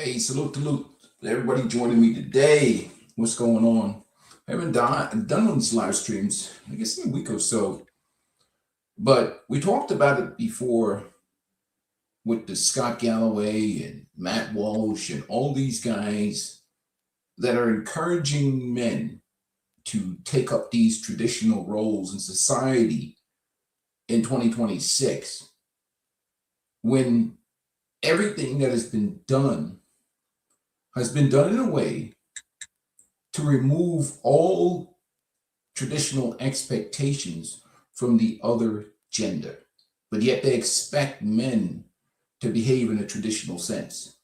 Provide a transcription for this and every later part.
Hey, salute to everybody joining me today. What's going on? I haven't done one of these live streams, I guess in a week or so, but we talked about it before with the Scott Galloway and Matt Walsh and all these guys that are encouraging men to take up these traditional roles in society in 2026 when everything that has been done in a way to remove all traditional expectations from the other gender, but yet they expect men to behave in a traditional sense.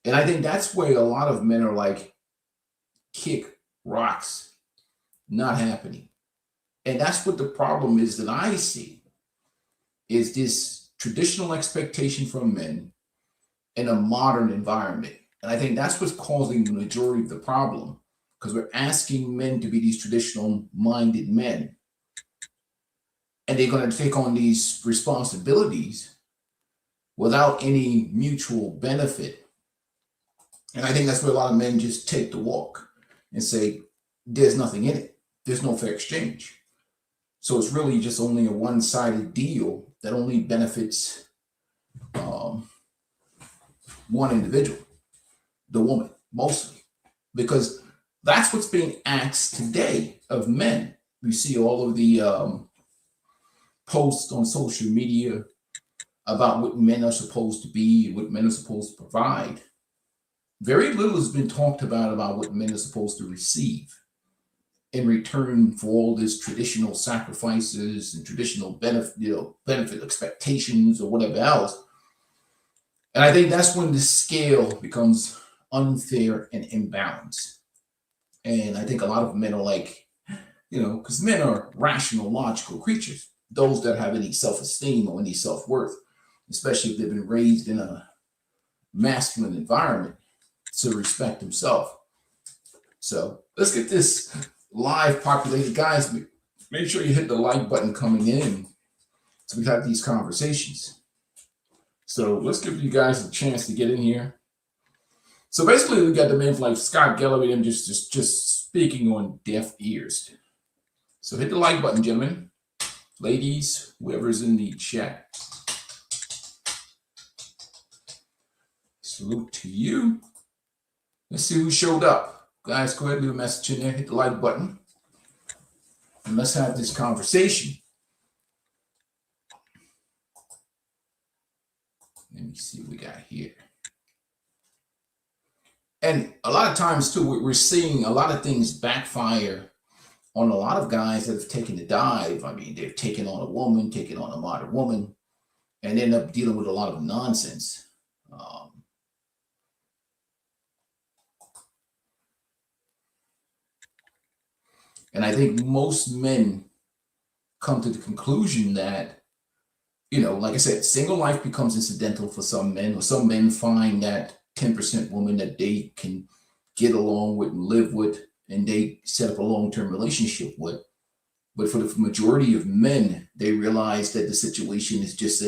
And I think that's where a lot of men are like, kick rocks, not happening. And that's what the problem is that I see is this traditional expectation from men in a modern environment. And I think that's what's causing the majority of the problem because we're asking men to be these traditional minded men. And they're going to take on these responsibilities without any mutual benefit. And I think that's where a lot of men just take the walk and say, there's nothing in it. There's no fair exchange. So it's really just only a one-sided deal that only benefits one individual, the woman, mostly. Because that's what's being asked today of men. You see all of the posts on social media about what men are supposed to be, what men are supposed to provide. Very little has been talked about what men are supposed to receive in return for all this traditional sacrifices and traditional benefit expectations or whatever else. And I think that's when the scale becomes unfair and imbalanced. And I think a lot of men are like, because men are rational, logical creatures, those that have any self-esteem or any self-worth, especially if they've been raised in a masculine environment to respect themselves. So let's get this live populated. Guys, make sure you hit the like button coming in so we have these conversations. So let's give you guys a chance to get in here. So basically, we got the men like Scott Galloway and just speaking on deaf ears. So hit the like button, gentlemen, ladies, whoever's in the chat. Salute to you. Let's see who showed up. Guys, go ahead and leave a message in there. Hit the like button. And let's have this conversation. Let me see what we got here. And a lot of times, too, we're seeing a lot of things backfire on a lot of guys that have taken the dive. I mean, they've taken on a woman, taken on a modern woman, and end up dealing with a lot of nonsense. And I think most men come to the conclusion that, like I said, single life becomes incidental for some men, or some men find that 10% woman that they can get along with and live with, and they set up a long-term relationship with. But for the majority of men, they realize that the situation is just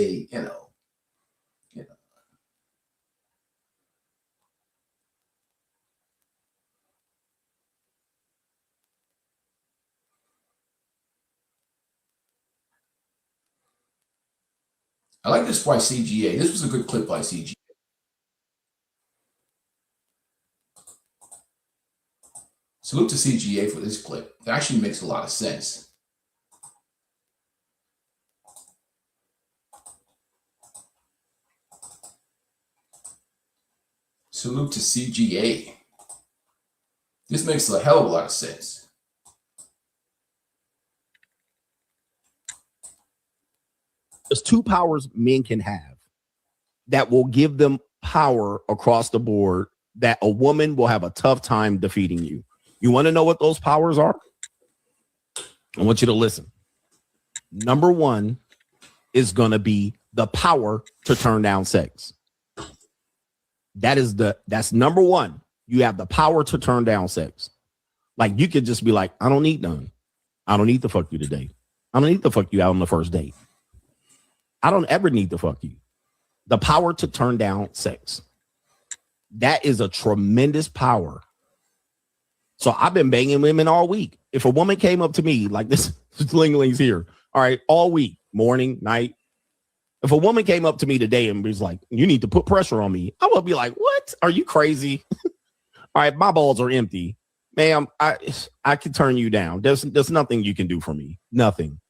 I like this by CGA. This was a good clip by CGA. Salute to CGA for this clip. It actually makes a lot of sense. Salute to CGA. This makes a hell of a lot of sense. There's two powers men can have that will give them power across the board that a woman will have a tough time defeating you. You want to know what those powers are? I want you to listen. Number one is going to be the power to turn down sex. That's number one. You have the power to turn down sex. Like, you could just be like, I don't need none. I don't need to fuck you today. I don't need to fuck you out on the first date. I don't ever need to fuck you. The power to turn down sex. That is a tremendous power. So I've been banging women all week. If a woman came up to me like this, Ling-Ling's here. All right, all week, morning, night. If a woman came up to me today and was like, you need to put pressure on me, I would be like, what? Are you crazy? All right, my balls are empty. Ma'am, I can turn you down. There's nothing you can do for me. Nothing.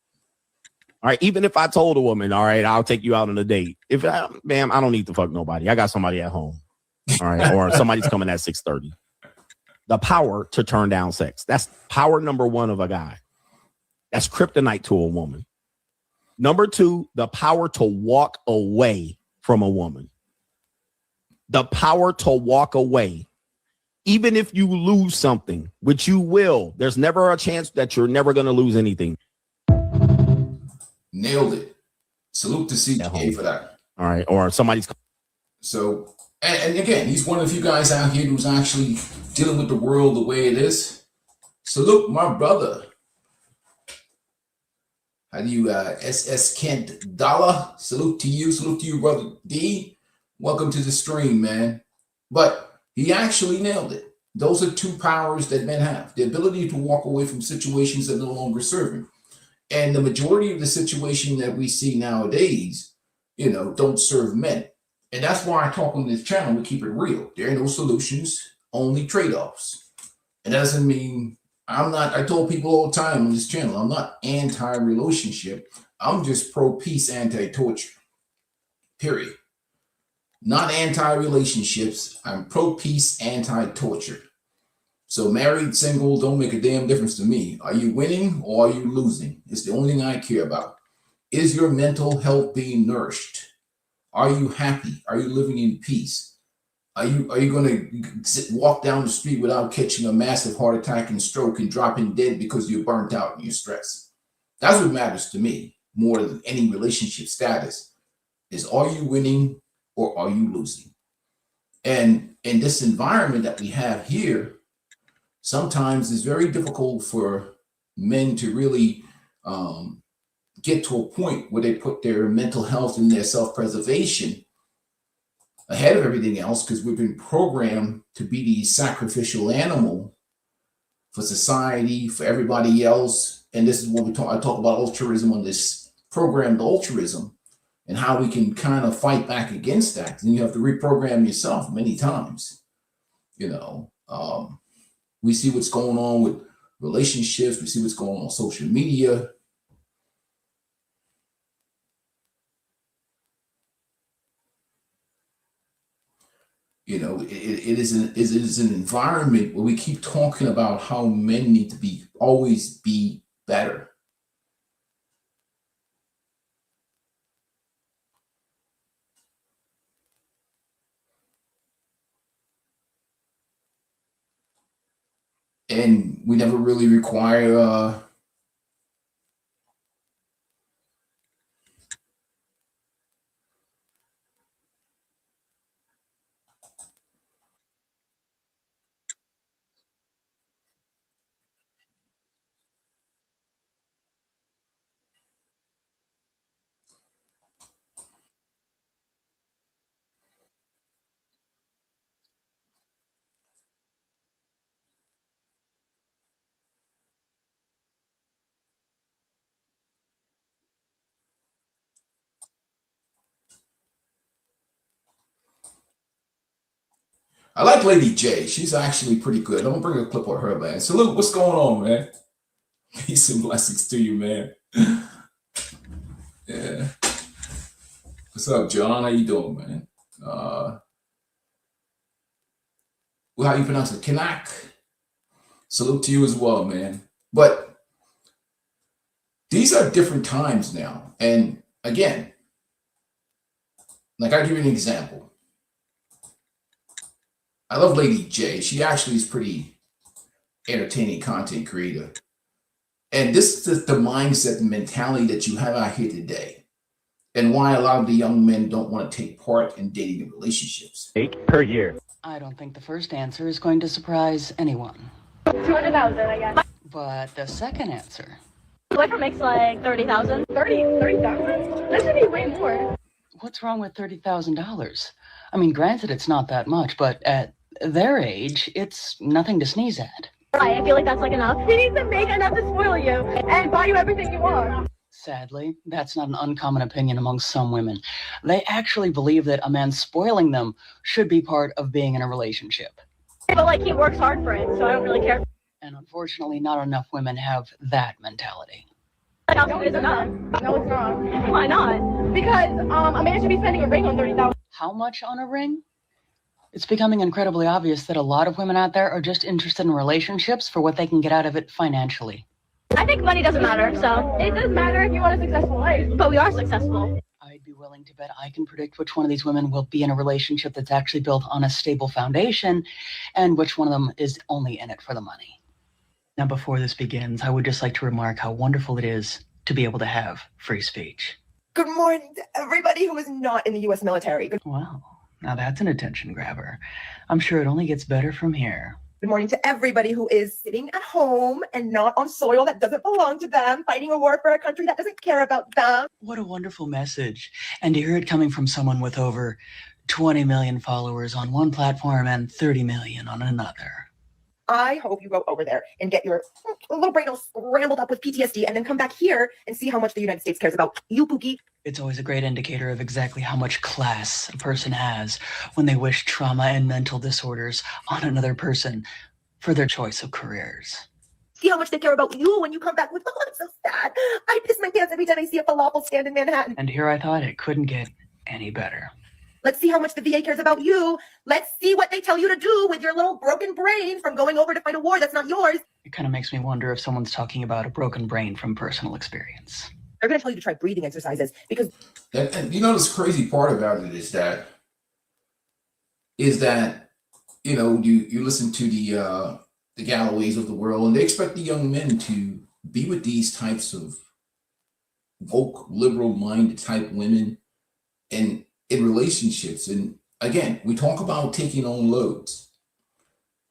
All right, even if I told a woman, all right, I'll take you out on a date. Ma'am, I don't need to fuck nobody. I got somebody at home. All right, or somebody's coming at 6:30. The power to turn down sex. That's power number one of a guy. That's kryptonite to a woman. Number two, the power to walk away from a woman. The power to walk away. Even if you lose something, which you will, there's never a chance that you're never going to lose anything. Nailed it. Salute to CJ for that. All right. Or somebody's. So, and again, he's one of the few guys out here who's actually dealing with the world the way it is. Salute, my brother. How do you, SS Kent Dollar? Salute to you, brother D. Welcome to the stream, man. But he actually nailed it. Those are two powers that men have. The ability to walk away from situations that no longer serve him. And the majority of the situation that we see nowadays, don't serve men. And that's why I talk on this channel, we keep it real. There are no solutions, only trade-offs. It doesn't mean I told people all the time on this channel, I'm not anti-relationship. I'm just pro-peace, anti-torture. Period. Not anti-relationships. I'm pro-peace, anti-torture. So married, single, don't make a damn difference to me. Are you winning or are you losing? It's the only thing I care about. Is your mental health being nourished? Are you happy? Are you living in peace? Are you going to walk down the street without catching a massive heart attack and stroke and dropping dead because you're burnt out and you're stressed? That's what matters to me more than any relationship status is, are you winning or are you losing? And in this environment that we have here, sometimes it's very difficult for men to really get to a point where they put their mental health and their self-preservation ahead of everything else, because we've been programmed to be the sacrificial animal for society, for everybody else. And this is what I talk about altruism on this programmed altruism and how we can kind of fight back against that. And you have to reprogram yourself many times. We see what's going on with relationships. We see what's going on social media. It is an environment where we keep talking about how men need to always be better. And we never really require I like Lady J. She's actually pretty good. I'm gonna bring a clip of her, man. So look, what's going on, man? Peace and blessings to you, man. Yeah. What's up, John? How you doing, man? Well, how you pronounce it? Kanak. Salute to you as well, man. But these are different times now. And again, like I'll give you an example. I love Lady J. She actually is pretty entertaining content creator. And this is the mindset, the mentality that you have out here today, and why a lot of the young men don't want to take part in dating and relationships. Per year. I don't think the first answer is going to surprise anyone. 200,000, I guess. But the second answer. Boyfriend makes like 30,000. 30,000? That should be way more. What's wrong with $30,000? I mean, granted, it's not that much, but at their age, it's nothing to sneeze at. Right, I feel like that's like enough. He needs to make enough to spoil you and buy you everything you want. Sadly, that's not an uncommon opinion among some women. They actually believe that a man spoiling them should be part of being in a relationship. But like he works hard for it, so I don't really care. And unfortunately, not enough women have that mentality. No, it's enough. No, it's not. Why not? Because a man should be spending a ring on 30,000. How much on a ring? It's becoming incredibly obvious that a lot of women out there are just interested in relationships for what they can get out of it financially. I think money doesn't matter, so it does matter if you want a successful life, but we are successful. I'd be willing to bet I can predict which one of these women will be in a relationship that's actually built on a stable foundation and which one of them is only in it for the money. Now, before this begins, I would just like to remark how wonderful it is to be able to have free speech. Good morning to everybody who is not in the U.S. military. Wow, now that's an attention grabber. I'm sure it only gets better from here. Good morning to everybody who is sitting at home and not on soil that doesn't belong to them, fighting a war for a country that doesn't care about them. What a wonderful message. And to hear it coming from someone with over 20 million followers on one platform and 30 million on another. I hope you go over there and get your little brain all scrambled up with PTSD and then come back here and see how much the United States cares about you, Pookie. It's always a great indicator of exactly how much class a person has when they wish trauma and mental disorders on another person for their choice of careers. See how much they care about you when you come back with, oh, I'm so sad. I piss my pants every time I see a falafel stand in Manhattan. And here I thought it couldn't get any better. Let's see how much the VA cares about you. Let's see what they tell you to do with your little broken brain from going over to fight a war that's not yours. It kind of makes me wonder if someone's talking about a broken brain from personal experience. They're going to tell you to try breathing exercises because... And you know, this crazy part about it is that, you know, you listen to the Galloways of the world, and they expect the young men to be with these types of woke, liberal-minded type women and in relationships. And again, we talk about taking on loads.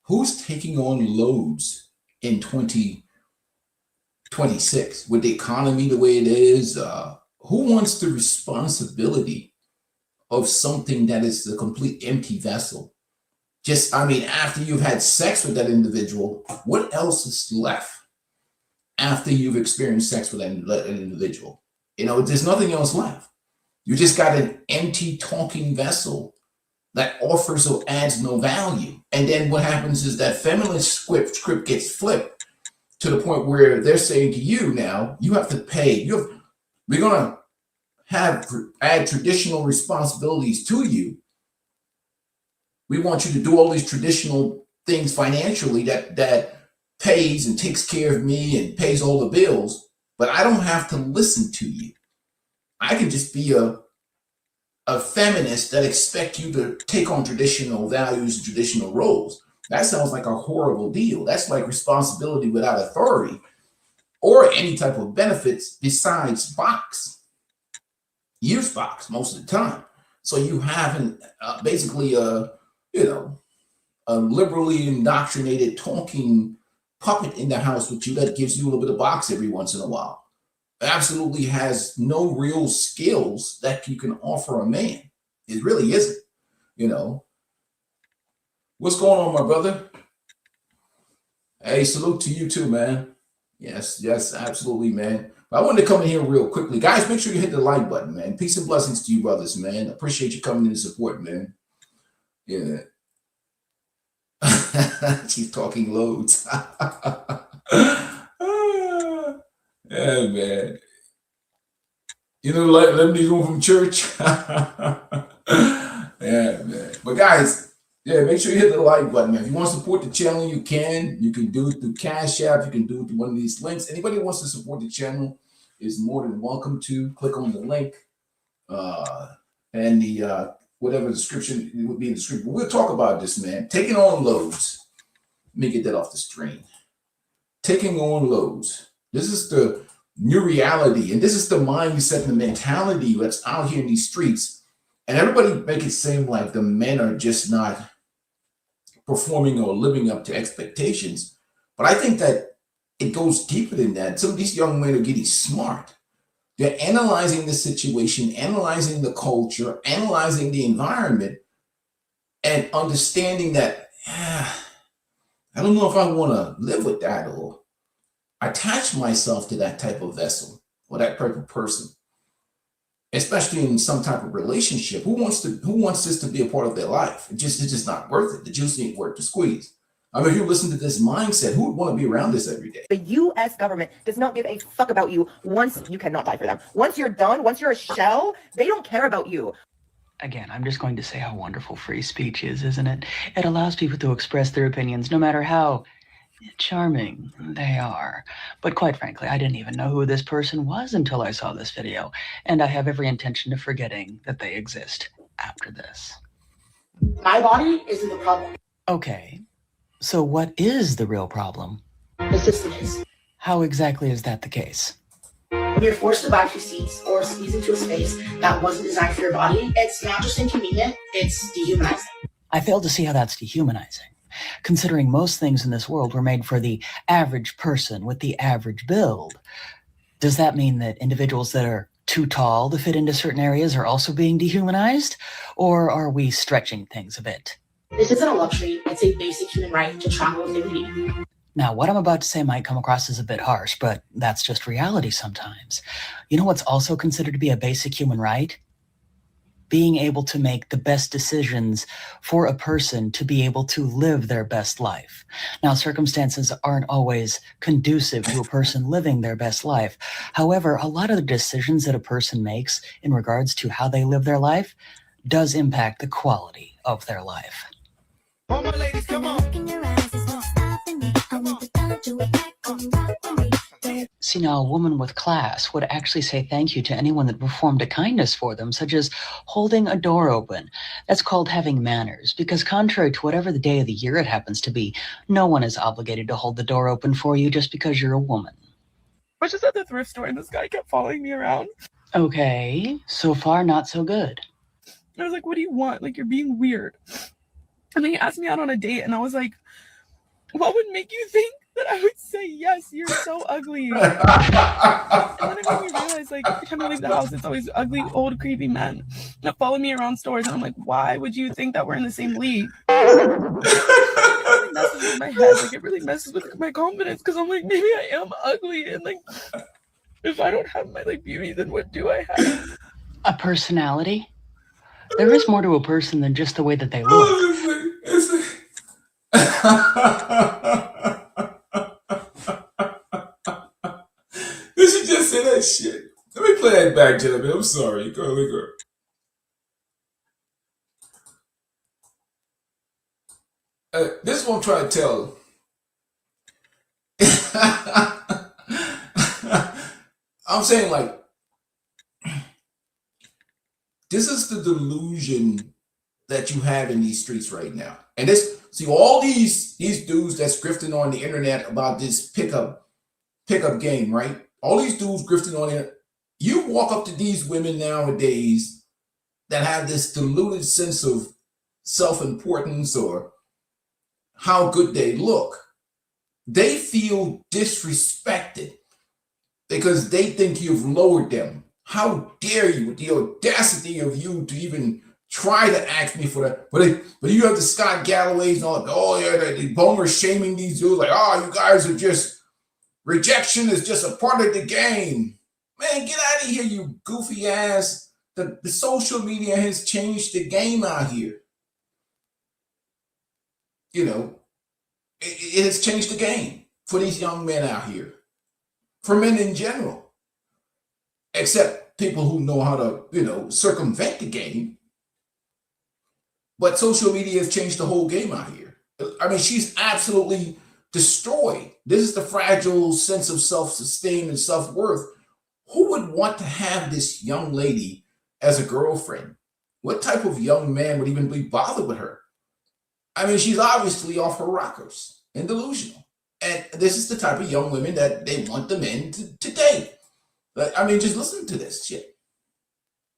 Who's taking on loads in 2026 with the economy the way it is? Who wants the responsibility of something that is a complete empty vessel? Just, I mean, after you've had sex with that individual, what else is left after you've experienced sex with that individual? You know, there's nothing else left. You just got an empty talking vessel that offers or adds no value. And then what happens is that feminist script gets flipped to the point where they're saying to you now, you have to pay. We're going to add traditional responsibilities to you. We want you to do all these traditional things financially that pays and takes care of me and pays all the bills, but I don't have to listen to you. I can just be a feminist that expect you to take on traditional values and traditional roles. That sounds like a horrible deal. That's like responsibility without authority or any type of benefits besides box. Use box most of the time. So you have basically a liberally indoctrinated talking puppet in the house with you that gives you a little bit of box every once in a while. Absolutely has no real skills that you can offer a man. It really isn't, you know. What's going on, my brother? Hey, salute to you too, man. Yes, absolutely, man. But I wanted to come in here real quickly. Guys, make sure you hit the like button, man. Peace and blessings to you, brothers, man. Appreciate you coming in to support, man. Yeah. She's talking loads. Yeah, man. You know, like Lebanese one from church. Yeah, man. But guys, yeah, make sure you hit the like button, man. If you want to support the channel, you can. You can do it through Cash App. You can do it through one of these links. Anybody who wants to support the channel is more than welcome to. Click on the link and the whatever description it would be in the description. We'll talk about this, man. Taking on loads. Let me get that off the screen. Taking on loads. This is the new reality, and this is the mindset and the mentality that's out here in these streets. And everybody make it seem like the men are just not performing or living up to expectations. But I think that it goes deeper than that. Some of these young men are getting smart. They're analyzing the situation, analyzing the culture, analyzing the environment, and understanding that, I don't know if I want to live with that or attach myself to that type of vessel or that type of person, especially in some type of relationship. Who wants this to be a part of their life? It's just not worth it. The juice ain't worth the squeeze. I mean, if you listen to this mindset, who would want to be around this every day? The U.S. government does not give a fuck about you once you cannot die for them. Once you're done, once you're a shell, they don't care about you. Again, I'm just going to say how wonderful free speech is, isn't it? It allows people to express their opinions no matter how charming they are. But quite frankly, I didn't even know who this person was until I saw this video, and I have every intention of forgetting that they exist after this. My body isn't the problem. Okay, so what is the real problem? The system is. How exactly is that the case? When you're forced to buy 2 seats or squeeze into a space that wasn't designed for your body, it's not just inconvenient, it's dehumanizing. I fail to see how that's dehumanizing, considering most things in this world were made for the average person with the average build. Does that mean that individuals that are too tall to fit into certain areas are also being dehumanized? Or are we stretching things a bit? This isn't a luxury, it's a basic human right to travel with dignity. Now, what I'm about to say might come across as a bit harsh, but that's just reality sometimes. You know what's also considered to be a basic human right? Being able to make the best decisions for a person to be able to live their best life. Now, circumstances aren't always conducive to a person living their best life. However, a lot of the decisions that a person makes in regards to how they live their life does impact the quality of their life. All my ladies, come on. See, now a woman with class would actually say thank you to anyone that performed a kindness for them, such as holding a door open. That's called having manners, because contrary to whatever the day of the year it happens to be, no one is obligated to hold the door open for you just because you're a woman. I was just at the thrift store and this guy kept following me around. Okay, so far not so good. I was like, what do you want? Like, you're being weird. And then he asked me out on a date and I was like, what would make you think that I would say yes? You're so ugly. And then it made me realize, like, every time I leave the house, it's always ugly, old, creepy men that follow me around stores. And I'm like, why would you think that we're in the same league? It really messes with my head. Like, it really messes with my confidence because I'm like, maybe I am ugly. And, like, if I don't have my, like, beauty, then what do I have? A personality? There is more to a person than just the way that they look. You should just say that shit. Let me play that back, gentlemen. I'm sorry. Go. This is what I'm trying to tell. I'm saying, like, this is the delusion that you have in these streets right now. And this, see, all these dudes that's grifting on the internet about this pickup game, right? All these dudes grifting on it. You walk up to these women nowadays that have this deluded sense of self-importance or how good they look. They feel disrespected because they think you've lowered them. How dare you, with the audacity of you to even try to ask me for that? But you have the Scott Galloways and all that. Oh yeah, the Bomer shaming these dudes like, oh, you guys are just, rejection is just a part of the game. Man, get out of here, you goofy ass. The social media has changed the game out here. You know, it has changed the game for these young men out here, for men in general. Except people who know how to, you know, circumvent the game. But social media has changed the whole game out here. I mean, she's absolutely destroyed. This is the fragile sense of self-esteem and self-worth. Who would want to have this young lady as a girlfriend? What type of young man would even be bothered with her? I mean, she's obviously off her rockers and delusional. And this is the type of young women that they want the men to date. I mean, just listen to this shit.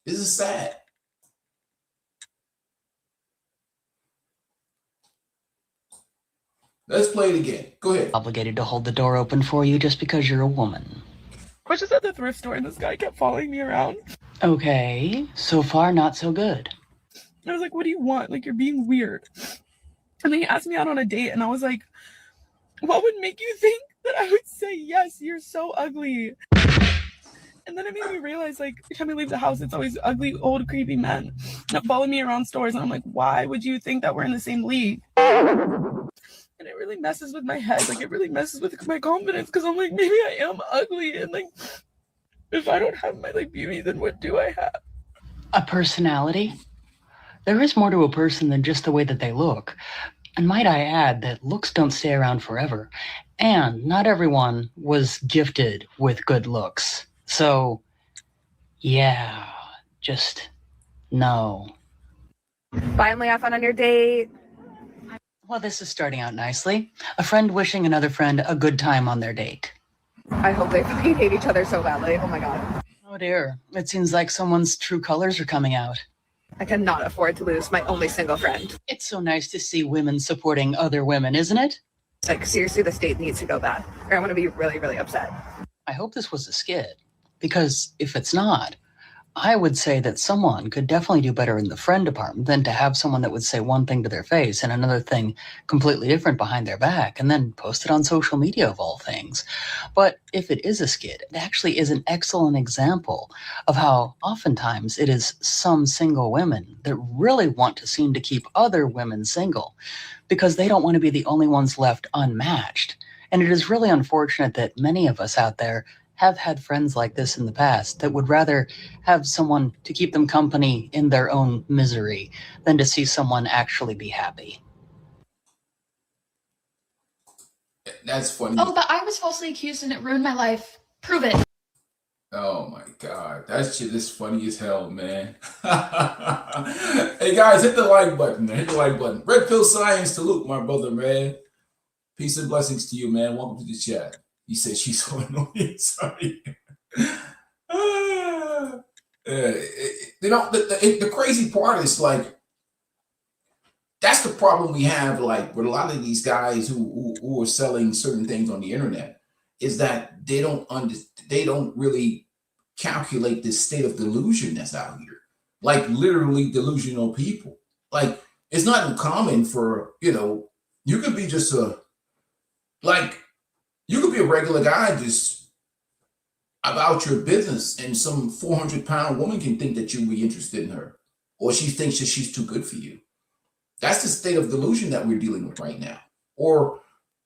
This is sad. Let's play it again. Go ahead. Obligated to hold the door open for you just because you're a woman. I was just at the thrift store and this guy kept following me around. Okay, so far not so good. I was like, what do you want? Like, you're being weird. And then he asked me out on a date, and I was like, what would make you think that I would say yes? You're so ugly. And then it made me realize, like, every time I leave the house, it's always ugly, old, creepy men that follow me around stores. And I'm like, why would you think that we're in the same league? And it really messes with my head. Like, it really messes with my confidence, because I'm like, maybe I am ugly. And, like, if I don't have my, like, beauty, then what do I have? A personality? There is more to a person than just the way that they look. And might I add that looks don't stay around forever. And not everyone was gifted with good looks. So, yeah, just no. Finally have fun on your date. Well, this is starting out nicely. A friend wishing another friend a good time on their date. I hope they fucking hate each other so badly. Oh my god. Oh dear, it seems like someone's true colors are coming out. I cannot afford to lose my only single friend. It's so nice to see women supporting other women, isn't it? Like, seriously, the state needs to go bad, or I'm going to be really, really upset. I hope this was a skit, because if it's not, I would say that someone could definitely do better in the friend department than to have someone that would say one thing to their face and another thing completely different behind their back and then post it on social media of all things. But if it is a skit, it actually is an excellent example of how oftentimes it is some single women that really want to seem to keep other women single because they don't want to be the only ones left unmatched. And it is really unfortunate that many of us out there have had friends like this in the past that would rather have someone to keep them company in their own misery than to see someone actually be happy. That's funny. Oh, but I was falsely accused and it ruined my life. Prove it. Oh my God, that shit is funny as hell, man. Hey guys, hit the like button, man. Hit the like button. Red Pill Science, salute, my brother, man. Peace and blessings to you, man. Welcome to the chat. He said she's so annoying. Sorry. You know, the crazy part is like, that's the problem we have, like with a lot of these guys who are selling certain things on the internet, is that they don't really calculate this state of delusion that's out here. Like literally delusional people. Like it's not uncommon for, you know, you could be just you could be a regular guy just about your business, and some 400-pound woman can think that you'll be interested in her, or she thinks that she's too good for you. That's the state of delusion that we're dealing with right now. Or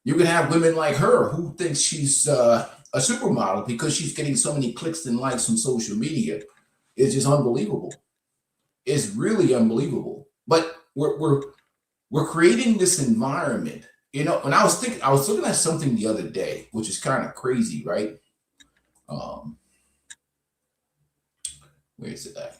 you can have women like her who thinks she's a supermodel because she's getting so many clicks and likes on social media. It's just unbelievable. It's really unbelievable. But we're creating this environment. You know, when I was looking at something the other day, which is kind of crazy, right? Where is it at?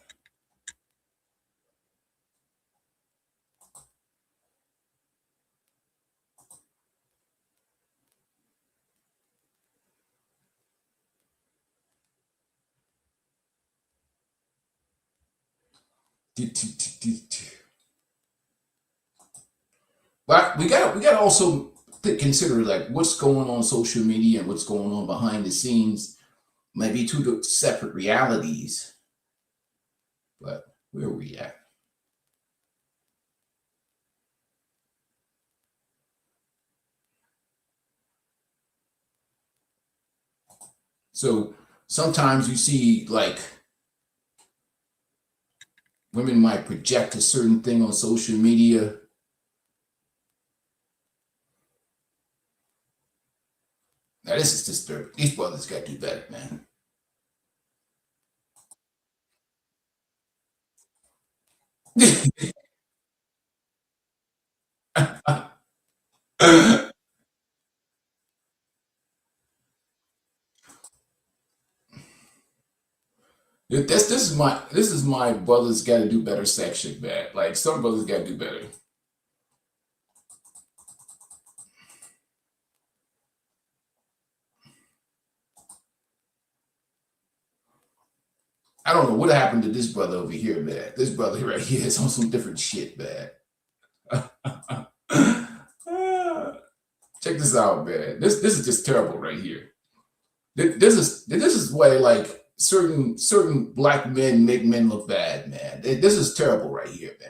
But we got also to consider like what's going on social media and what's going on behind the scenes. Maybe two separate realities. But where are we at? So sometimes you see like women might project a certain thing on social media. Now this is disturbing. These brothers got to do better, man. This is my brothers got to do better section, man. Like some brothers got to do better. I don't know what happened to this brother over here, man. This brother right here is on some different shit, man. Check this out, man. This is just terrible right here. This is why like certain black men make men look bad, man. This is terrible right here, man.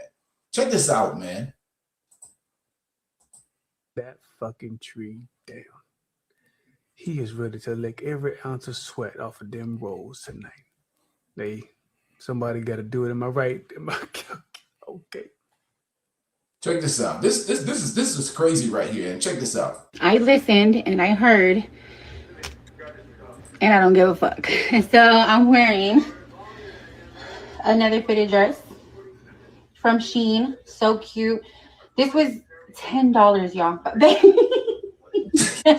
Check this out, man. That fucking tree down. He is ready to lick every ounce of sweat off of them rolls tonight. Somebody got to do it. Am I right? Okay. Check this out. This is crazy right here. And check this out. I listened and I heard, and I don't give a fuck. So I'm wearing another fitted dress from Shein. So cute. This was $10, y'all. Stop.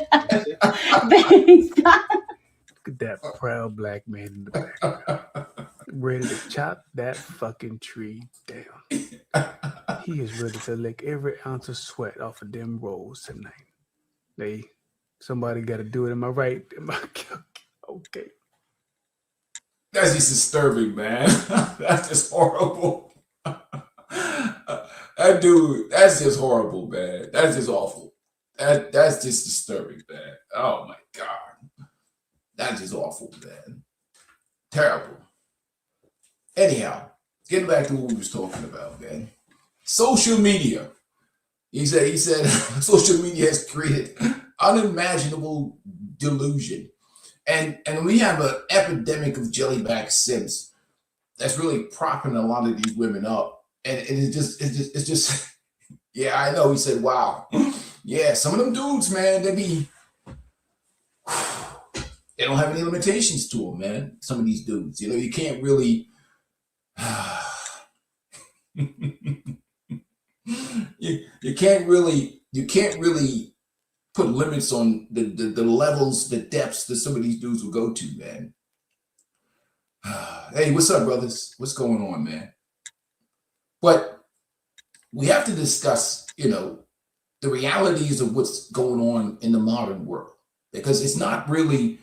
Look at that proud black man in the back. Ready to chop that fucking tree down. He is ready to lick every ounce of sweat off of them rolls tonight. Somebody got to do it. Am I right? Okay. That's just disturbing, man. That's just horrible. That dude, that's just horrible, man. That's just awful. That's just disturbing, man. Oh my God. That's just awful, man. Terrible. Anyhow, getting back to what we was talking about, man. Social media. He said social media has created unimaginable delusion. And we have an epidemic of jellyback simps that's really propping a lot of these women up. And it's just yeah, I know. He said, wow. Yeah, some of them dudes, man, they don't have any limitations to them, man. Some of these dudes, you can't really you can't really put limits on the levels, the depths that some of these dudes will go to, man. Hey, what's up, brothers? What's going on, man? But we have to discuss, the realities of what's going on in the modern world, because it's not really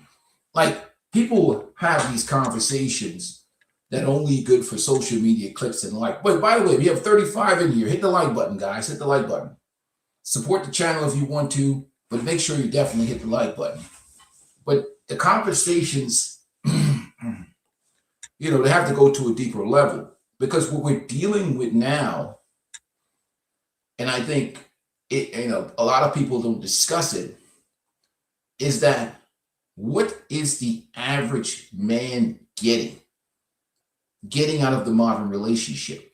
like people have these conversations that only good for social media clicks and like. But by the way, we have 35 in here. Hit the like button, guys. Hit the like button. Support the channel if you want to, but make sure you definitely hit the like button. But the conversations, they have to go to a deeper level, because what we're dealing with now, and I think a lot of people don't discuss it, is that what is the average man getting out of the modern relationship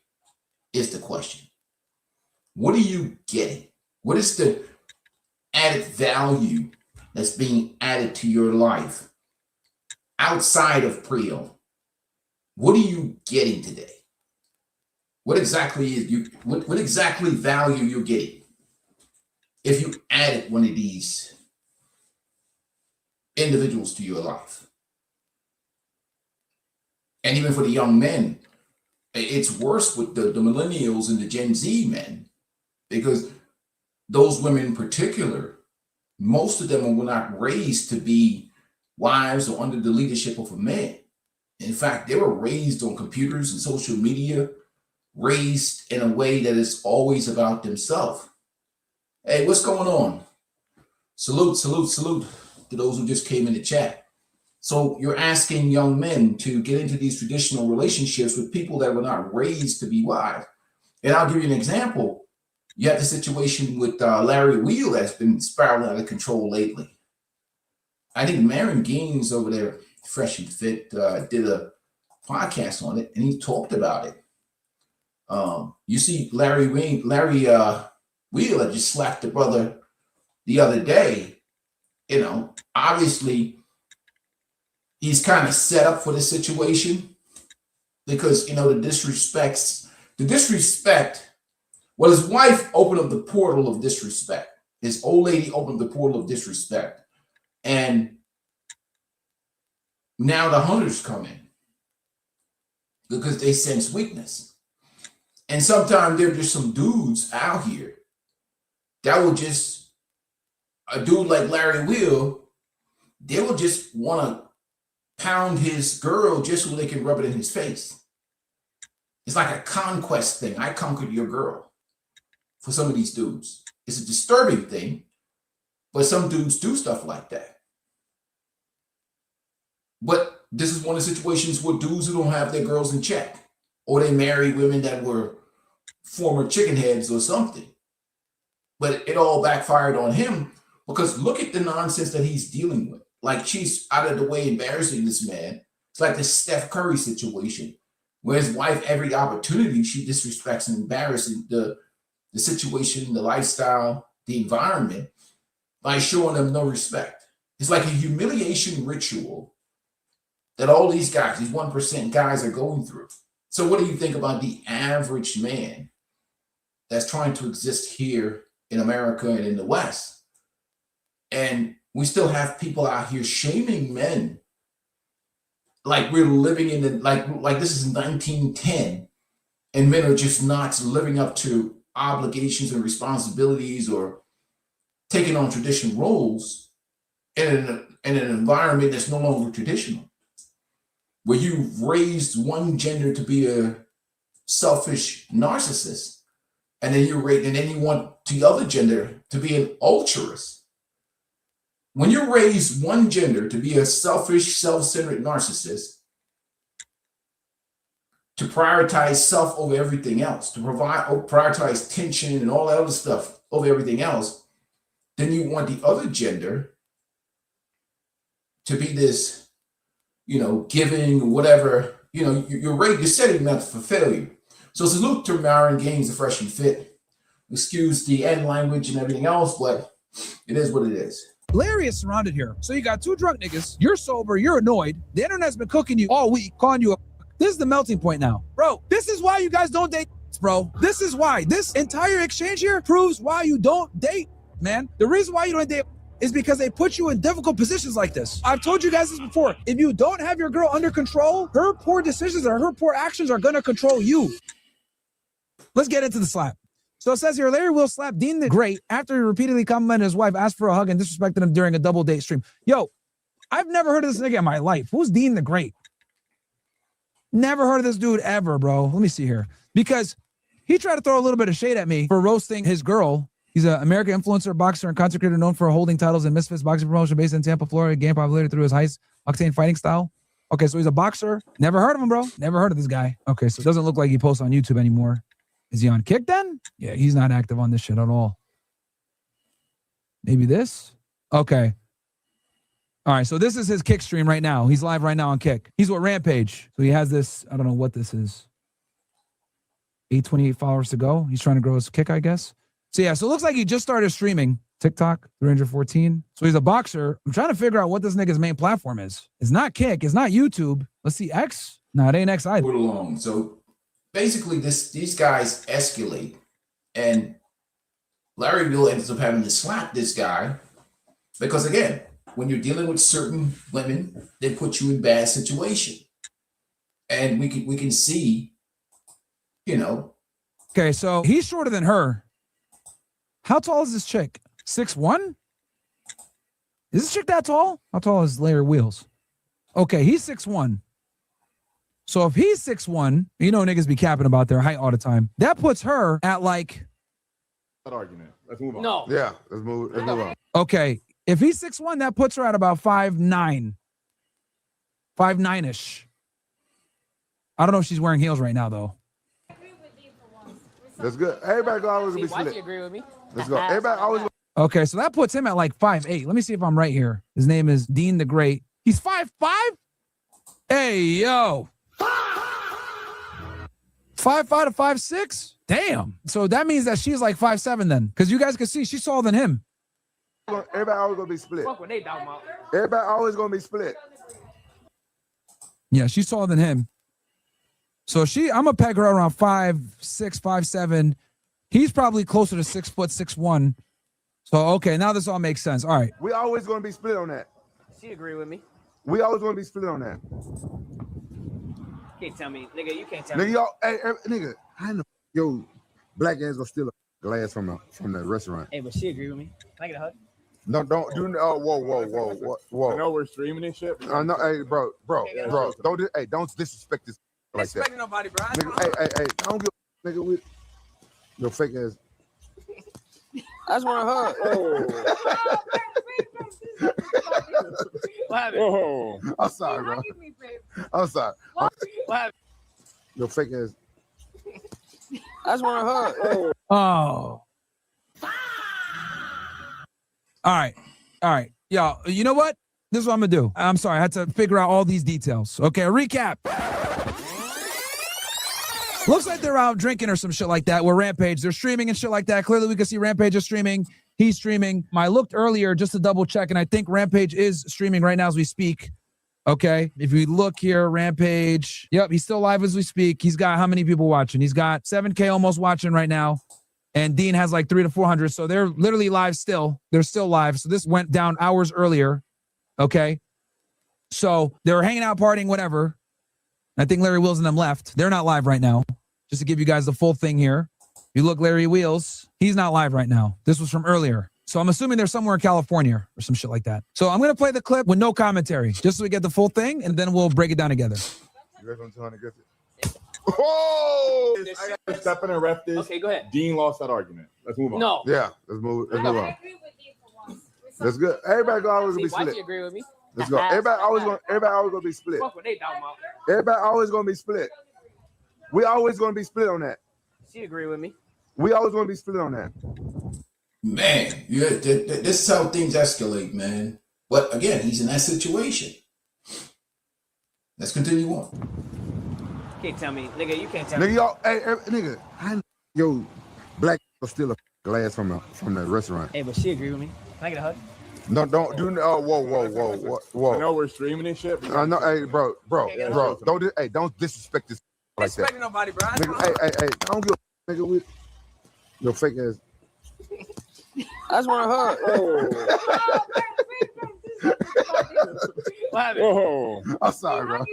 is the question. What are you getting? What is the added value that's being added to your life outside of pre-owned? What are you getting today? What exactly what exactly value you're getting if you added one of these individuals to your life? And even for the young men, it's worse with the millennials and the Gen Z men, because those women in particular, most of them were not raised to be wives or under the leadership of a man. In fact, they were raised on computers and social media, raised in a way that is always about themselves. Hey, what's going on? Salute to those who just came in the chat. So you're asking young men to get into these traditional relationships with people that were not raised to be wives. And I'll give you an example. You have the situation with Larry Wheel that's been spiraling out of control lately. I think Marin Gaines over there, Fresh and Fit, did a podcast on it, and he talked about it. You see Larry Wheel had just slapped the brother the other day. Obviously, he's kind of set up for this situation, because, the disrespect. Well, his wife opened up the portal of disrespect. His old lady opened the portal of disrespect. And now the hunters come in because they sense weakness. And sometimes there are just some dudes out here that will just, a dude like Larry Will, they will just want to pound his girl just so they can rub it in his face. It's like a conquest thing. I conquered your girl. For some of these dudes, it's a disturbing thing, but some dudes do stuff like that. But this is one of the situations where dudes who don't have their girls in check, or they marry women that were former chicken heads or something. But it all backfired on him because look at the nonsense that he's dealing with. Like she's out of the way embarrassing this man. It's like the Steph Curry situation where his wife, every opportunity, she disrespects and embarrasses the situation, the lifestyle, the environment by showing them no respect. It's like a humiliation ritual that all these guys, these 1% guys are going through. So what do you think about the average man that's trying to exist here in America and in the West? And we still have people out here shaming men like we're living in the like this is 1910 and men are just not living up to obligations and responsibilities or taking on traditional roles in an environment that's no longer traditional, where you've raised one gender to be a selfish narcissist, and then you want the other gender to be an altruist. When you raise one gender to be a selfish, self-centered narcissist, to prioritize self over everything else, to prioritize tension and all that other stuff over everything else, then you want the other gender to be this, giving or whatever, you're setting them up for failure. So salute to Myron Gaines, the fresh and fit. Excuse the end language and everything else, but it is what it is. Larry is surrounded here. So you got two drunk niggas. You're sober. You're annoyed. The internet's been cooking you all week, calling you a. This is the melting point now. Bro, this is why you guys don't date, bro. This is why. This entire exchange here proves why you don't date, man. The reason why you don't date is because they put you in difficult positions like this. I've told you guys this before. If you don't have your girl under control, her poor decisions or her poor actions are going to control you. Let's get into the slap. So it says here, Larry will slap Dean the Great after he repeatedly complimented his wife, asked for a hug, and disrespected him during a double date stream. Yo, I've never heard of this nigga in my life. Who's Dean the Great? Never heard of this dude ever, bro. Let me see here. Because he tried to throw a little bit of shade at me for roasting his girl. He's an American influencer, boxer, and content creator known for holding titles in Misfits boxing promotion based in Tampa, Florida. Gained popularity through his high-octane fighting style. Okay, so he's a boxer. Never heard of him, bro. Never heard of this guy. Okay, so it doesn't look like he posts on YouTube anymore. Is he on Kick then? Yeah, he's not active on this shit at all. Maybe this? Okay. All right, so this is his Kick stream right now. He's live right now on Kick. He's with Rampage. So he has this, I don't know what this is. 828 followers to go. He's trying to grow his Kick, I guess. So yeah, so it looks like he just started streaming. TikTok, 314. So he's a boxer. I'm trying to figure out what this nigga's main platform is. It's not Kick. It's not YouTube. Let's see, X? No, it ain't X either. Put along. So basically, these guys escalate, and Larry Bill ends up having to slap this guy because, again, when you're dealing with certain women, they put you in bad situation, and we can see, Okay, so he's shorter than her. How tall is this chick? 6'1"? Is this chick that tall? How tall is Larry Wheels? Okay, he's 6'1". So if he's 6'1", niggas be capping about their height all the time. That puts her at like. That argument. Let's move on. No. Yeah, let's move on. Okay, if he's 6'1", that puts her at about 5'9". 5'9"-ish. I don't know if she's wearing heels right now though. That's good. Everybody go always be Why split. do you agree with me? Let's go. Everybody always. Okay, so that puts him at like 5'8". Let me see if I'm right here. His name is Dean the Great. He's 5'5"? Hey, yo. 5'5" to 5'6"? Damn. So that means that she's like 5'7" then. Because you guys can see she's taller than him. Everybody always gonna be split. Fuck what they talking about. Everybody always gonna be split. Yeah, she's taller than him. So I'm gonna peg her around 5'6", 5'7". He's probably closer to 6 foot, 6'1". So okay, now this all makes sense. All right. We always gonna be split on that. She agree with me. We always gonna be split on that. You can't tell me, nigga. You can't tell Nigga, me. y'all, hey, nigga, how in the yo black ass gonna steal a glass from the restaurant? Hey, but she agree with me. Can I get a hug? No, don't do. Oh, whoa. I know we're streaming and shit. I know, hey, bro, don't disrespect this like that. Disrespecting nobody, bro. Nigga, hey, don't give nigga with your fake ass. I just want to hug. What happened? Whoa. I'm sorry, bro. I'm sorry. What happened? Your fake ass. I just want a hug. Oh. All right. Y'all, you know what? This is what I'm gonna do. I'm sorry, I had to figure out all these details. Okay, recap. Looks like they're out drinking or some shit like that. We're Rampage. They're streaming and shit like that. Clearly, we can see Rampage is streaming. He's streaming. I looked earlier just to double check, and I think Rampage is streaming right now as we speak. Okay, if we look here, Rampage. Yep, he's still live as we speak. He's got how many people watching? He's got 7K almost watching right now. And Dean has like 300 to 400. So they're literally live still. They're still live. So this went down hours earlier. Okay. So they were hanging out, partying, whatever. I think Larry Wheels and them left. They're not live right now. Just to give you guys the full thing here. You look, Larry Wheels, he's not live right now. This was from earlier. So I'm assuming they're somewhere in California or some shit like that. So I'm going to play the clip with no commentary, just so we get the full thing, and then we'll break it down together. You ready to get it? Oh! I got to step in and ref this. Okay, go ahead. Dean lost that argument. Let's move on. No. Yeah, let's move on. That's good. Everybody gonna always be split. Why you agree with me? Let's go. Everybody always gonna be split. Fuck what they talking about. Everybody always gonna be split. We always gonna be split on that. She agree with me. We always gonna be split on that. Man, yeah, this is how things escalate, man. But again, he's in that situation. Let's continue on. You can't tell me, nigga. You can't tell me. Nigga, y'all, hey, nigga, yo, black will steal a glass from the restaurant. Hey, but she agree with me. Can I get a hug? No, don't do. Oh, whoa. I know we're streaming and shit. I know, hey, bro, don't disrespect this like that. Disrespecting nobody, bro. Nigga, hey, don't give a nigga with your fake ass. I just want a hug. What happened? Whoa. I'm sorry, bro.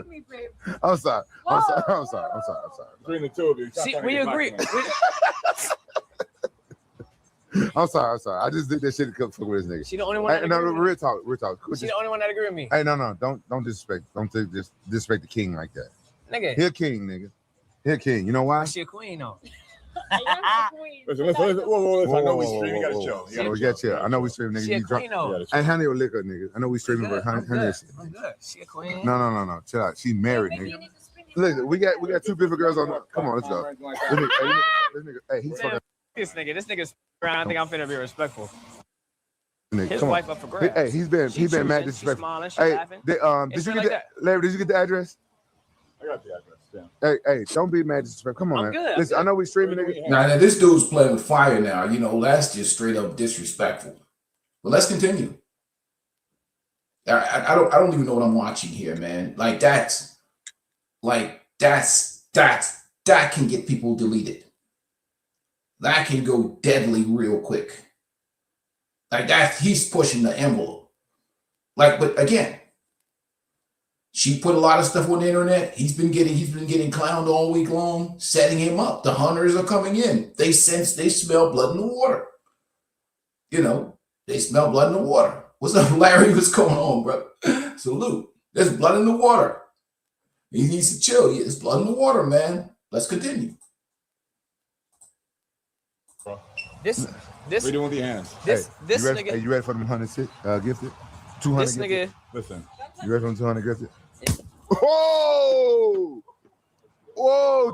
I'm sorry. Between the two of you. See, we agree. I'm sorry. I just did that shit to fuck with this nigga. She the only one. That no, agree with me. real talk. She the only one that agree with me. Hey, no, don't disrespect. Don't disrespect the king like that. Nigga. He a king, nigga. He a king. You know why? She a queen, though. Listen. Whoa. I know we streaming. You gotta chill. We got chill. I know we streaming, nigga. She a queen, though. Hey, honey or liquor, nigga. I know we streaming, but honey. I'm good. She a queen. No. Chill out. She's married, nigga. Listen, we got two beautiful girls on. Come on, let's go. This nigga, hey, he's fucking. This nigga's around. I think I'm finna be respectful. Nigga, His come wife on. up for grabs. Hey, he's been mad disrespectful. Smiling, Hey, laughing. did you get Larry? Did you get the address? I got the address. Yeah. Hey, don't be mad disrespectful. Come on, I'm man. good. Listen, I know we streaming, nigga. Now this dude's playing with fire now. You know, that's just straight up disrespectful. But let's continue. I don't even know what I'm watching here, man. That can get people deleted. That can go deadly real quick. Like that, he's pushing the envelope. But again, she put a lot of stuff on the internet. He's been getting clowned all week long, setting him up. The hunters are coming in. They smell blood in the water. You know, they smell blood in the water. What's up, Larry? What's going on, bro? Salute. There's blood in the water. He needs to chill. Yeah, there's blood in the water, man. Let's continue. This We're doing the hands. this you ready, nigga. Hey, you ready for them 100 gifted? 200 This gifted? nigga. Listen. You ready for them 200 gifted? Whoa!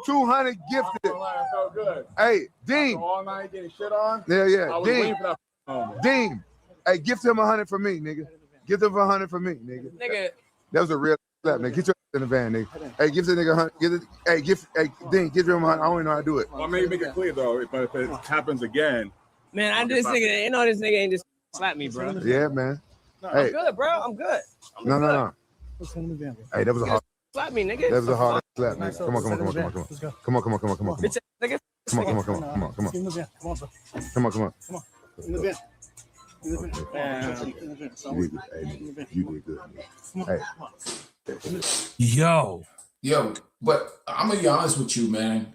200 gifted. I felt good. Hey, Dean. All night getting shit on. Yeah. I was waiting for that moment. Dean. Hey, gift him 100 for me, nigga. Gift him 100 for me, nigga. Nigga. That was a real slap, nigga. Get your in the van, nigga. Hey, give the nigga 100. Dean, give him 100. I don't even know how to do it. Well, maybe make it clear though. If it happens again. Man, this nigga ain't just slap me, bro. Yeah, man. I'm good, bro. I'm good. No. Hey, that was a hard. Slap me, nigga. That was a hard slap, nigga. Come on. Come on. Bitch, nigga. Come on. You did good. Hey. Yo, but I'm gonna be honest with you, man.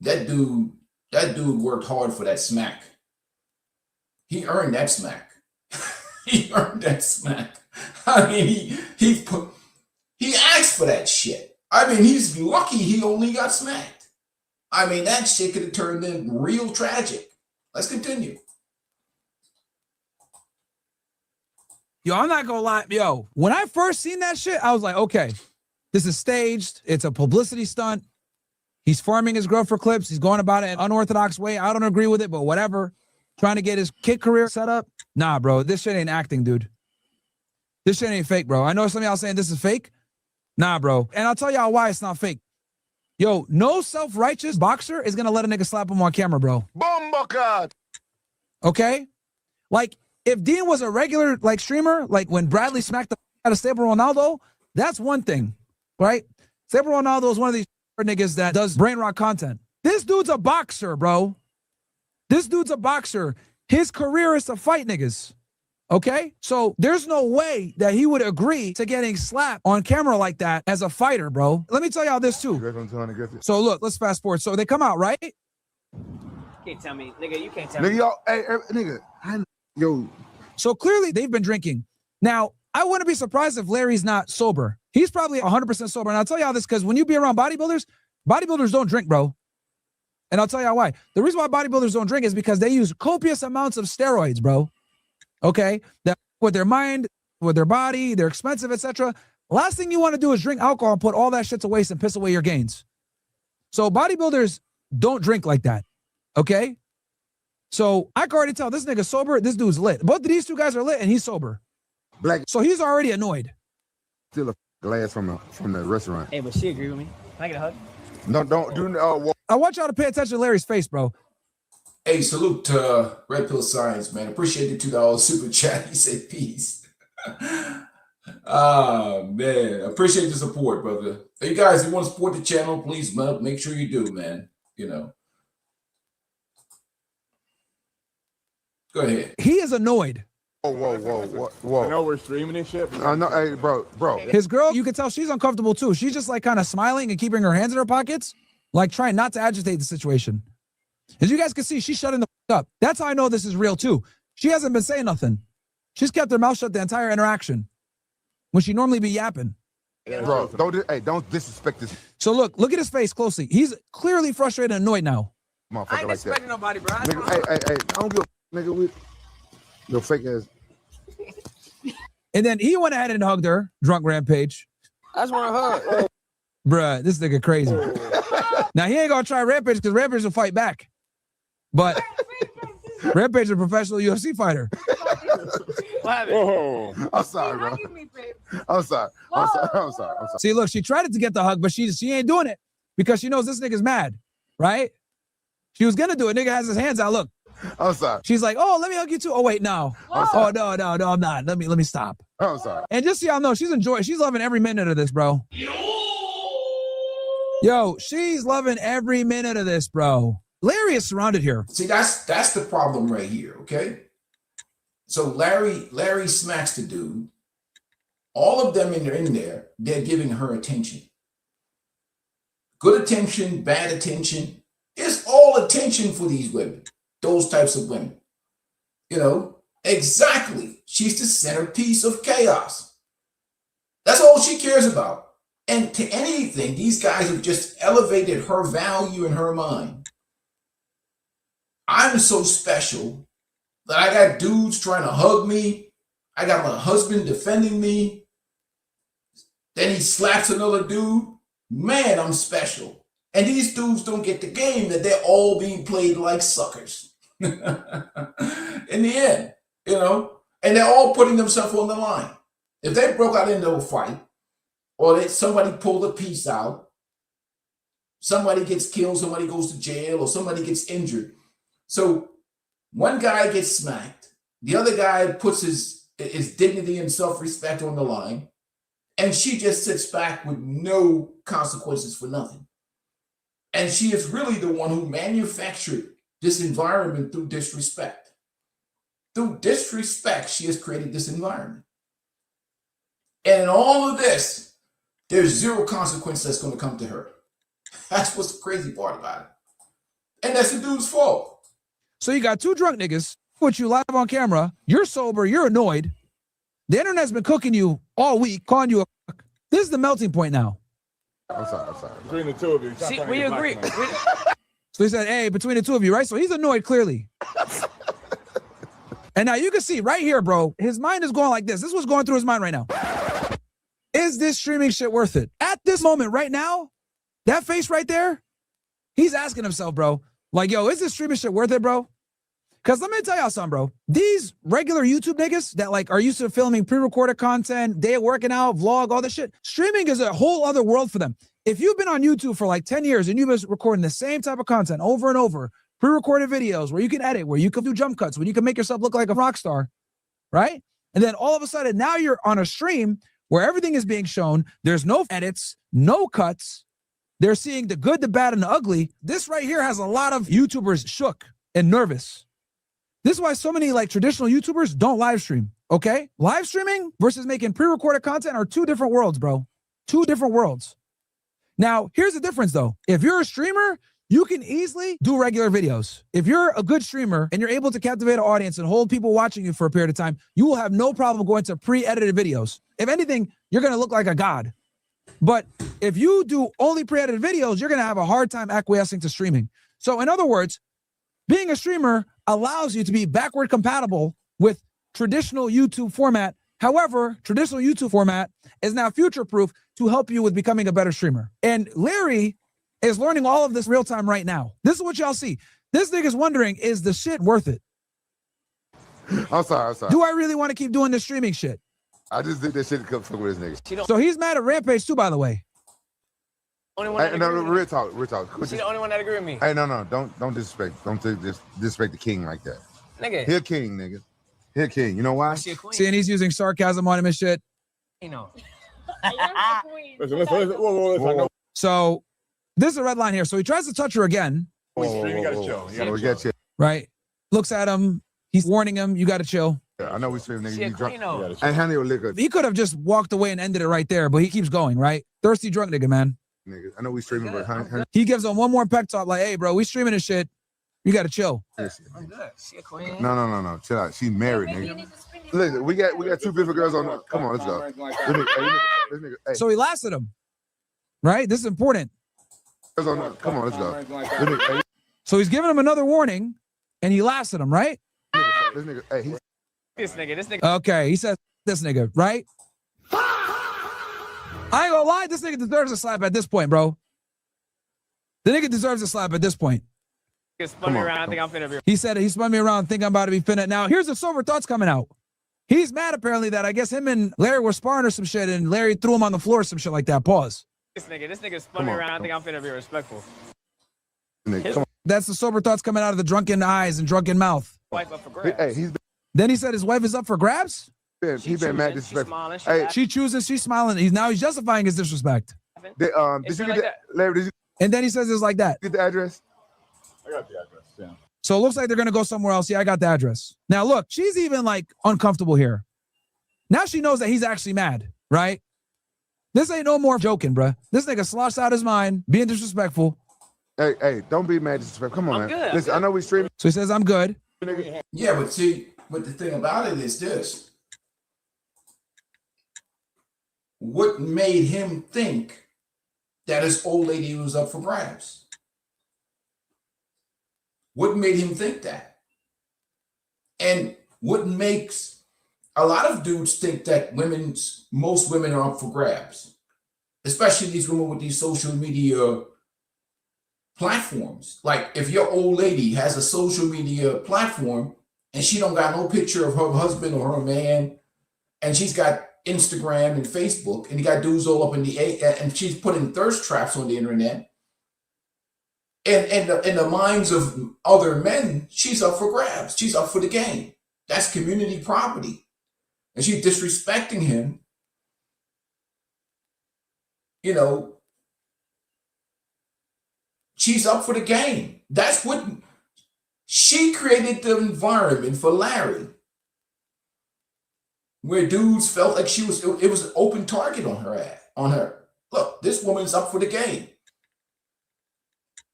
That dude worked hard for that smack. He earned that smack. He earned that smack. I mean, he asked for that shit. I mean, he's lucky he only got smacked. I mean, that shit could have turned in real tragic. Let's continue. Yo, I'm not gonna lie. Yo, when I first seen that shit, I was like, okay, this is staged. It's a publicity stunt. He's farming his girl for clips. He's going about it an unorthodox way. I don't agree with it, but whatever. Trying to get his kid career set up. Nah, bro, this shit ain't acting, dude. This shit ain't fake, bro. I know some of y'all saying this is fake. Nah, bro. And I'll tell y'all why it's not fake. Yo, no self-righteous boxer is going to let a nigga slap him on camera, bro. Bomba. Okay? Like, if Dean was a regular, like, streamer, like when Bradley smacked the out of Stable Ronaldo, that's one thing, right? Stable Ronaldo is one of these niggas that does brain rock content. This dude's a boxer, bro. This dude's a boxer. His career is to fight niggas. Okay? So there's no way that he would agree to getting slapped on camera like that as a fighter, bro. Let me tell y'all this too. So look, let's fast forward. So they come out, right? You can't tell me, nigga, you can't tell me. Nigga, y'all, hey, nigga, yo. So clearly they've been drinking. Now, I wouldn't be surprised if Larry's not sober. He's probably 100% sober. And I'll tell y'all this because when you be around bodybuilders don't drink, bro. And I'll tell y'all why. The reason why bodybuilders don't drink is because they use copious amounts of steroids, bro. Okay? That with their mind, with their body, they're expensive, etc. Last thing you want to do is drink alcohol and put all that shit to waste and piss away your gains. So bodybuilders don't drink like that. Okay? So I can already tell this nigga's sober, this dude's lit. Both of these two guys are lit and he's sober. Black. So he's already annoyed. Still a glass from the restaurant. Hey, but she agree with me. Can I get a hug? No, don't do. I want y'all to pay attention to Larry's face, bro. Hey, salute to Red Pill Science, man. Appreciate the $2 super chat. He said peace. Man. Appreciate the support, brother. Hey, guys, if you want to support the channel, please make sure you do, man. You know. Go ahead. He is annoyed. Whoa. I know we're streaming this shit. I know, hey, bro. His girl, you can tell she's uncomfortable too. She's just like kind of smiling and keeping her hands in her pockets, like trying not to agitate the situation. As you guys can see, she's shutting the up. That's how I know this is real too. She hasn't been saying nothing. She's kept her mouth shut the entire interaction when she normally be yapping. Bro, don't disrespect this. So look at his face closely. He's clearly frustrated and annoyed now. Motherfucker I ain't like expecting that. nobody, bro. Nigga, hey, I don't give a nigga with your fake ass. And then he went ahead and hugged her, drunk Rampage. I just want to hug. Bruh, this nigga crazy. Now he ain't gonna try Rampage because Rampage will fight back. But Rampage is a professional UFC fighter. Whoa. I'm sorry, bro. I'm sorry. See, look, she tried to get the hug, but she ain't doing it because she knows this nigga's mad, right? She was gonna do it. Nigga has his hands out. Look. I'm sorry. She's like, oh, let me hug you too. Oh, wait, no. Oh, no, I'm not. Let me stop. I'm sorry. And just so y'all know, she's loving every minute of this, bro. Yo, she's loving every minute of this, bro. Larry is surrounded here. See, that's the problem right here, okay? So Larry smacks the dude. All of them in there, they're giving her attention. Good attention, bad attention. It's all attention for these women. Those types of women, you know, exactly. She's the centerpiece of chaos. That's all she cares about. And to anything, these guys have just elevated her value in her mind. I'm so special that I got dudes trying to hug me. I got my husband defending me. Then he slaps another dude. Man, I'm special. And these dudes don't get the game that they're all being played like suckers. In the end, you know, and they're all putting themselves on the line. If they broke out into a fight or somebody pulled a piece out, somebody gets killed, somebody goes to jail, or somebody gets injured. So one guy gets smacked, the other guy puts his dignity and self-respect on the line, and she just sits back with no consequences for nothing. And she is really the one who manufactured this environment through disrespect. Through disrespect, she has created this environment. And in all of this, there's zero consequence that's going to come to her. That's what's the crazy part about it. And that's the dude's fault. So you got two drunk niggas put you live on camera. You're sober. You're annoyed. The internet's been cooking you all week, calling you a This is the melting point now. I'm sorry. Between the two of you. See, we agree. So he said, hey, between the two of you, right? So he's annoyed, clearly. And now you can see right here, bro, his mind is going like this. This is what's going through his mind right now. Is this streaming shit worth it? At this moment right now, that face right there, He's asking himself, bro, like, yo, is this streaming shit worth it, bro? Because let me tell y'all something, bro. These regular YouTube niggas that like are used to filming pre-recorded content, day of working out, vlog, all this shit, streaming is a whole other world for them. If you've been on YouTube for like 10 years and you've been recording the same type of content over and over, pre-recorded videos where you can edit, where you can do jump cuts, where you can make yourself look like a rock star, right? And then all of a sudden now you're on a stream where everything is being shown. There's no edits, no cuts. They're seeing the good, the bad, and the ugly. This right here has a lot of YouTubers shook and nervous. This is why so many like traditional YouTubers don't live stream, okay? Live streaming versus making pre-recorded content are two different worlds, bro. Two different worlds. Now, here's the difference though. If you're a streamer, you can easily do regular videos. If you're a good streamer and you're able to captivate an audience and hold people watching you for a period of time, you will have no problem going to pre-edited videos. If anything, you're gonna look like a god. But if you do only pre-edited videos, you're gonna have a hard time acquiescing to streaming. So in other words, being a streamer allows you to be backward compatible with traditional YouTube format. However, traditional YouTube format is now future-proof to help you with becoming a better streamer. And Larry is learning all of this real time right now. This is what y'all see. This nigga's wondering, is the shit worth it? I'm sorry. Do I really want to keep doing this streaming shit? I just did that shit to come fuck with this nigga. So he's mad at Rampage too, by the way. Only one Hey, no, real talk. She's the only one that agree with me. Hey, no, don't disrespect. Don't disrespect the king like that. Nigga. He a king, nigga. He a king. You know why? She a queen. See, and he's using sarcasm on him and shit. You know. Whoa. So this is a red line here. So he tries to touch her again. You gotta chill. We got chill. Right? Looks at him. He's warning him, you got to chill. Yeah, I know we stream, nigga. She a You drunk. queen, though. And hand your liquor, He could have just walked away and ended it right there, but he keeps going, right? Thirsty drunk nigga, man. nigga. I know we streaming, but honey, He gives him one more pep talk like, hey, bro, we streaming this shit. You got to chill. I'm good. She a queen. No. Chill out. She married, nigga. Listen, we got two beautiful girls on. Come on, let's go. This nigga, hey. So he laughs at him, right? This is important. Come on, let's go. So he's giving him another warning, and he laughs at him, right? This nigga, hey, This nigga. Okay, he says this nigga, right? I ain't gonna lie, this nigga deserves a slap at this point, bro. The nigga deserves a slap at this point. He spun me around. I think I'm finna be. He said he spun me around, think I'm about to be finna. Now, here's the sober thoughts coming out. He's mad apparently that I guess him and Larry were sparring or some shit, and Larry threw him on the floor or some shit like that. Pause. This nigga spun me around. I think I'm finna be respectful. That's the sober thoughts coming out of the drunken eyes and drunken mouth. Wife up for grabs. Hey, Then he said his wife is up for grabs? he been mad disrespectful. Hey, she chooses, she's smiling. He's justifying his disrespect. Did you get Larry? Did you And then he says it's like that. get the address? I got the address. Yeah. So it looks like they're gonna go somewhere else. Yeah, I got the address. Now look, she's even like uncomfortable here. Now she knows that he's actually mad, right? This ain't no more joking, bruh. This nigga sloshed out his mind, being disrespectful. Hey, don't be mad disrespectful. Come on, man. Good, Listen, I know we streaming. So he says, I'm good. Yeah, but see, but the thing about it is this. What made him think that his old lady was up for grabs? What made him think that? And what makes a lot of dudes think that most women are up for grabs, especially these women with these social media platforms. Like if your old lady has a social media platform and she don't got no picture of her husband or her man, and she's got Instagram and Facebook, and you got dudes all up in the and she's putting thirst traps on the internet. And in the minds of other men, she's up for grabs. She's up for the game. That's community property. And she's disrespecting him. You know, she's up for the game. That's what she created the environment for Larry, where dudes felt like it was an open target on her. Look, this woman's up for the game.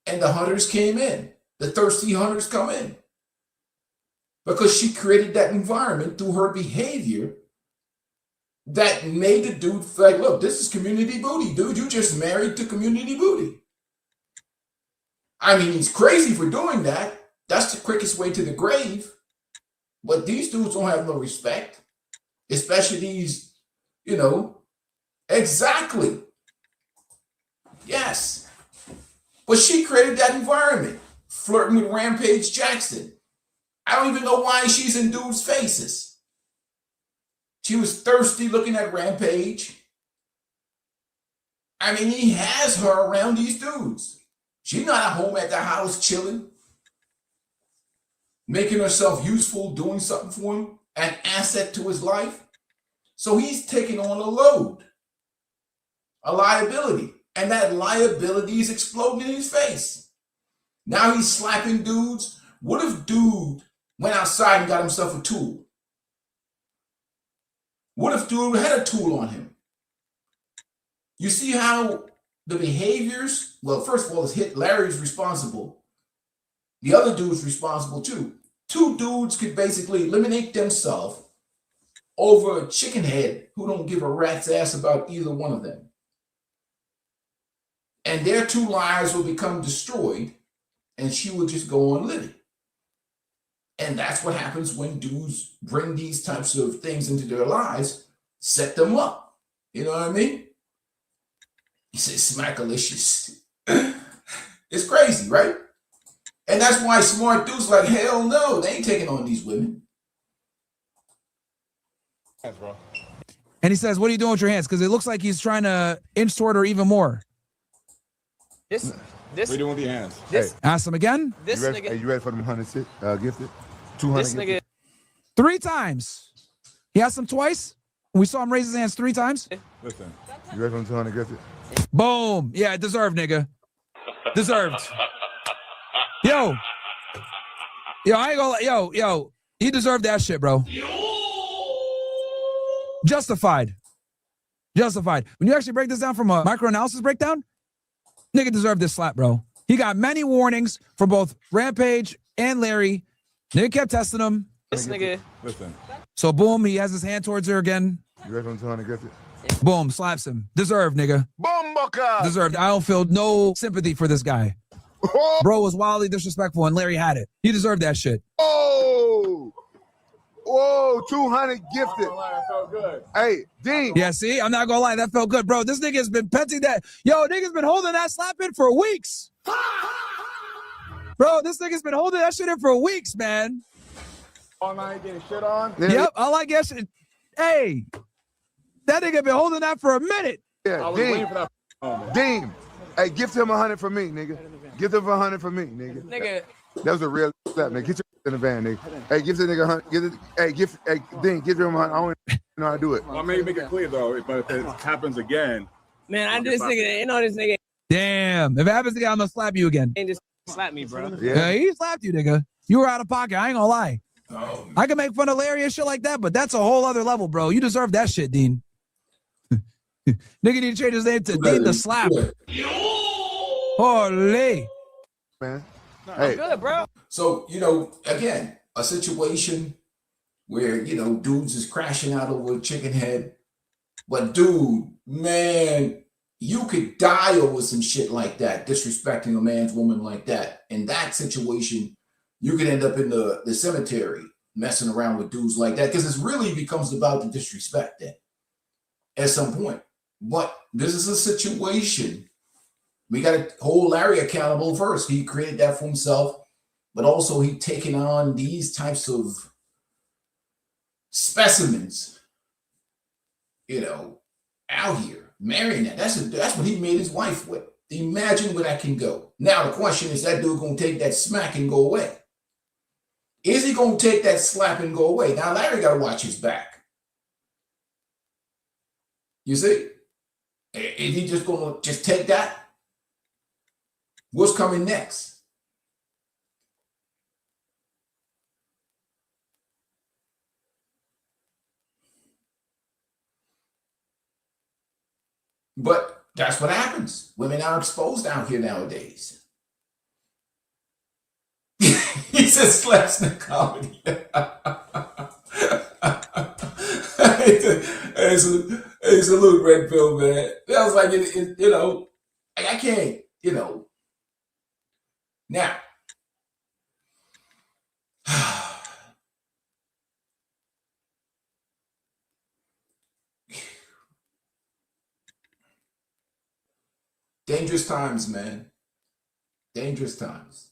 And the hunters came in. The thirsty hunters come in. Because she created that environment through her behavior that made the dude feel like, look, this is community booty, dude. You just married to community booty. I mean, he's crazy for doing that. That's the quickest way to the grave. But these dudes don't have no respect. Especially these, exactly. Yes. But she created that environment, flirting with Rampage Jackson. I don't even know why she's in dudes' faces. She was thirsty looking at Rampage. I mean, he has her around these dudes. She's not at home at the house chilling, making herself useful, doing something for him, an asset to his life. So he's taking on a load, a liability. And that liability is exploding in his face. Now he's slapping dudes. What if dude went outside and got himself a tool? What if dude had a tool on him? You see how the behaviors, well, first of all, it's hit Larry's responsible. The other dude's responsible too. Two dudes could basically eliminate themselves over a chicken head who don't give a rat's ass about either one of them. And their two lives will become destroyed, and she will just go on living. And that's what happens when dudes bring these types of things into their lives, set them up. You know what I mean? He says smackalicious. It's crazy, right? And that's why smart dudes like, hell no, they ain't taking on these women. Yes, bro. And he says, what are you doing with your hands? Because it looks like he's trying to inch toward her even more. This. What are you doing with your hands? This. Ask him again. This nigga. Hey, you ready for them 100 gifted? 200 This gifted? nigga. 3 times. He asked him twice. We saw him raise his hands 3 times. Listen. You ready for them 200 gifted? Boom. Yeah, deserved, nigga. Deserved. Yo. I ain't gonna lie. Yo. He deserved that shit, bro. Justified. When you actually break this down from a microanalysis breakdown, nigga deserved this slap, bro. He got many warnings from both Rampage and Larry. Nigga kept testing him. This nigga. Listen. So boom, he has his hand towards her again. You ready for them 200 gifted? Boom, slaps him. Deserved, nigga. Bomboka! Deserved. I don't feel no sympathy for this guy. Bro was wildly disrespectful, and Larry had it. He deserved that shit. Oh! Whoa, 200 gifted. That felt good. Hey, Dean. Yeah, see? I'm not gonna lie. That felt good, bro. This nigga has been petting that. Yo, nigga's been holding that slap in for weeks. Bro, this nigga's been holding that shit in for weeks, man. All night getting shit on. Yep, I like that shit. Hey, that nigga been holding that for a minute. Yeah, I was waiting for that moment. Dean. Hey, gift him 100 for me, nigga. Give him 100 for me, nigga. Nigga. That was a real slap, nigga. Get your in the van, nigga. Hey, give the nigga 100. Hey, Dean, give him 100. I don't know how to do it. Well, maybe make it clear though, but if it happens again. Man, I just nigga, ain't know this nigga Damn, if it happens again, I'm gonna slap you again. ain't just slap me, bro. Yeah, he slapped you, nigga. You were out of pocket. I ain't gonna lie. I can make fun of Larry and shit like that, but that's a whole other level, bro. You deserve that shit, Dean. Nigga need to change his name to Dean the Slap. Holy. Man. I'm good, bro. So, again, a situation where, dudes is crashing out over a chicken head. But dude, man, you could die over some shit like that, disrespecting a man's woman like that. In that situation, you could end up in the cemetery messing around with dudes like that, because it really becomes about the disrespect then at some point. But this is a situation. We got to hold Larry accountable first. He created that for himself, but also he taking on these types of specimens, out here, marrying that. That's what he made his wife with. Imagine where that can go. Now, the question is, that dude going to take that smack and go away? Is he going to take that slap and go away? Now, Larry got to watch his back. You see? Is he just going to just take that? What's coming next? But that's what happens. Women are exposed out here nowadays. He says slaps in comedy. Hey, salute, Red Pill, man. That was like, I can't, Now, dangerous times, man. Dangerous times.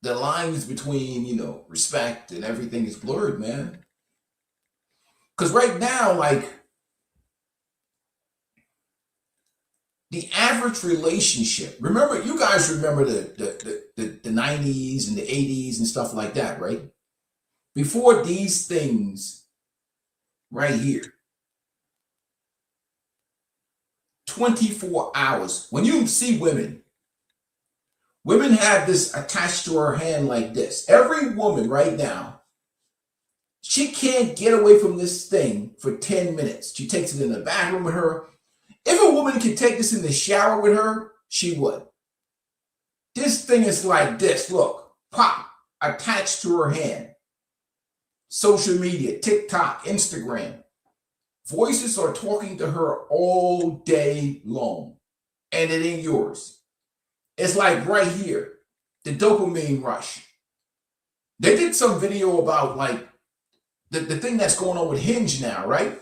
The lines between, respect and everything is blurred, man. Because right now, like, the average relationship, you guys remember the 90s and the 80s and stuff like that, right? Before these things right here, 24 hours. When you see women have this attached to her hand like this. Every woman right now, she can't get away from this thing for 10 minutes. She takes it in the bathroom with her. If a woman could take this in the shower with her, she would. This thing is like this. Look, pop, attached to her hand. Social media, TikTok, Instagram. Voices are talking to her all day long, and it ain't yours. It's like right here, the dopamine rush. They did some video about like the thing that's going on with Hinge now, right?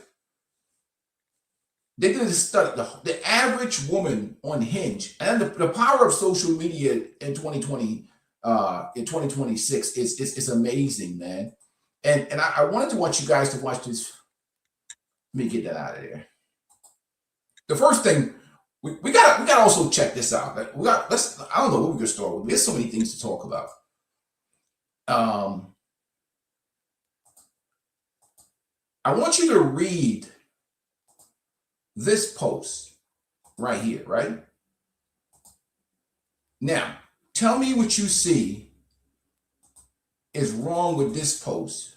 They did a study. The average woman on Hinge, and the power of social media in 2020, in 2026 is amazing, man. And I wanted you guys to watch this. Let me get that out of there. The first thing we got to also check this out. I don't know what we're gonna start with. There's so many things to talk about. I want you to read this post right here, right? Now, tell me what you see is wrong with this post.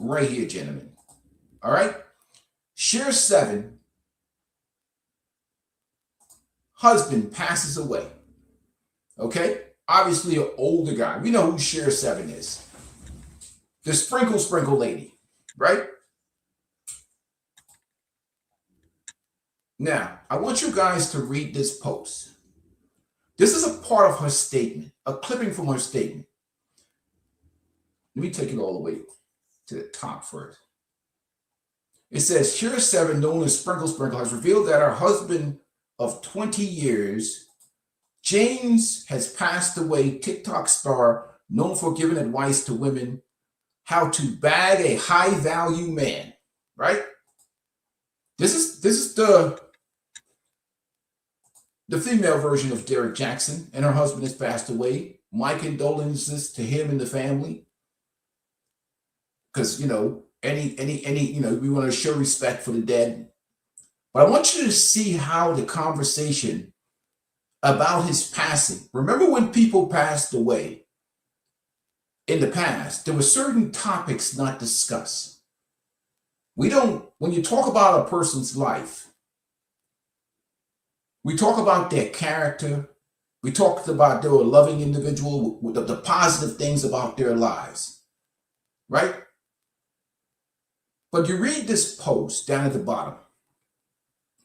Right here, gentlemen. All right? Share 7. Husband passes away. Okay? Obviously, an older guy. We know who Share 7 is. The sprinkle lady. Right? Now, I want you guys to read this post. This is a part of her statement, a clipping from her statement. Let me take it all the way to the top first. It says, Share 7, known as Sprinkle, has revealed that her husband of 20 years, James, has passed away. TikTok star known for giving advice to women how to bag a high-value man, right? This is the female version of Derek Jackson, and her husband has passed away. My condolences to him and the family. Because, we want to show respect for the dead. But I want you to see how the conversation about his passing. Remember when people passed away in the past, there were certain topics not discussed. When you talk about a person's life, we talk about their character. We talked about they were a loving individual, with the positive things about their lives, right? But you read this post down at the bottom.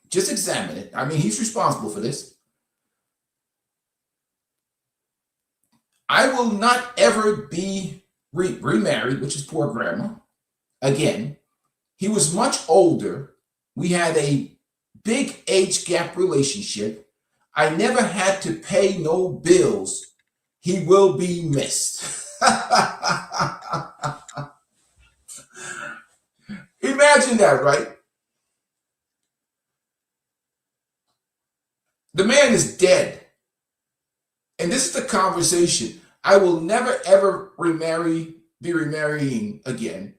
Just examine it. I mean, he's responsible for this. I will not ever be remarried, which is poor grammar. Again, he was much older. We had a big age gap relationship. I never had to pay no bills. He will be missed. Imagine that, right? The man is dead. And this is the conversation. I will never, ever be remarrying again.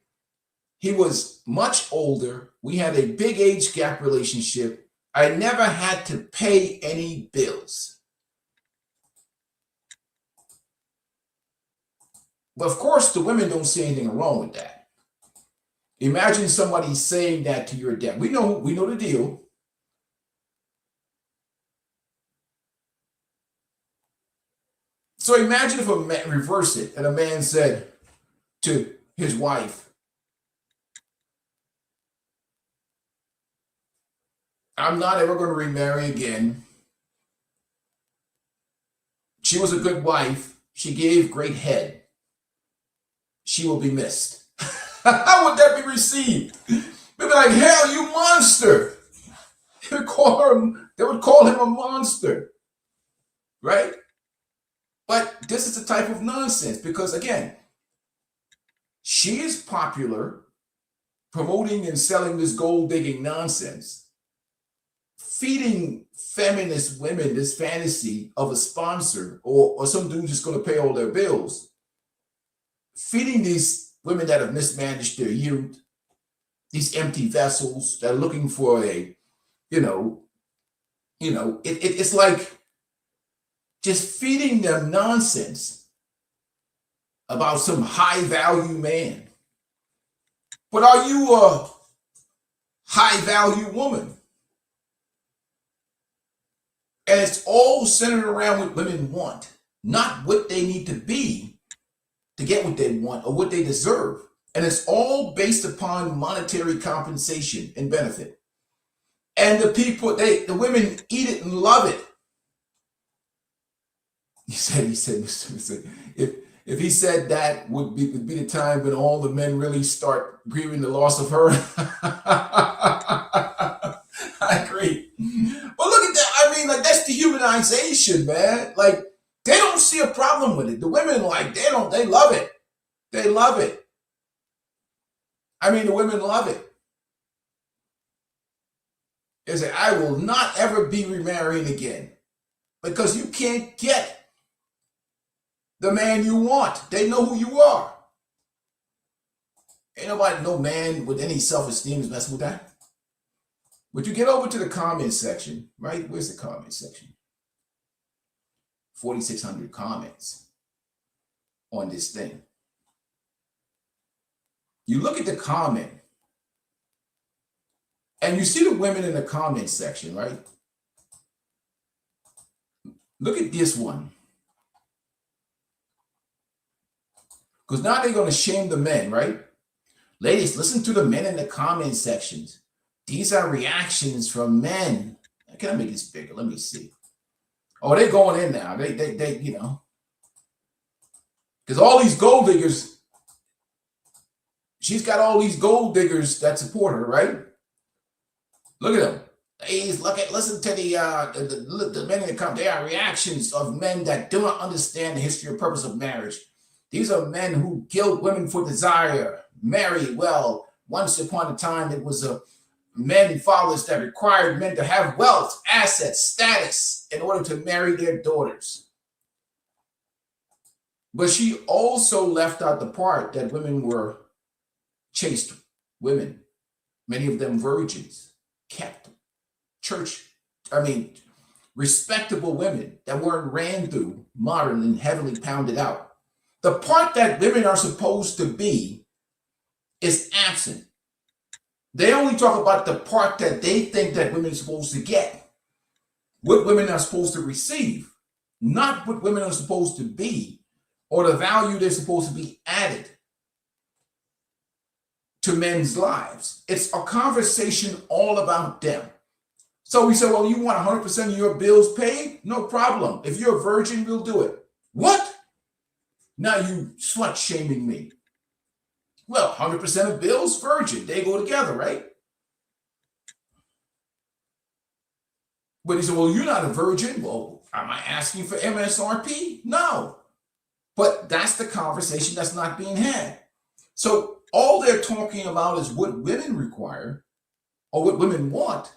He was much older. We had a big age gap relationship. I never had to pay any bills. But of course, the women don't see anything wrong with that. Imagine somebody saying that to your dad. We know the deal. So imagine if a man reversed it and a man said to his wife, I'm not ever going to remarry again. She was a good wife. She gave great head. She will be missed. How would that be received? They'd be like, hell, you monster. They would call him a monster, right? But this is the type of nonsense because, again, she is popular promoting and selling this gold digging nonsense, feeding feminist women this fantasy of a sponsor or some dude just going to pay all their bills, feeding these women that have mismanaged their youth, these empty vessels that are looking for a, it's like just feeding them nonsense about some high value man. But are you a high value woman? And it's all centered around what women want, not what they need to be to get what they want or what they deserve. And it's all based upon monetary compensation and benefit. And the women eat it and love it. He said, if he said that would be the time when all the men really start grieving the loss of her. I agree. But look at that. I mean, like, that's dehumanization, man. Like, they don't see a problem with it. The women, like, they love it. They love it. I mean, the women love it. They say, I will not ever be remarrying again because you can't get the man you want. They know who you are. Ain't nobody, no man with any self-esteem is messing with that. But you get over to the comment section, right? Where's the comment section? 4,600 comments on this thing. You look at the comment and you see the women in the comment section, right? Look at this one. Because now they're going to shame the men, right? Ladies, listen to the men in the comment sections. These are reactions from men. Can I make this bigger? Let me see. Oh, they're going in now. They because all these gold diggers, she's got all these gold diggers that support her, right? Look at them. Ladies, listen to the men in the comment. They are reactions of men that do not understand the history or purpose of marriage. These are men who killed women for desire, marry well. Once upon a time, it was men fathers that required men to have wealth, assets, status in order to marry their daughters. But she also left out the part that women were chaste women, many of them virgins, kept respectable women that weren't ran through, modern and heavily pounded out. The part that women are supposed to be is absent. They only talk about the part that they think that women are supposed to get, what women are supposed to receive, not what women are supposed to be or the value they're supposed to be added to men's lives. It's a conversation all about them. So we say, well, you want 100% of your bills paid? No problem. If you're a virgin, we'll do it. What? Now you slut shaming me. Well, 100% of bills, virgin. They go together, right? But he said, well, you're not a virgin. Well, am I asking for MSRP? No. But that's the conversation that's not being had. So all they're talking about is what women require or what women want,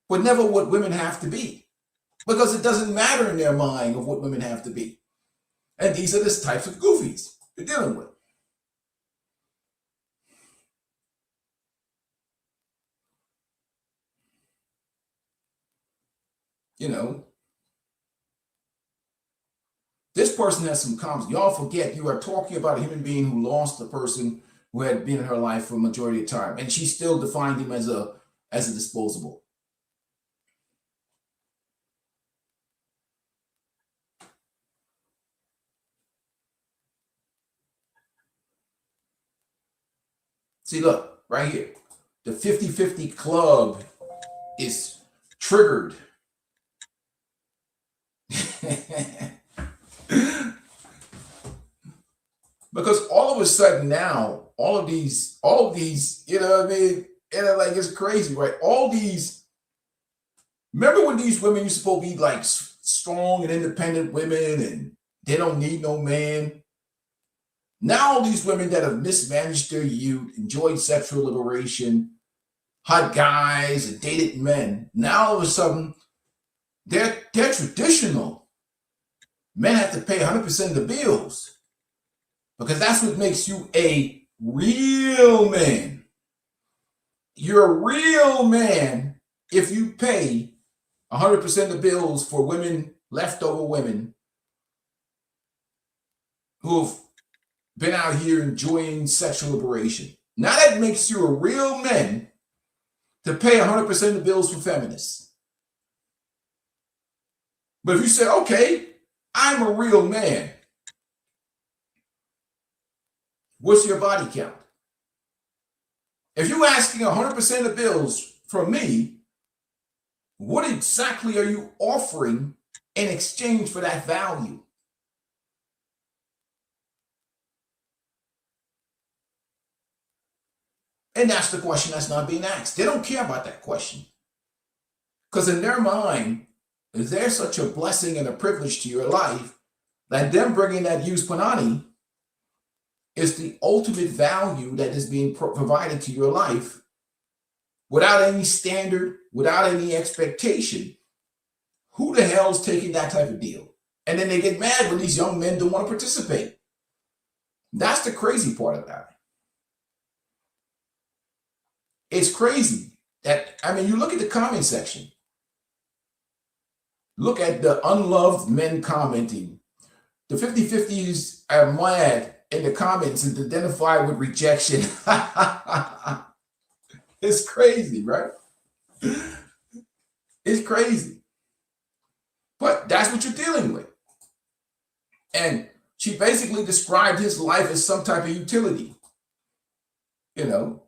but never what women have to be. Because it doesn't matter in their mind of what women have to be. And these are the types of goofies you're dealing with. This person has some comments. Y'all forget you are talking about a human being who lost a person who had been in her life for a majority of time, and she still defined him as a disposable. See, look, right here. The 50-50 club is triggered. Because all of a sudden now, all of these, you know what I mean? And like, it's crazy, right? All these, remember when these women used to supposed to be like strong and independent women and they don't need no man? Now all these women that have mismanaged their youth, enjoyed sexual liberation, hot guys and dated men, now all of a sudden they're traditional. Men have to pay 100% of the bills because that's what makes you a real man. You're a real man if you pay 100% of the bills for women, leftover women who've been out here enjoying sexual liberation. Now that makes you a real man to pay 100% of the bills for feminists. But if you say, okay, I'm a real man, what's your body count? If you're asking 100% of bills from me, what exactly are you offering in exchange for that value? And that's the question that's not being asked. They don't care about that question. Because in their mind, there's such a blessing and a privilege to your life that them bringing that used punani is the ultimate value that is being provided to your life without any standard, without any expectation. Who the hell is taking that type of deal? And then they get mad when these young men don't want to participate. That's the crazy part of that. It's crazy that, I mean, you look at the comment section. Look at the unloved men commenting. The 50-50s are mad in the comments and identify with rejection. It's crazy, right? It's crazy. But that's what you're dealing with. And she basically described his life as some type of utility. You know,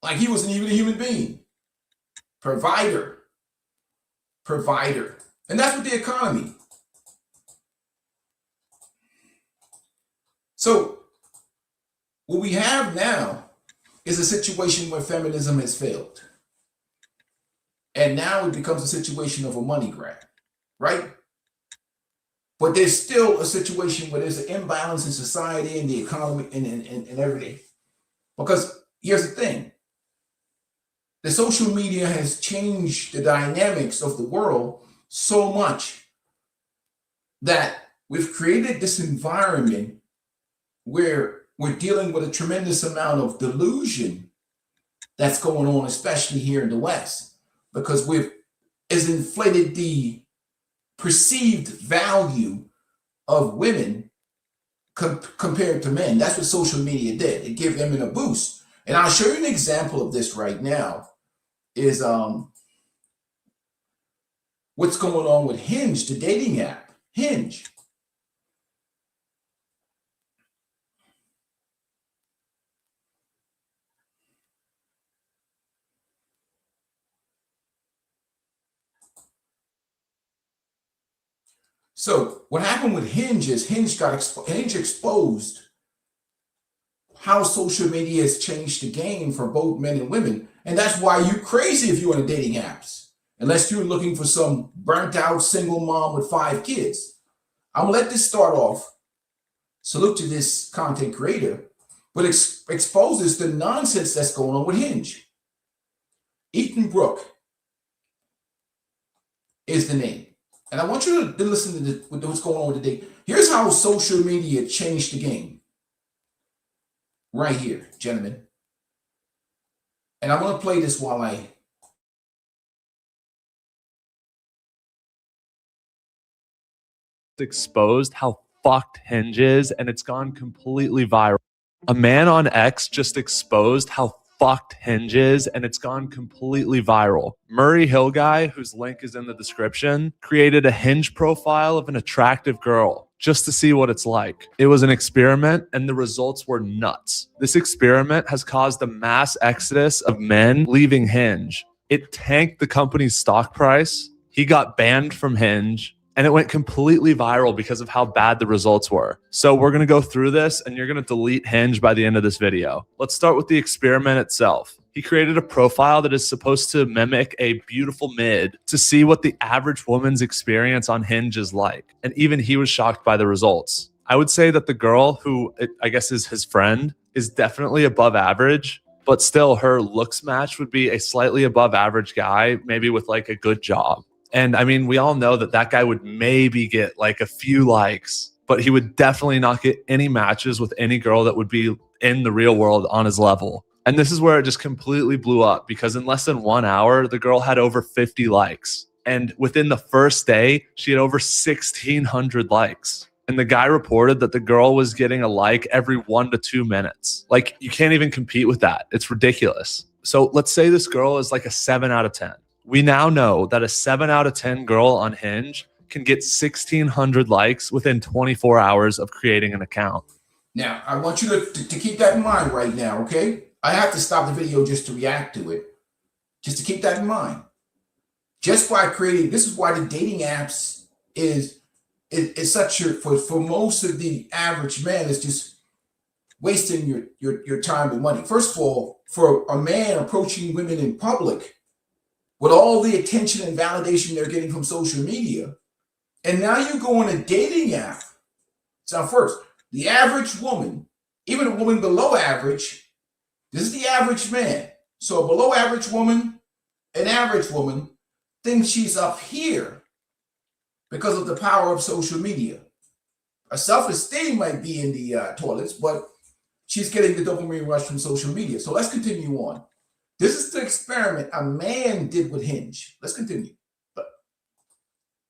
like he wasn't even a human being. Provider. And that's what the economy. So what we have now is a situation where feminism has failed. And now it becomes a situation of a money grab, right? But there's still a situation where there's an imbalance in society and the economy and everything. Because here's the thing. The social media has changed the dynamics of the world so much that we've created this environment where we're dealing with a tremendous amount of delusion that's going on, especially here in the West, because we've inflated the perceived value of women compared to men. That's what social media did. It gave women a boost. And I'll show you an example of this right now is what's going on with Hinge, the dating app, Hinge. So what happened with Hinge is Hinge exposed how social media has changed the game for both men and women. And that's why you're crazy if you're on the dating apps, unless you're looking for some burnt out single mom with 5 kids. I'm gonna let this start off. Salute to this content creator, but exposes the nonsense that's going on with Hinge. Ethan Brooke is the name. And I want you to listen to what's going on today. Here's how social media changed the game. Right here, gentlemen. And I'm going to play this while I... Exposed how fucked Hinge is, and it's gone completely viral. A man on X just exposed how fucked Hinge is, and it's gone completely viral. Murray Hill guy, whose link is in the description, created a Hinge profile of an attractive girl just to see what it's like. It was an experiment, and the results were nuts. This experiment has caused a mass exodus of men leaving Hinge. It tanked the company's stock price. He got banned from Hinge. And it went completely viral because of how bad the results were. So we're going to go through this and you're going to delete Hinge by the end of this video. Let's start with the experiment itself. He created a profile that is supposed to mimic a beautiful mid to see what the average woman's experience on Hinge is like. And even he was shocked by the results. I would say that the girl who I guess is his friend is definitely above average, but still her looks match would be a slightly above average guy, maybe with like a good job. And I mean, we all know that that guy would maybe get like a few likes, but he would definitely not get any matches with any girl that would be in the real world on his level. And this is where it just completely blew up because in less than 1 hour, the girl had over 50 likes. And within the first day, she had over 1,600 likes. And the guy reported that the girl was getting a like every 1 to 2 minutes. Like, you can't even compete with that. It's ridiculous. So let's say this girl is like a 7 out of 10. We now know that a 7 out of 10 girl on Hinge can get 1,600 likes within 24 hours of creating an account. Now, I want you to keep that in mind right now, okay? I have to stop the video just to react to it, just to keep that in mind. Just by creating, this is why the dating apps is such a, for most of the average man, it's just wasting your time and money. First of all, for a man approaching women in public with all the attention and validation they're getting from social media, and now you go on a dating app. So first, the average woman, even a woman below average, this is the average man. So a below average woman, an average woman, thinks she's up here because of the power of social media. Her self-esteem might be in the toilets, but she's getting the dopamine rush from social media. So let's continue on. This is the experiment a man did with Hinge. Let's continue. But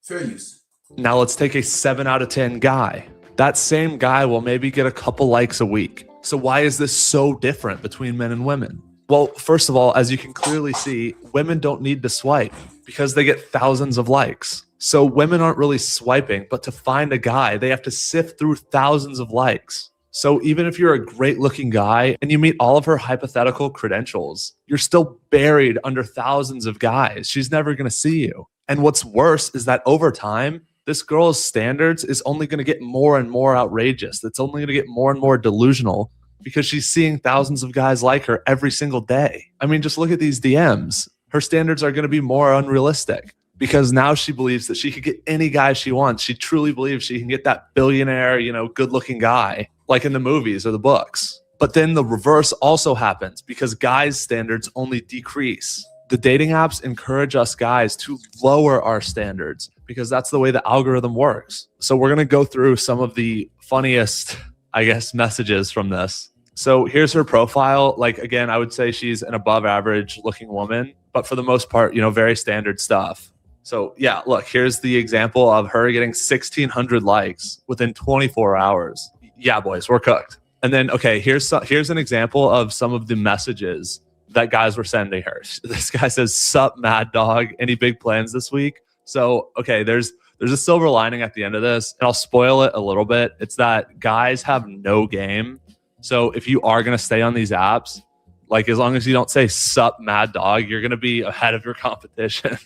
fair use. Now let's take a 7 out of 10 guy. That same guy will maybe get a couple likes a week. So why is this so different between men and women? Well, first of all, as you can clearly see, women don't need to swipe because they get thousands of likes. So women aren't really swiping, but to find a guy, they have to sift through thousands of likes. So even if you're a great looking guy and you meet all of her hypothetical credentials, you're still buried under thousands of guys. She's never going to see you. And what's worse is that over time, this girl's standards is only going to get more and more outrageous. It's only going to get more and more delusional because she's seeing thousands of guys like her every single day. I mean, just look at these DMs. Her standards are going to be more unrealistic because now she believes that she could get any guy she wants. She truly believes she can get that billionaire, good looking guy like in the movies or the books. But then the reverse also happens because guys' standards only decrease. The dating apps encourage us guys to lower our standards because that's the way the algorithm works. So we're going to go through some of the funniest, I guess, messages from this. So here's her profile. Like, again, I would say she's an above average looking woman, but for the most part, very standard stuff. So yeah, look, here's the example of her getting 1,600 likes within 24 hours. Yeah, boys, we're cooked. And then, okay, here's an example of some of the messages that guys were sending her. This guy says, "Sup, mad dog? Any big plans this week?" So, okay, there's a silver lining at the end of this, and I'll spoil it a little bit. It's that guys have no game. So if you are going to stay on these apps, like as long as you don't say "Sup, mad dog," you're going to be ahead of your competition.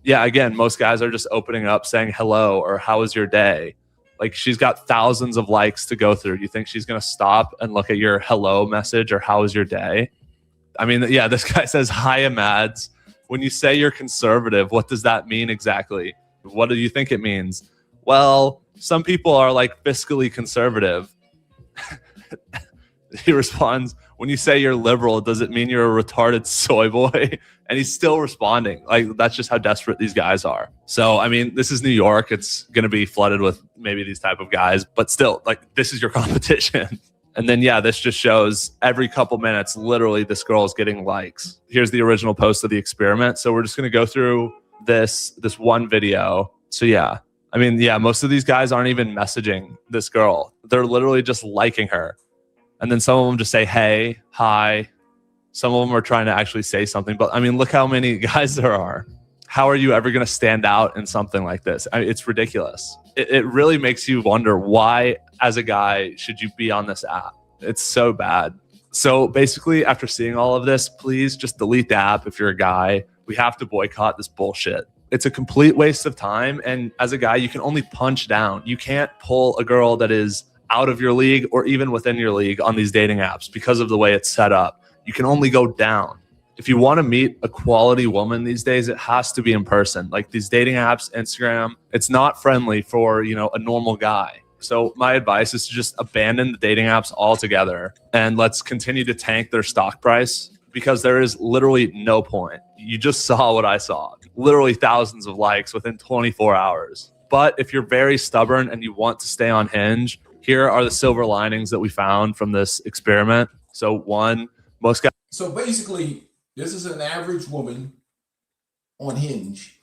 Yeah, again, most guys are just opening up saying hello or how was your day? Like, she's got thousands of likes to go through. You think she's going to stop and look at your hello message or how was your day? I mean, yeah, this guy says, "Hi, Mads. When you say you're conservative, what does that mean exactly? What do you think it means?" "Well, some people are like fiscally conservative." He responds, "When you say you're liberal, does it mean you're a retarded soy boy?" And he's still responding. Like, that's just how desperate these guys are. So, I mean, this is New York. It's going to be flooded with maybe these type of guys, but still, like, this is your competition. And then, yeah, this just shows every couple minutes, literally, this girl is getting likes. Here's the original post of the experiment. So we're just going to go through this one video. So, yeah, I mean, yeah, most of these guys aren't even messaging this girl. They're literally just liking her. And then some of them just say, "Hey, hi." Some of them are trying to actually say something. But, I mean, look how many guys there are. How are you ever going to stand out in something like this? I mean, it's ridiculous. It really makes you wonder why, as a guy, should you be on this app? It's so bad. So basically, after seeing all of this, please just delete the app if you're a guy. We have to boycott this bullshit. It's a complete waste of time. And as a guy, you can only punch down. You can't pull a girl that is out of your league or even within your league on these dating apps because of the way it's set up. You can only go down. If you want to meet a quality woman these days, it has to be in person. Like these dating apps, Instagram, it's not friendly for, a normal guy. So my advice is to just abandon the dating apps altogether and let's continue to tank their stock price because there is literally no point. You just saw what I saw. Literally thousands of likes within 24 hours. But if you're very stubborn and you want to stay on Hinge, here are the silver linings that we found from this experiment. So one, most guys. So basically, this is an average woman on Hinge.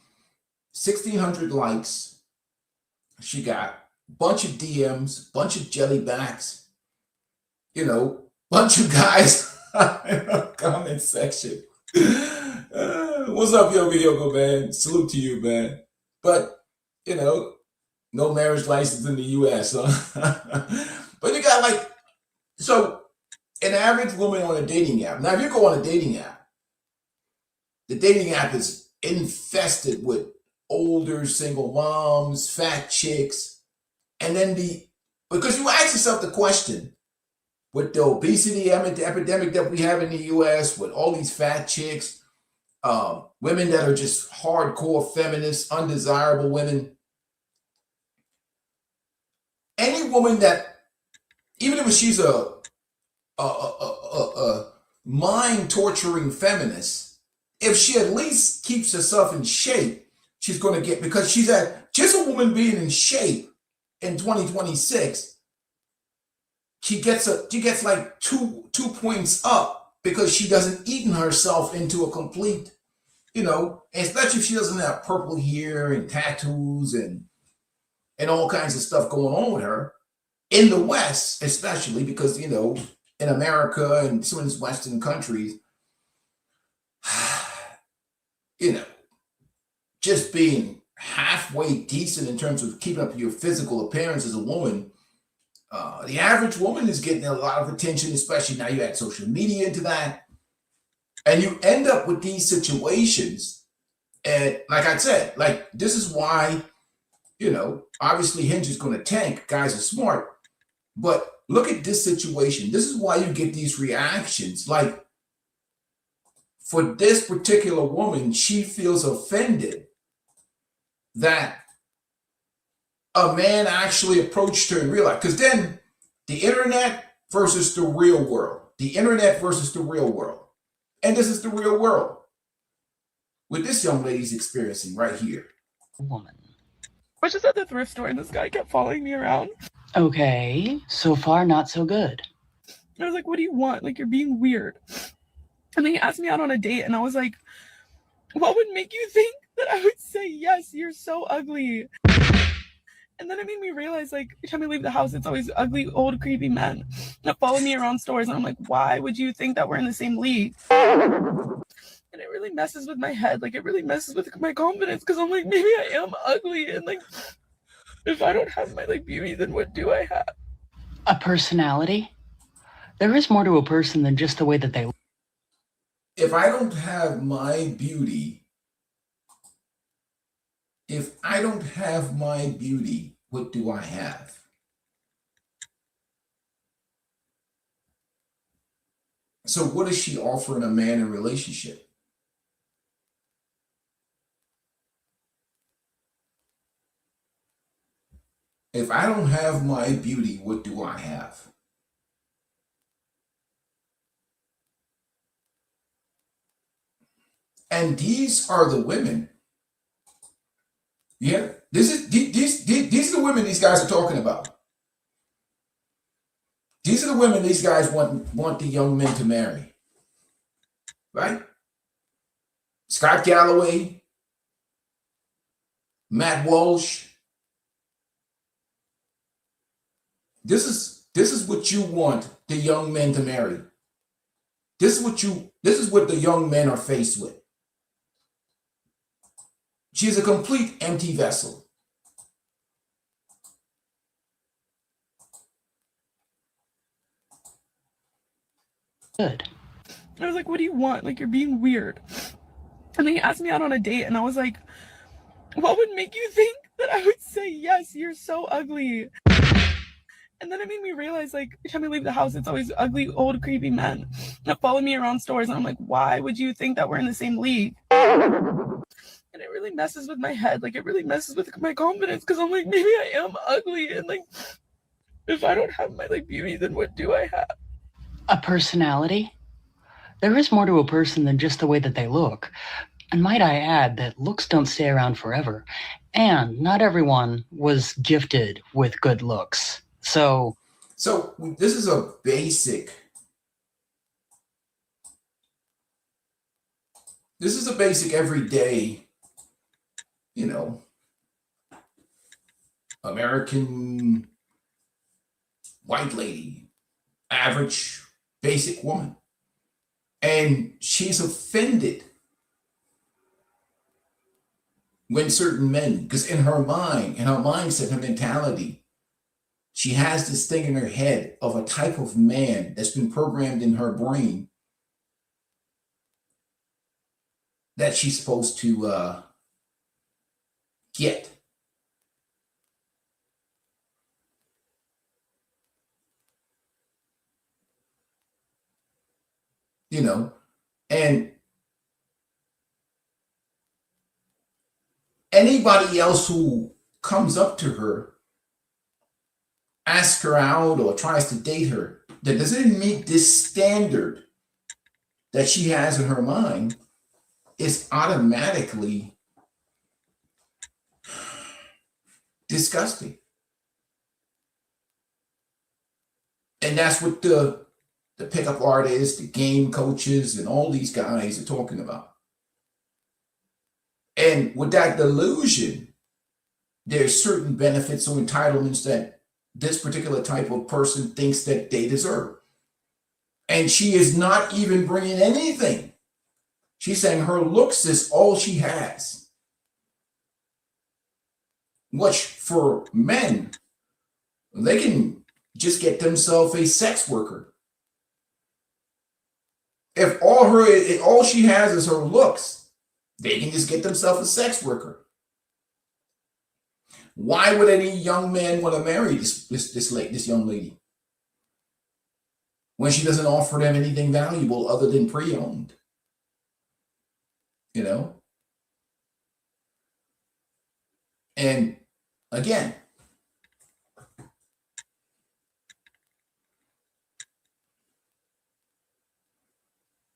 1,600 likes. She got a bunch of DMs, bunch of jellybacks, bunch of guys in the comment section. What's up, Yoko, man? Salute to you, man. But, no marriage license in the U.S., huh? But you got so an average woman on a dating app. Now, if you go on a dating app, the dating app is infested with older single moms, fat chicks, and then because you ask yourself the question, with the obesity epidemic that we have in the U.S., with all these fat chicks, women that are just hardcore feminists, undesirable women, any woman that, even if she's a mind-torturing feminist, if she at least keeps herself in shape, she's going to get, because she's just a woman being in shape in 2026, she gets like two points up because she doesn't eaten herself into a complete, especially if she doesn't have purple hair and tattoos and all kinds of stuff going on with her in the West, especially because, in America and some of these Western countries, just being halfway decent in terms of keeping up your physical appearance as a woman, the average woman is getting a lot of attention, especially now you add social media into that. And you end up with these situations. And like I said, this is why, obviously Hinge is going to tank. Guys are smart. But look at this situation. This is why you get these reactions. Like, for this particular woman, she feels offended that a man actually approached her in real life. Because then the internet versus the real world. The internet versus the real world. And this is the real world. What this young lady's experiencing right here. Woman. I was just at the thrift store and this guy kept following me around. Okay, so far not so good. I was like, what do you want? Like, you're being weird. And then he asked me out on a date and I was like, what would make you think that I would say yes? You're so ugly. And then it made me realize, every time I leave the house, it's always ugly, old, creepy men that follow me around stores. And I'm like, why would you think that we're in the same league? And it really messes with my head. It really messes with my confidence because I'm like, maybe I am ugly. And if I don't have my beauty, then what do I have? A personality? There is more to a person than just the way that they look. If I don't have my beauty, what do I have? So what is she offering a man in a relationship? If I don't have my beauty, what do I have? And these are the women. Yeah, these are the women these guys are talking about. These are the women these guys want the young men to marry. Right? Scott Galloway, Matt Walsh. This is what you want the young men to marry. This is what the young men are faced with. She's a complete empty vessel. Good. I was like, what do you want? You're being weird. And then he asked me out on a date and I was like, what would make you think that I would say yes? You're so ugly. And then it made me realize, like, every time I leave the house, it's always ugly, old, creepy men that follow me around stores. And I'm like, why would you think that we're in the same league? And it really messes with my head. Like, it really messes with my confidence because I'm like, maybe I am ugly. And, like, if I don't have my, like, beauty, then what do I have? A personality? There is more to a person than just the way that they look. And might I add that looks don't stay around forever. And not everyone was gifted with good looks. So this is a basic everyday, you know, American white lady, average basic woman. And she's offended when certain men, because in her mind, in her mindset, her mentality, she has this thing in her head of a type of man that's been programmed in her brain that she's supposed to get. You know, and anybody else who comes up to her, asks her out or tries to date her, that doesn't meet this standard that she has in her mind, is automatically disgusting. And that's what the pickup artists, the game coaches, and all these guys are talking about. And with that delusion, there's certain benefits or entitlements that this particular type of person thinks that they deserve. And she is not even bringing anything. She's saying her looks is all she has. Which for men, they can just get themselves a sex worker. If all she has is her looks, they can just get themselves a sex worker. Why would any young man want to marry this young lady when she doesn't offer them anything valuable other than pre-owned? You know? And again,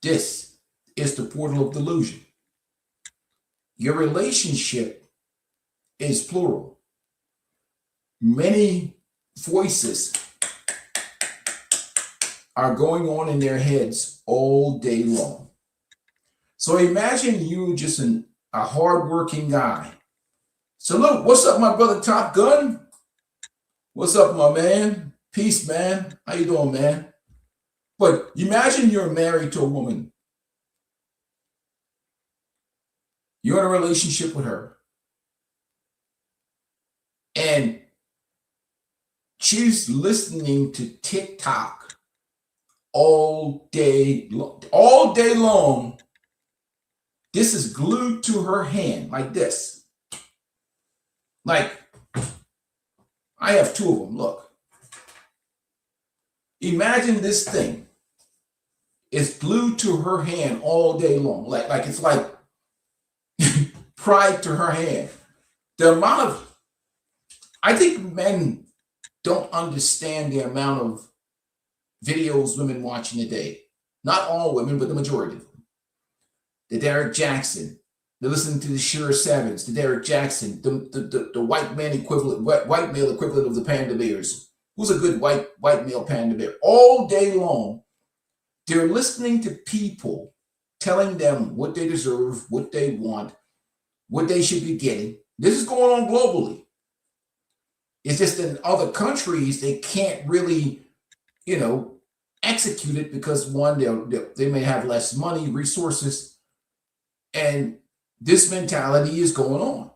this is the portal of delusion. Your relationship is plural. Many voices are going on in their heads all day long. So imagine you just a hardworking guy. Salute, what's up, my brother Top Gun? What's up, my man? Peace, man. How you doing, man? But imagine you're married to a woman. You're in a relationship with her. And she's listening to TikTok all day long. All day long, this is glued to her hand like this. Like, I have two of them, look. Imagine this thing is glued to her hand all day long. Like it's like pride to her hand. The amount of, I think men don't understand the amount of videos women watch in a day. Not all women, but the majority of them. The Derek Jackson, they're listening to the Shearer Savage, the Derek Jackson, the white male equivalent of the Panda Bears. Who's a good white male Panda Bear? All day long, they're listening to people telling them what they deserve, what they want, what they should be getting. This is going on globally. It's just in other countries, they can't really, execute it because one, they may have less money, resources, and this mentality is going on.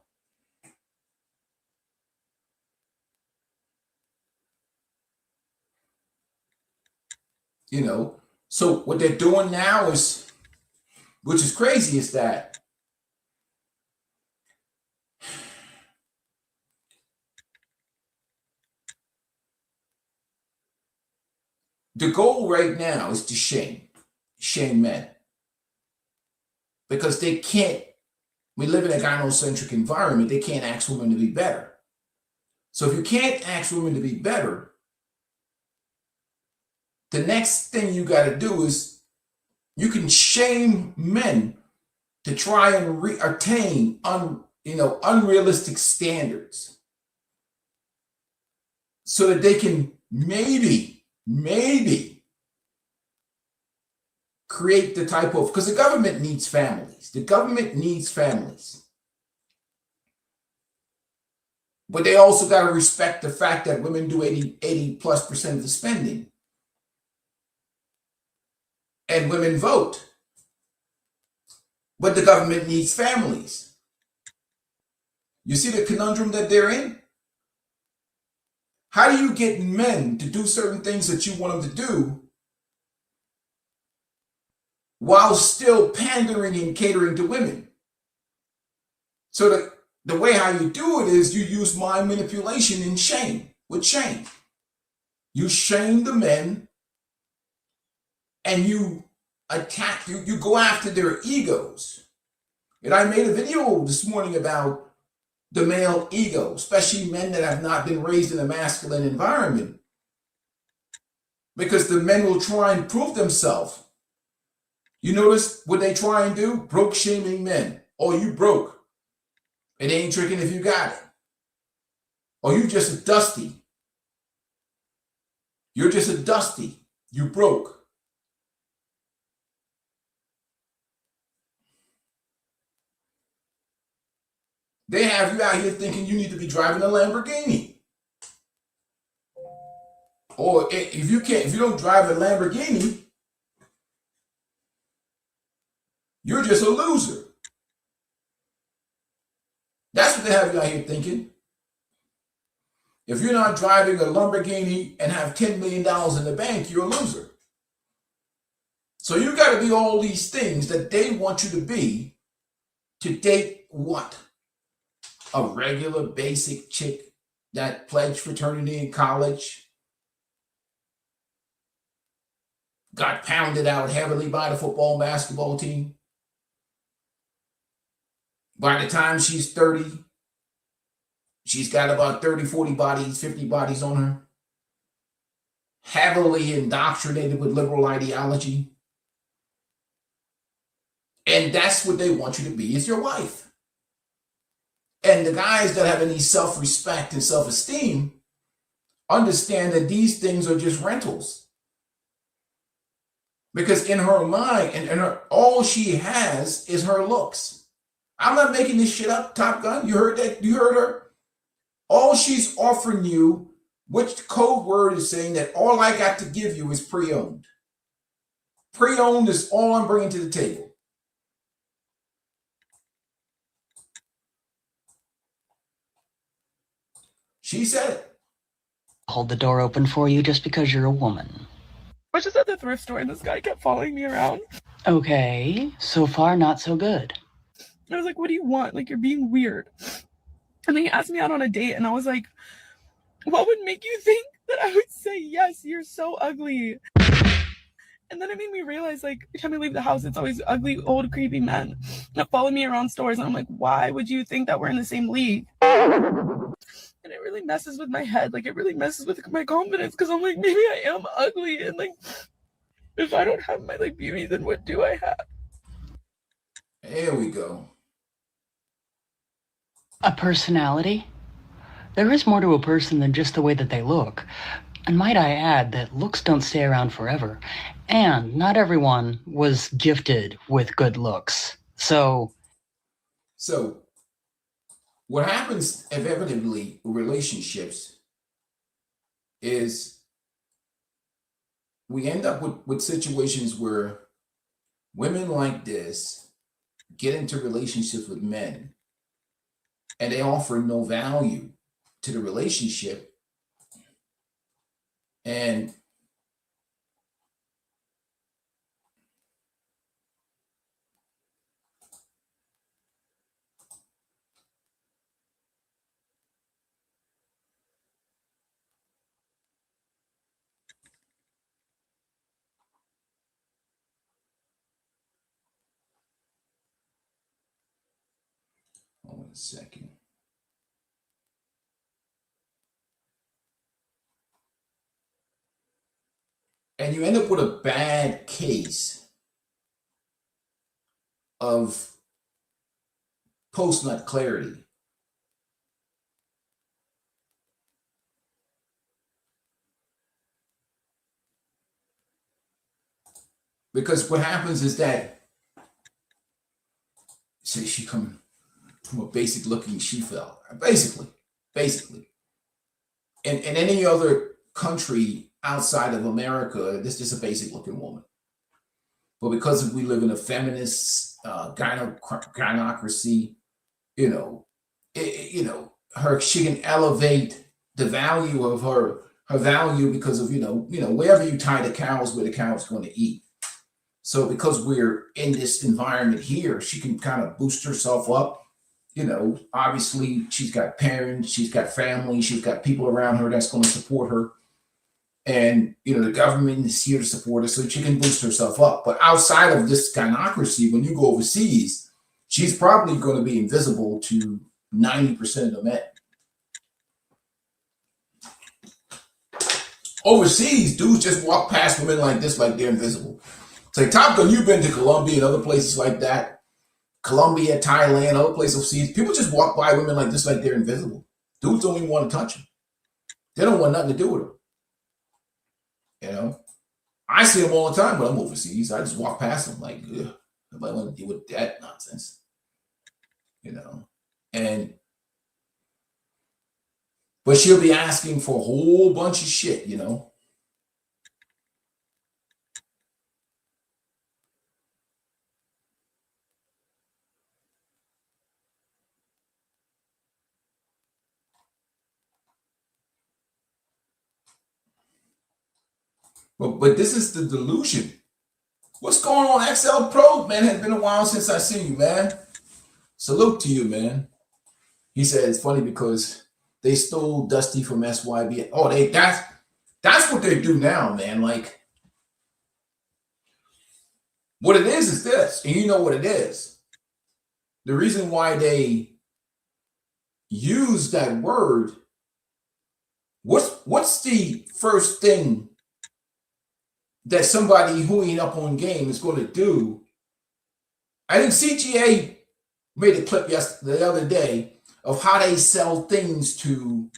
So what they're doing now is, which is crazy, is that The goal right now is to shame men, because they can't. We live in a gynocentric environment. They can't ask women to be better. So if you can't ask women to be better, the next thing you got to do is you can shame men to try and attain unrealistic standards, so that they can maybe create the type of, because the government needs families. The government needs families. But they also got to respect the fact that women do 80+% of the spending. And women vote. But the government needs families. You see the conundrum that they're in? How do you get men to do certain things that you want them to do while still pandering and catering to women? So the way how you do it is you use mind manipulation and shame. With shame, you shame the men, and you attack, you go after their egos. And I made a video this morning about the male ego, especially men that have not been raised in a masculine environment, because the men will try and prove themselves. You notice what they try and do? Broke shaming men. Oh, you broke. It ain't tricking if you got it. Or you just a dusty. You're just a dusty. You broke. They have you out here thinking you need to be driving a Lamborghini. Or if you don't drive a Lamborghini, you're just a loser. That's what they have you out here thinking. If you're not driving a Lamborghini and have $10 million in the bank, you're a loser. So you got to be all these things that they want you to be to date what? A regular basic chick that pledged fraternity in college, got pounded out heavily by the football and basketball team. By the time she's 30, she's got about 30, 40 bodies, 50 bodies on her. Heavily indoctrinated with liberal ideology. And that's what they want you to be, is your wife. And the guys that have any self-respect and self-esteem understand that these things are just rentals. Because in her mind, and all she has is her looks. I'm not making this shit up, Top Gun. You heard that? You heard her? All she's offering you, which code word is saying that all I got to give you is pre-owned. Pre-owned is all I'm bringing to the table. She said it. Hold the door open for you just because you're a woman. I was just at the thrift store and this guy kept following me around. Okay, so far not so good. I was like, what do you want? Like, you're being weird. And then he asked me out on a date and I was like, what would make you think that I would say yes? You're so ugly. And then it made me realize, like, every time I leave the house, it's always ugly, old, creepy men that follow me around stores. And I'm like, why would you think that we're in the same league? And it really messes with my head. Like, it really messes with my confidence, because I'm like, maybe I am ugly. And, like, if I don't have my, like, beauty, then what do I have? There we go. A personality? There is more to a person than just the way that they look. And might I add that looks don't stay around forever. And not everyone was gifted with good looks. So what happens inevitably in relationships is we end up with situations where women like this get into relationships with men and they offer no value to the relationship. And 1 second. And you end up with a bad case of post-nut clarity. Because what happens is that, say she come from a basic looking she-fell, basically. In any other country outside of America, this is just a basic looking woman. But because we live in a feminist gynocracy, she can elevate the value of her value because of wherever you tie the cows, where the cow's going to eat. So because we're in this environment here, she can kind of boost herself up. Obviously she's got parents, she's got family, she's got people around her that's going to support her. And, the government is here to support her so she can boost herself up. But outside of this gynocracy, when you go overseas, she's probably going to be invisible to 90% of the men. Overseas, dudes just walk past women like this, like they're invisible. Say, Top Gun, you've been to Colombia and other places like that. Colombia, Thailand, other places overseas. People just walk by women like this, like they're invisible. Dudes don't even want to touch them. They don't want nothing to do with them. I see them all the time when I'm overseas. I just walk past them like, ugh, nobody want to deal with that nonsense. But she'll be asking for a whole bunch of shit, But this is the delusion. What's going on, XL Pro? Man, it's been a while since I seen you, man. Salute to you, man. He said it's funny because they stole Dusty from SYB. Oh, that's what they do now, man. Like, what it is this, and you know what it is. The reason why they use that word, what's the first thing that somebody who ain't up on game is going to do? I think CGA made a clip the other day of how they sell things to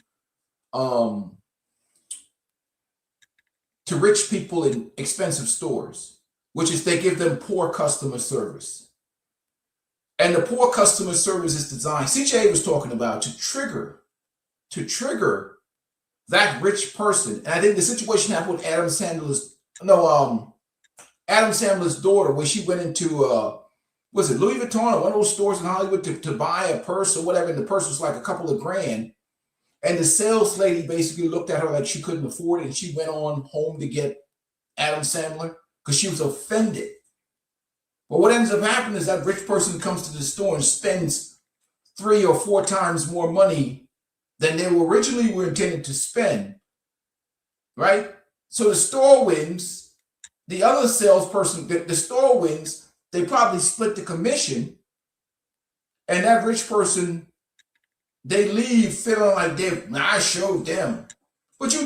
rich people in expensive stores, which is they give them poor customer service. And the poor customer service is designed, CGA was talking about, to trigger that rich person. And I think the situation happened with Adam Sandler's daughter, where she went into was it Louis Vuitton or one of those stores in Hollywood to buy a purse or whatever, and the purse was like a couple of grand. And the sales lady basically looked at her like she couldn't afford it, and she went on home to get Adam Sandler because she was offended. But what ends up happening is that rich person comes to the store and spends 3 or 4 times more money than they originally were intended to spend, right? So the store wins. The other salesperson, the store wins. They probably split the commission, and that rich person, they leave feeling like I showed them. But you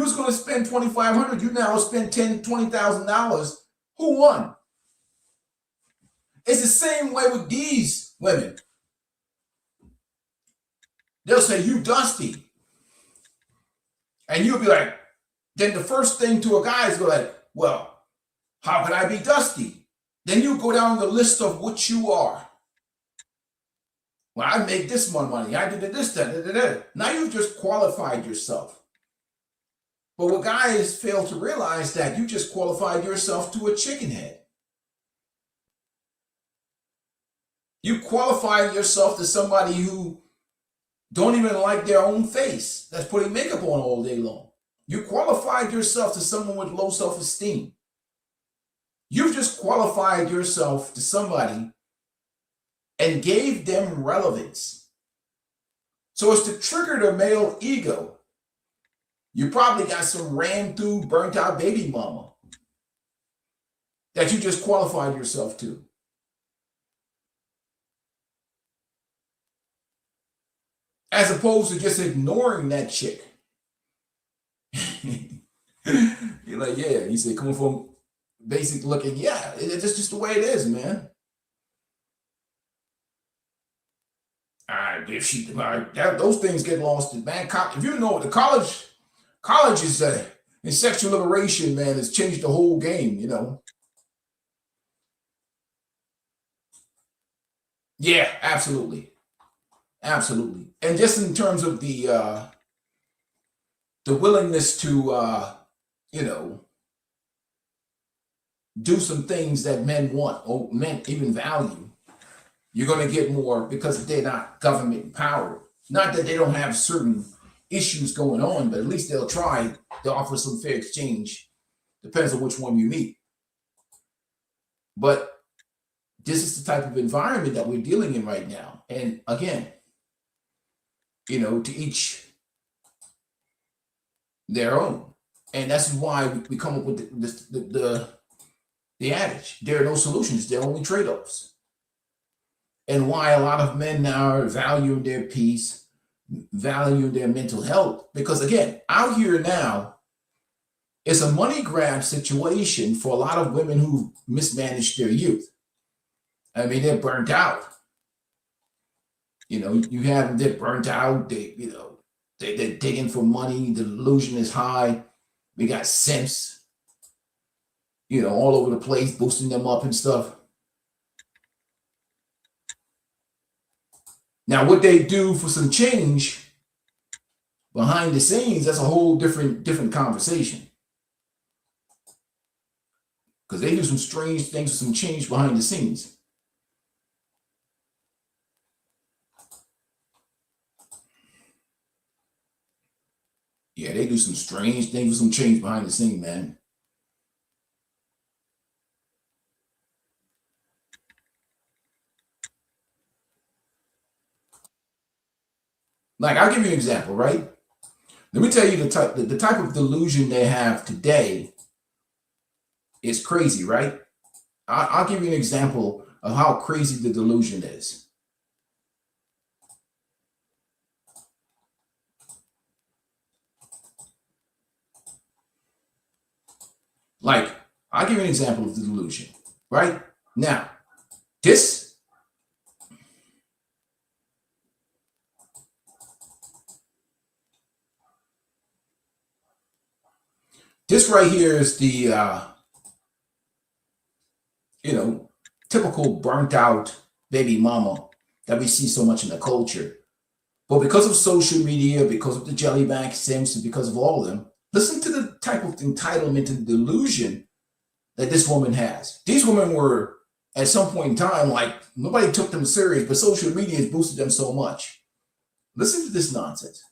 was going to spend $2,500. You now spend $20,000. Who won? It's the same way with these women. They'll say, you Dusty. And you'll be like, then the first thing to a guy is go like, well, how can I be Dusty? Then you go down the list of what you are. Well, I make this much money. I did this, that. Now you've just qualified yourself. But what guys fail to realize that you just qualified yourself to a chicken head. You qualified yourself to somebody who don't even like their own face, that's putting makeup on all day long. You qualified yourself to someone with low self-esteem. You've just qualified yourself to somebody and gave them relevance. So it's to trigger the male ego. You probably got some ran through, burnt out baby mama that you just qualified yourself to. as opposed to just ignoring that chick. You're like, yeah, he said, coming from basic looking, yeah, it's just the way it is, man. All right, if she, all right, those things get lost in, man. If you know what the college is in sexual liberation, man, has changed the whole game, you know. Yeah, absolutely. Absolutely. And just in terms of the willingness to you know, do some things that men want or men even value, you're going to get more because they're not government empowered. Not that they don't have certain issues going on, but at least they'll try to offer some fair exchange. Depends on which one you meet. But this is the type of environment that we're dealing in right now. And again, you know, to each their own. And that's why we come up with the adage, there are no solutions, there are only trade-offs. And why a lot of men now are valuing their peace, valuing their mental health. Because again, out here now, it's a money grab situation for a lot of women who mismanaged their youth. I mean, they're burnt out. You know, you have them, they're burnt out. They, you know, they're digging for money. The delusion is high. We got simps, you know, all over the place, boosting them up and stuff. Now, what they do for some change behind the scenes, that's a whole different conversation. Because they do some strange things with some change behind the scenes. Yeah, they do some strange things with some change behind the scene, man. Like, I'll give you an example, right? Let me tell you the type of delusion they have today is crazy, right? I'll give you an example of how crazy the delusion is. Like, I'll give you an example of the delusion, right? Now, this right here is the, you know, typical burnt out baby mama that we see so much in the culture. But because of social media, because of the jellyback sims, and because of all of them, listen to the type of entitlement and delusion that this woman has. These women were, at some point in time, like, nobody took them serious, but social media has boosted them so much. Listen to this nonsense.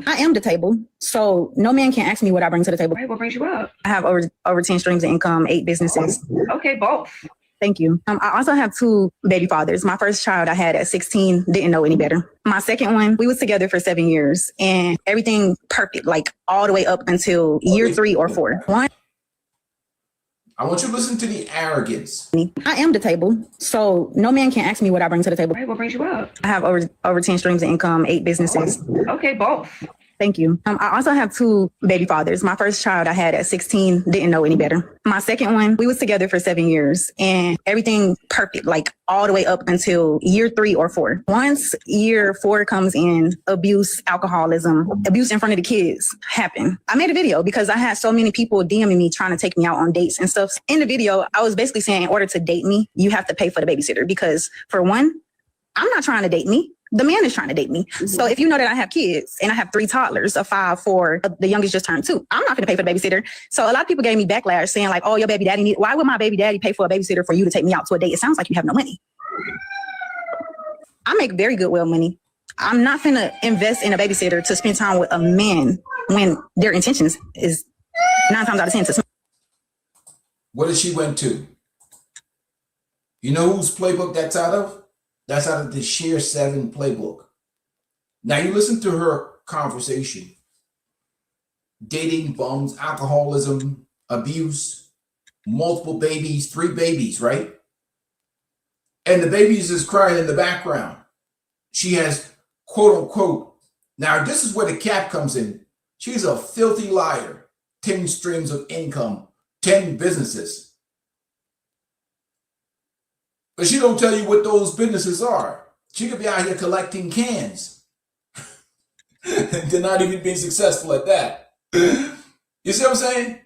I am the table, so no man can ask me what I bring to the table. Right, what brings you up? I have over 10 streams of income, 8 businesses. Okay, both. Thank you. I also have 2 baby fathers. My first child I had at 16, didn't know any better. My second one, we was together for 7 years and everything perfect, like all the way up until year 3 or 4. I want you to listen to the arrogance. I am the table, so no man can ask me what I bring to the table. Right, what brings you up? I have over 10 streams of income, 8 businesses. Okay, both. Thank you. I also have 2 baby fathers. My first child I had at 16, didn't know any better. My second one, we was together for 7 years and everything perfect, like all the way up until year 3 or 4. Once year 4 comes in, abuse, alcoholism, abuse in front of the kids happen. I made a video because I had so many people DMing me trying to take me out on dates and stuff. In the video, I was basically saying in order to date me, you have to pay for the babysitter because for one, I'm not trying to date me. The man is trying to date me. So if you know that I have kids and I have 3 toddlers, a 5, 4, the youngest just turned 2, I'm not going to pay for the babysitter. So a lot of people gave me backlash saying like, oh, your baby daddy why would my baby daddy pay for a babysitter for you to take me out to a date? It sounds like you have no money. I make very good well money. I'm not going to invest in a babysitter to spend time with a man when their intentions is 9 times out of 10 to. What did she went to? You know whose playbook that's out of? That's out of the Share 7 playbook. Now you listen to her conversation. Dating, bums, alcoholism, abuse, multiple babies, 3 babies, right? And the babies is crying in the background. She has, quote unquote, Now, this is where the cap comes in. She's a filthy liar. 10 streams of income, 10 businesses. But she don't tell you what those businesses are. She could be out here collecting cans. They're not even being successful at that. You see what I'm saying?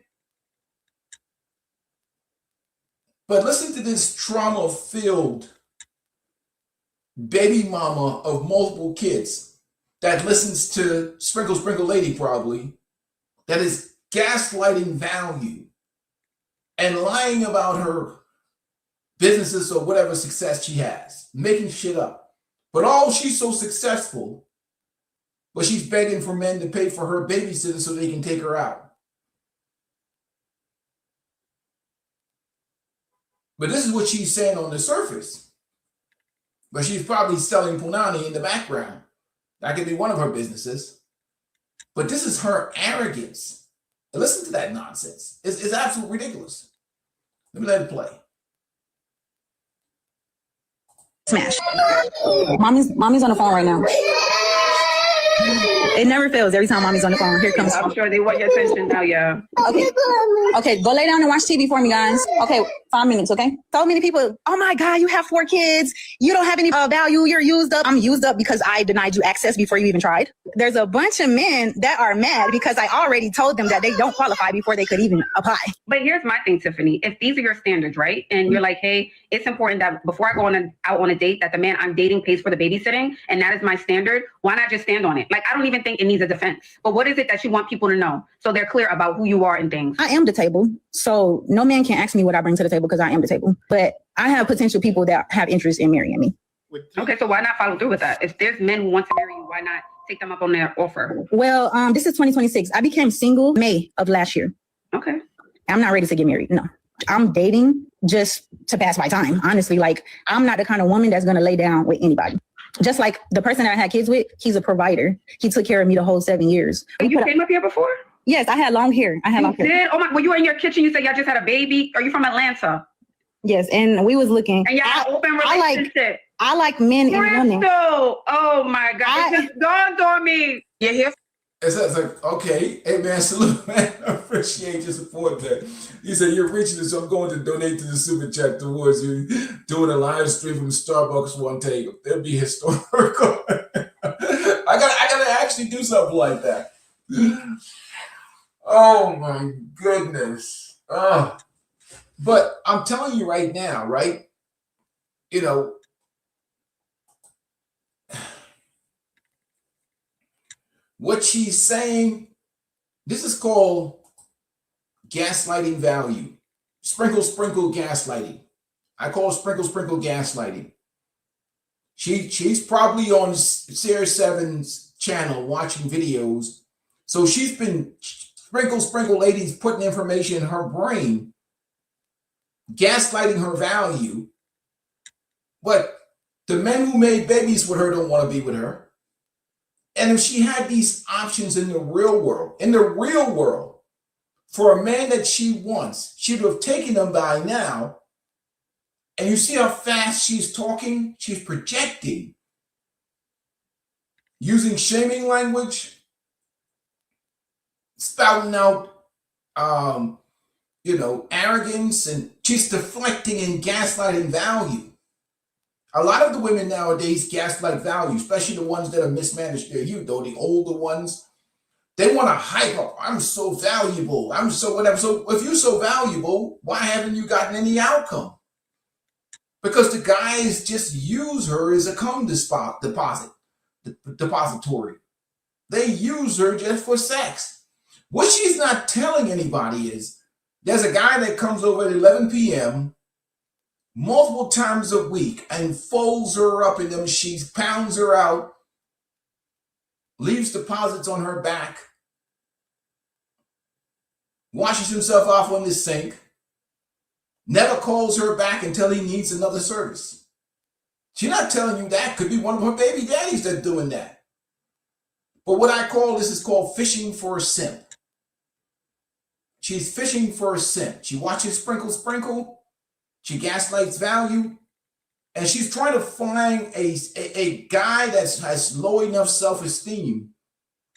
But listen to this trauma-filled baby mama of multiple kids that listens to Sprinkle Sprinkle Lady probably, that is gaslighting value and lying about her businesses or whatever success she has, making shit up. But she's so successful, but she's begging for men to pay for her babysitter so they can take her out. But this is what she's saying on the surface. But she's probably selling punani in the background. That could be one of her businesses. But this is her arrogance. And listen to that nonsense. It's absolutely ridiculous. Let me let it play. Smash. Mommy's on the phone right now. It never fails every time mommy's on the phone. Here comes. I'm sure they want your attention now, yeah. Okay, go lay down and watch TV for me, guys. Okay, 5 minutes, okay? So many people, oh my God, you have 4 kids. You don't have any value. You're used up. I'm used up because I denied you access before you even tried. There's a bunch of men that are mad because I already told them that they don't qualify before they could even apply. But here's my thing, Tiffany. If these are your standards, right? And you're like, hey, it's important that before I go out on a date, that the man I'm dating pays for the babysitting, and that is my standard, why not just stand on it? Like, I don't even think it needs a defense. But what is it that you want people to know so they're clear about who you are and things? I am the table. So no man can ask me what I bring to the table because I am the table. But I have potential people that have interest in marrying me. Okay, so why not follow through with that? If there's men who want to marry you, why not take them up on their offer? Well, this is 2026. I became single May of last year. Okay. I'm not ready to get married. No. I'm dating just to pass my time. Honestly, like, I'm not the kind of woman that's going to lay down with anybody. Just like the person that I had kids with, he's a provider. He took care of me the whole 7 years. You came up here before? Yes, I had long hair. You did? Oh my, when you were in your kitchen, you said y'all just had a baby. Are you from Atlanta? Yes, and we was looking. And y'all had an open relationship. I like men and women. Oh my God, it just dawned on me. You're here. It's like, okay, hey man, salute, man. I appreciate your support, man. You said you're reaching this, so I'm going to donate to the super chat towards you. Doing a live stream from Starbucks one day. That'd be historical. I gotta actually do something like that. Oh my goodness. But I'm telling you right now, right? You know, what she's saying, this is called gaslighting value. Sprinkle, sprinkle gaslighting. I call sprinkle, sprinkle gaslighting. She's probably on Series 7's channel watching videos. So she's been sprinkle, sprinkle ladies putting information in her brain, gaslighting her value. But the men who made babies with her don't want to be with her. And if she had these options in the real world, for a man that she wants, she would have taken them by now. And you see how fast she's talking? She's projecting, using shaming language, spouting out, arrogance, and she's deflecting and gaslighting value. A lot of the women nowadays gaslight value, especially the ones that are mismanaged their youth, though the older ones. They want to hype up. I'm so valuable. I'm so whatever. So if you're so valuable, why haven't you gotten any outcome? Because the guys just use her as a cum depository. They use her just for sex. What she's not telling anybody is there's a guy that comes over at 11 p.m. multiple times a week and folds her up in them sheets, pounds her out, leaves deposits on her back, washes himself off on the sink, never calls her back until he needs another service. She's not telling you that. Could be one of her baby daddies that's doing that. But what I call this is called fishing for a simp. She's fishing for a simp. She watches Sprinkle Sprinkle. She gaslights value. And she's trying to find a guy that has low enough self-esteem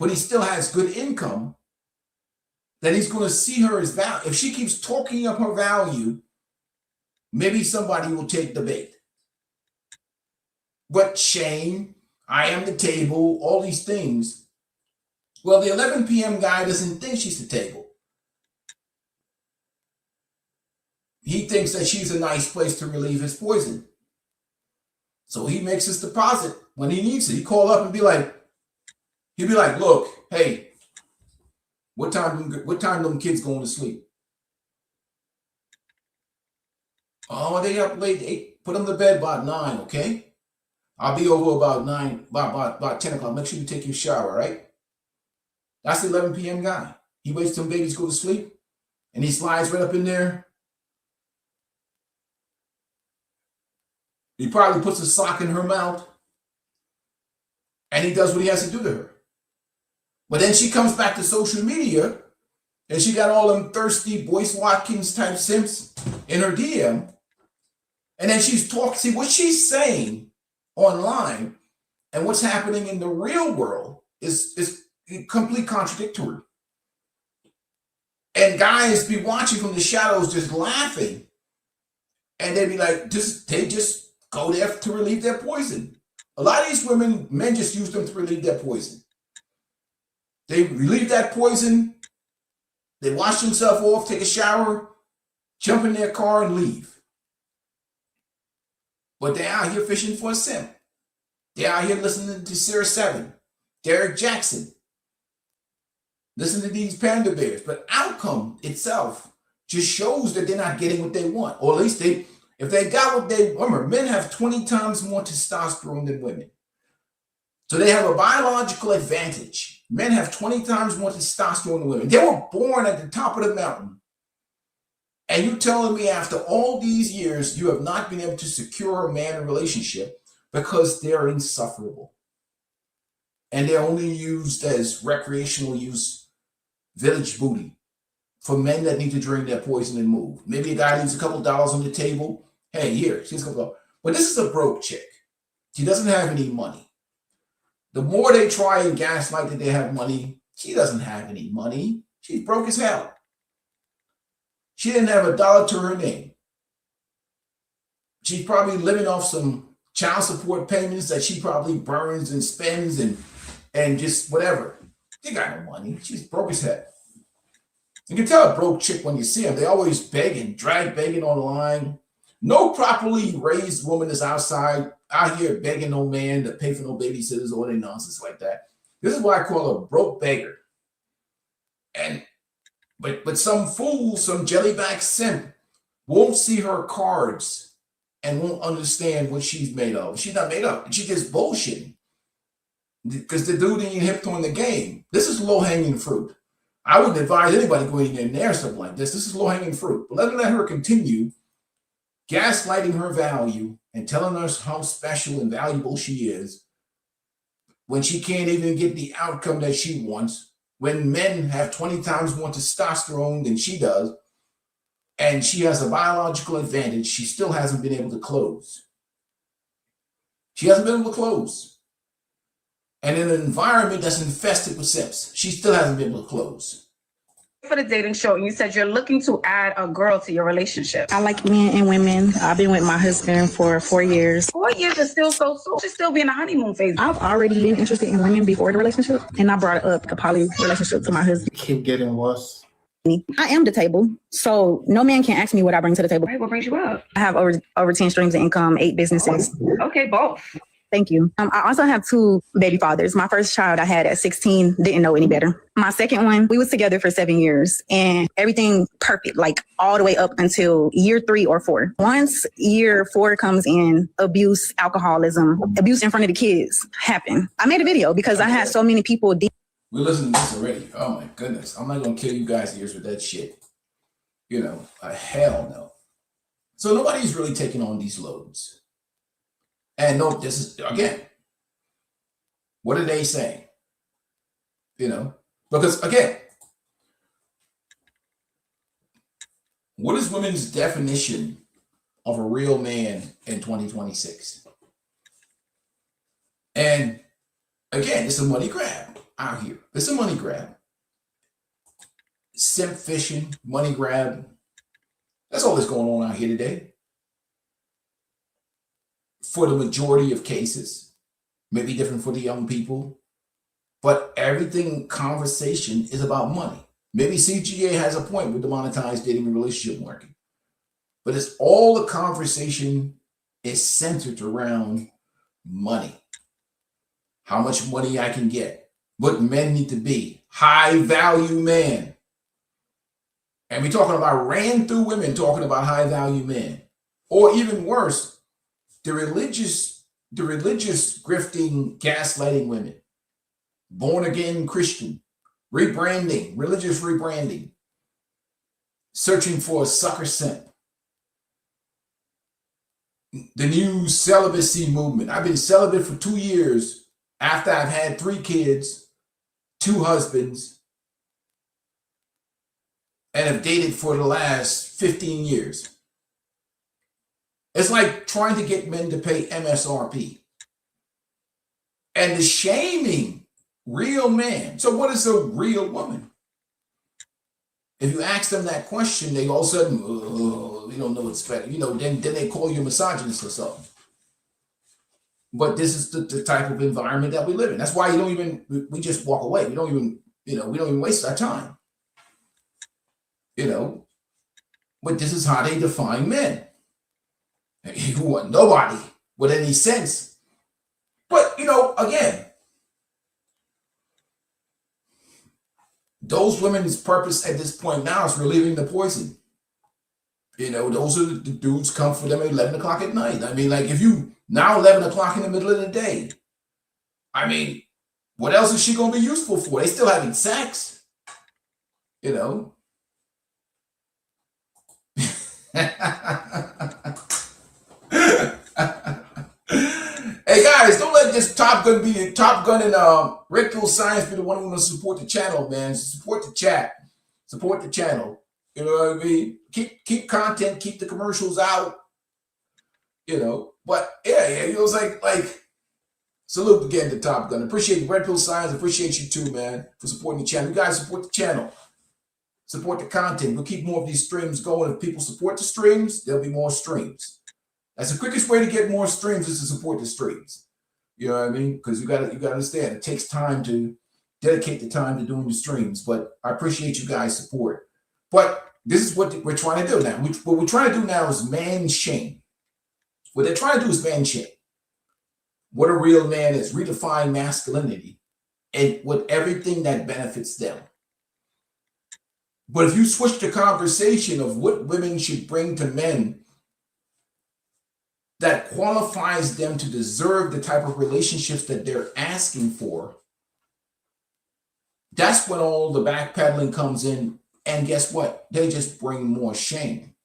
but he still has good income, then he's going to see her as value. If she keeps talking up her value, maybe somebody will take the bait. But shame, I am the table, all these things. Well, the 11 p.m. guy doesn't think she's the table. He thinks that she's a nice place to relieve his poison. So he makes his deposit when he needs it. He call up and he'd be like, look, hey, what time them kids going to sleep? Oh, they up late, 8. Put them to bed about 9, okay? I'll be over about 9, about 10 o'clock. Make sure you take your shower, right? That's the 11 p.m. guy. He waits till babies go to sleep, and he slides right up in there. He probably puts a sock in her mouth, and he does what he has to do to her. But then she comes back to social media, and she got all them thirsty Boyce Watkins type simps in her DM, and then she's talking. See, what she's saying online and what's happening in the real world is complete contradictory. And guys be watching from the shadows just laughing, and they'd be like, they just go there to relieve their poison. A lot of these women, men just use them to relieve their poison. They relieve that poison, they wash themselves off, take a shower, jump in their car and leave. But they're out here fishing for a simp. They're out here listening to Sarah 7, Derek Jackson. Listen to these panda bears. But outcome itself just shows that they're not getting what they want. Or at least if they got what they remember, men have 20 times more testosterone than women. So they have a biological advantage. Men have 20 times more testosterone than women. They were born at the top of the mountain. And you're telling me after all these years, you have not been able to secure a man in a relationship because they're insufferable. And they're only used as recreational use, village booty for men that need to drink their poison and move. Maybe a guy leaves a couple dollars on the table. Hey, here, here's a couple dollars. But this is a broke chick. She doesn't have any money. The more they try and gaslight that they have money, she doesn't have any money. She's broke as hell. She didn't have a dollar to her name. She's probably living off some child support payments that she probably burns and spends and just whatever. She got no money. She's broke as hell. You can tell a broke chick when you see them. They always begging, drag begging online. No properly raised woman is out here begging no man to pay for no babysitters or any nonsense like that. This is what I call a broke beggar. But some fool, some jellyback simp won't see her cards and won't understand what she's made of. She's not made up. She's just bullshitting. Because the dude ain't hip on the game. This is low-hanging fruit. I wouldn't advise anybody going in there something like this. This is low-hanging fruit. But let her continue gaslighting her value and telling us how special and valuable she is when she can't even get the outcome that she wants, when men have 20 times more testosterone than she does, and she has a biological advantage, she still hasn't been able to close. She hasn't been able to close. And in an environment that's infested with simps, she still hasn't been able to close. For the dating show, you said you're looking to add a girl to your relationship. I like men and women. I've been with my husband for 4 years. 4 years is still so soon. She's still be in the honeymoon phase. I've already been interested in women before the relationship, and I brought up a poly relationship to my husband. Keep getting worse. I am the table, so no man can ask me what I bring to the table. Right, what brings you up? I have over 10 streams of income, 8 businesses. Okay, both. Thank you. I also have 2 baby fathers. My first child I had at 16, didn't know any better. My second one, we was together for 7 years and everything perfect, like all the way up until year 3 or 4. Once year 4 comes in, abuse, alcoholism, abuse in front of the kids happen. I made a video because I had so many people. We're listening to this already. Oh my goodness. I'm not going to kill you guys' ears with that shit. Hell no. So nobody's really taking on these loads. And no, this is, again, what are they saying? Because again, what is women's definition of a real man in 2026? And Again, it's a money grab out here. It's a money grab. Simp fishing, money grab. That's all that's going on out here today. For the majority of cases, maybe different for the young people, but everything conversation is about money. Maybe CGA has a point with the monetized dating and relationship market, but it's all the conversation is centered around money. How much money I can get, what men need to be, high value men. And we're talking about ran through women talking about high value men, or even worse, the religious grifting, gaslighting women, born again Christian, rebranding, religious rebranding, searching for a sucker simp. The new celibacy movement. I've been celibate for 2 years after I've had 3 kids, 2 husbands, and have dated for the last 15 years. It's like trying to get men to pay MSRP. And the shaming real man. So what is a real woman? If you ask them that question, they all of a sudden, oh, you don't know what's better. You know, then they call you a misogynist or something. But this is the type of environment that we live in. That's why we just walk away. We don't even waste our time. But this is how they define men. You want nobody with any sense. But, again, those women's purpose at this point now is relieving the poison. Those are the dudes come for them at 11 o'clock at night. I mean, like if you now 11 o'clock in the middle of the day, I mean, what else is she going to be useful for? They still having sex, Hey guys, don't let this Top Gun be the Top Gun and Red Pill Science be the one who want to support the channel, man. Support the chat, support the channel. You know what I mean? Keep content, keep the commercials out. But yeah, it was like salute again to Top Gun. Appreciate Red Pill Science. Appreciate you too, man, for supporting the channel. You guys support the channel, support the content. We'll keep more of these streams going. If people support the streams, there'll be more streams. That's the quickest way to get more streams is to support the streams. You know what I mean? Because you got to understand it takes time to dedicate the time to doing the streams. But I appreciate you guys' support. But this is what we're trying to do now. What we're trying to do now is man shame. What they're trying to do is man shame. What a real man is, redefine masculinity and with everything that benefits them. But if you switch the conversation of what women should bring to men that qualifies them to deserve the type of relationships that they're asking for, that's when all the backpedaling comes in. And guess what? They just bring more shame.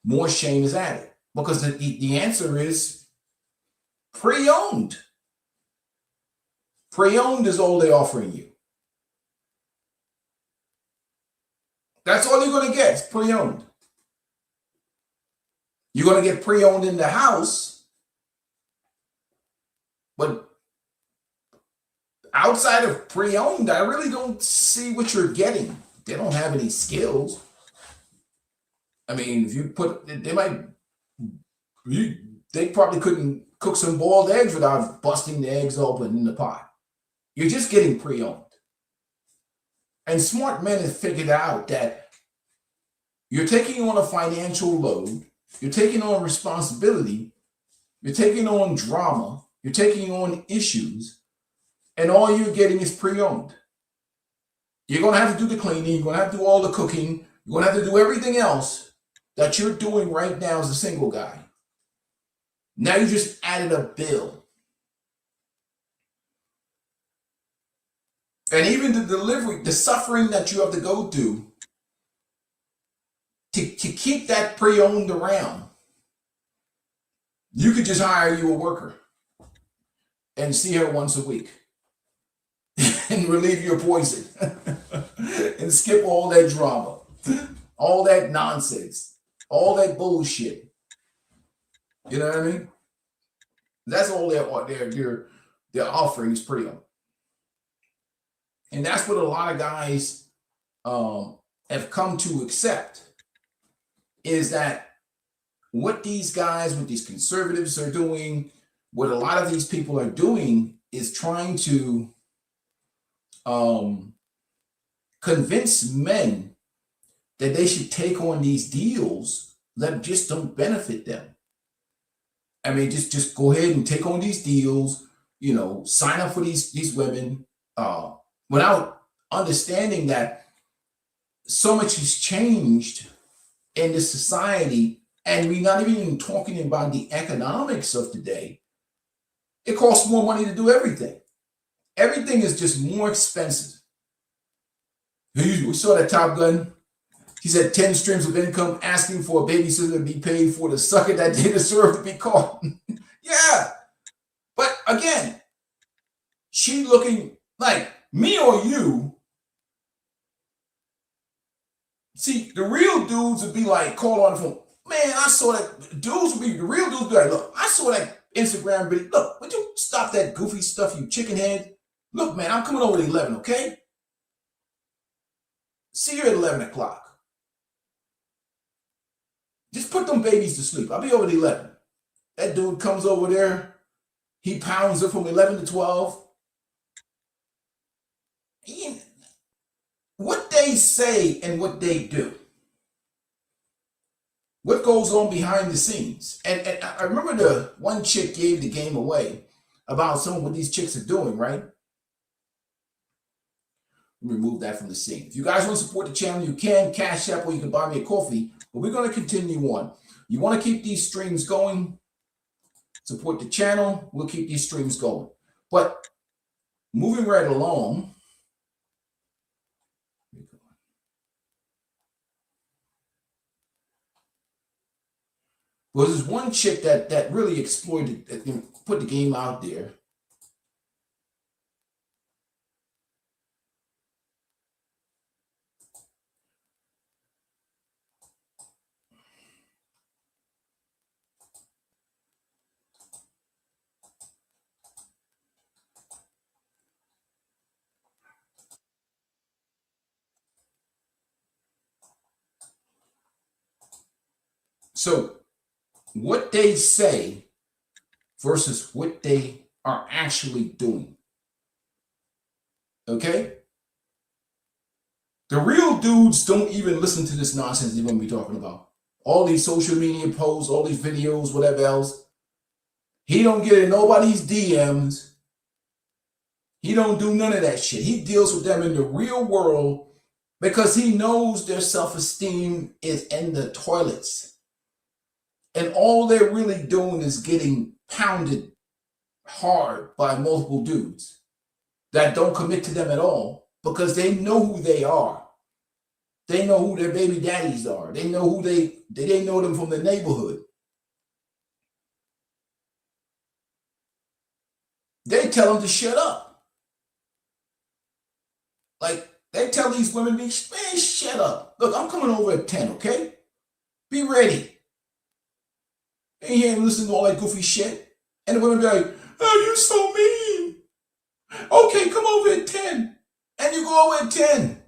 More shame is added because the answer is pre-owned. Pre-owned is all they're offering you. That's all you're going to get. It's pre-owned. You're going to get pre-owned in the house, but outside of pre-owned, I really don't see what you're getting. They don't have any skills. I mean, if you put, they probably couldn't cook some boiled eggs without busting the eggs open in the pot. You're just getting pre-owned. And smart men have figured out that you're taking on a financial load, you're taking on responsibility, you're taking on drama, you're taking on issues, and all you're getting is pre-owned. You're going to have to do the cleaning, you're going to have to do all the cooking, you're going to have to do everything else that you're doing right now as a single guy. Now you just added a bill. And even the delivery, the suffering that you have to go through to keep that pre-owned around. You could just hire you a worker and see her once a week and relieve your poison and skip all that drama, all that nonsense, all that bullshit. You know what I mean? That's all they're their offering is pretty on. And that's what a lot of guys have come to accept, is that what these guys, what these conservatives are doing, what a lot of these people are doing is trying to convince men that they should take on these deals that just don't benefit them. I mean, just go ahead and take on these deals, you know, sign up for these women, without understanding that so much has changed in this society, and we're not even talking about the economics of today. It costs more money to do everything. Everything is just more expensive. We saw that Top Gun. He said 10 streams of income, asking for a babysitter to be paid for the sucker that they deserve to be caught. Yeah. But again, she looking like me or you. See, the real dudes would be like, call on the phone. Man, I saw that. The real dudes be like, look, I saw that Instagram video. Look, would you stop that goofy stuff, you chicken head? Look, man, I'm coming over at 11, okay? See you at 11 o'clock. Just put them babies to sleep. I'll be over at 11. That dude comes over there. He pounds it from 11 to 12. What they say and what they do. What goes on behind the scenes. And I remember the one chick gave the game away about some of what these chicks are doing, right? Remove that from the scene. If you guys want to support the channel, you can Cash App, or you can buy me a coffee. But we're going to continue on. You want to keep these streams going, support the channel, we'll keep these streams going. But moving right along, well, there's one chick that really exploited, put the game out there. So what they say versus what they are actually doing. Okay? The real dudes don't even listen to this nonsense they're going to be talking about. All these social media posts, all these videos, whatever else. He don't get in nobody's DMs. He don't do none of that shit. He deals with them in the real world because he knows their self-esteem is in the toilets. And all they're really doing is getting pounded hard by multiple dudes that don't commit to them at all because they know who they are. They know who their baby daddies are. They know who they know them from the neighborhood. They tell them to shut up. Like, they tell these women, man, shut up. Look, I'm coming over at 10, okay? Be ready. Ain't here and listen to all that goofy shit. And the women be like, oh, you so mean. Okay, come over at 10. And you go over at 10.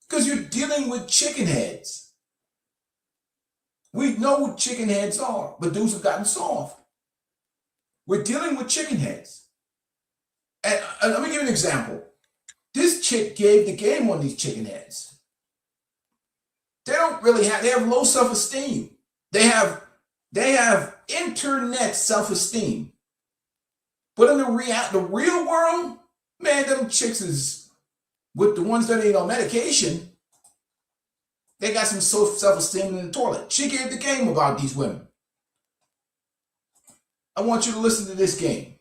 Because you're dealing with chicken heads. We know what chicken heads are, but dudes have gotten soft. We're dealing with chicken heads. And let me give you an example. This chick gave the game on these chicken heads. They don't really have, they have low self-esteem. They have internet self-esteem. But in the real world, man, them chicks is, with the ones that ain't on medication, they got some self-esteem in the toilet. She gave the game about these women. I want you to listen to this game.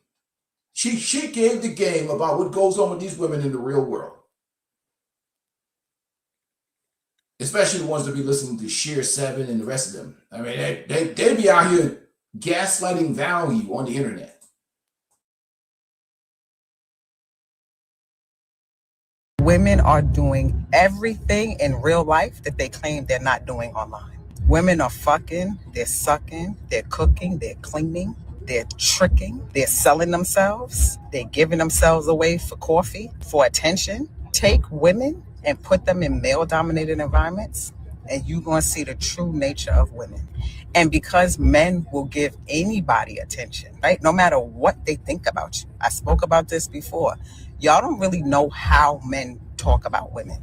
She gave the game about what goes on with these women in the real world. Especially the ones that be listening to Sheer 7 and the rest of them. I mean, they be out here gaslighting value on the internet. Women are doing everything in real life that they claim they're not doing online. Women are fucking, they're sucking, they're cooking, they're cleaning, They're tricking, they're selling themselves, they're giving themselves away for coffee, for attention. Take women and put them in male-dominated environments, and you're going to see the true nature of women. And because men will give anybody attention, right? No matter what they think about you. I spoke about this before. Y'all don't really know how men talk about women.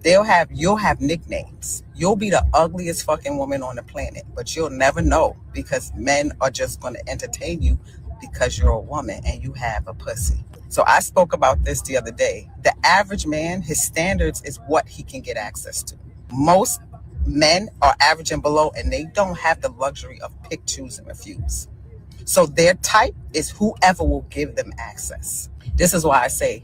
You'll have nicknames. You'll be the ugliest fucking woman on the planet, but you'll never know because men are just going to entertain you because you're a woman and you have a pussy. So I spoke about this the other day. The average man, his standards is what he can get access to. Most men are average and below, and they don't have the luxury of pick, choose, and refuse. So their type is whoever will give them access. This is why I say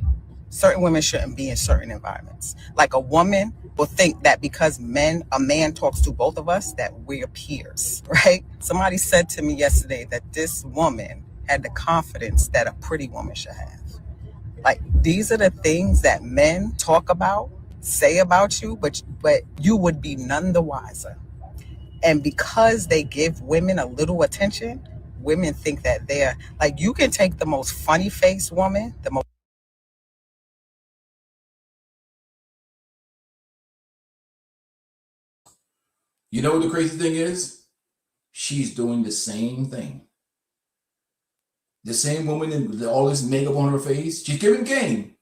certain women shouldn't be in certain environments. Like a woman will think that because a man talks to both of us, that we're peers, right? Somebody said to me yesterday that this woman had the confidence that a pretty woman should have. Like, these are the things that men talk about, say about you, but you would be none the wiser. And because they give women a little attention, women think that they're like, you can take the most funny faced woman, the most. You know what the crazy thing is? She's doing the same thing. The same woman with all this makeup on her face, she's giving game.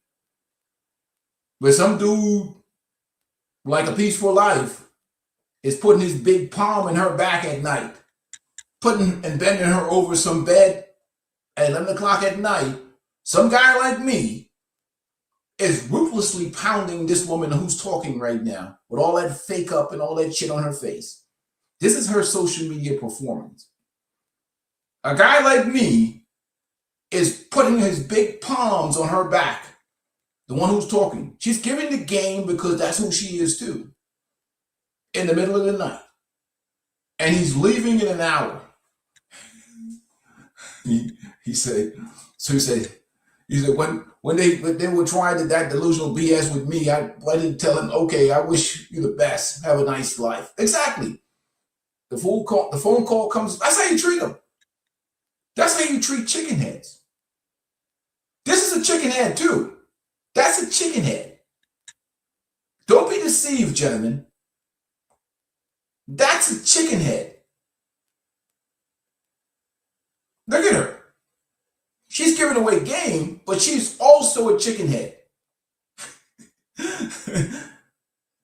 But some dude, like a Peaceful Life, is putting his big palm in her back at night, putting and bending her over some bed at 11 o'clock at night. Some guy like me is ruthlessly pounding this woman who's talking right now with all that fake up and all that shit on her face. This is her social media performance. A guy like me is putting his big palms on her back, the one who's talking. She's giving the game because that's who she is too, in the middle of the night. And he's leaving in an hour. He said, when they were trying that delusional BS with me, I didn't tell him, okay, I wish you the best. Have a nice life. Exactly. The phone call comes. That's how you treat them. That's how you treat chicken heads. This is a chicken head too. That's a chicken head. Don't be deceived, gentlemen. That's a chicken head. Look at her. She's giving away game, but she's also a chicken head.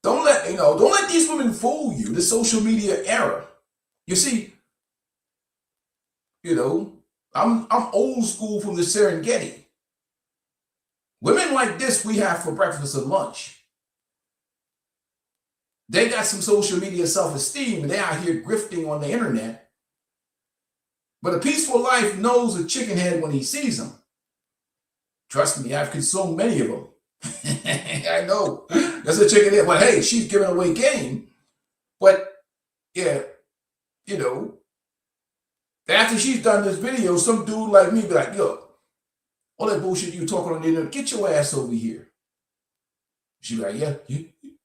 Don't let these women fool you. The social media era. You see, I'm old school from the Serengeti. Women like this we have for breakfast and lunch. They got some social media self-esteem and they're out here grifting on the internet. But a Peaceful Life knows a chicken head when he sees them. Trust me, I've consumed many of them. I know. That's a chicken head. But hey, she's giving away game. But yeah, after she's done this video, some dude like me be like, yo, all that bullshit you talking on the internet, get your ass over here. She be like, yeah,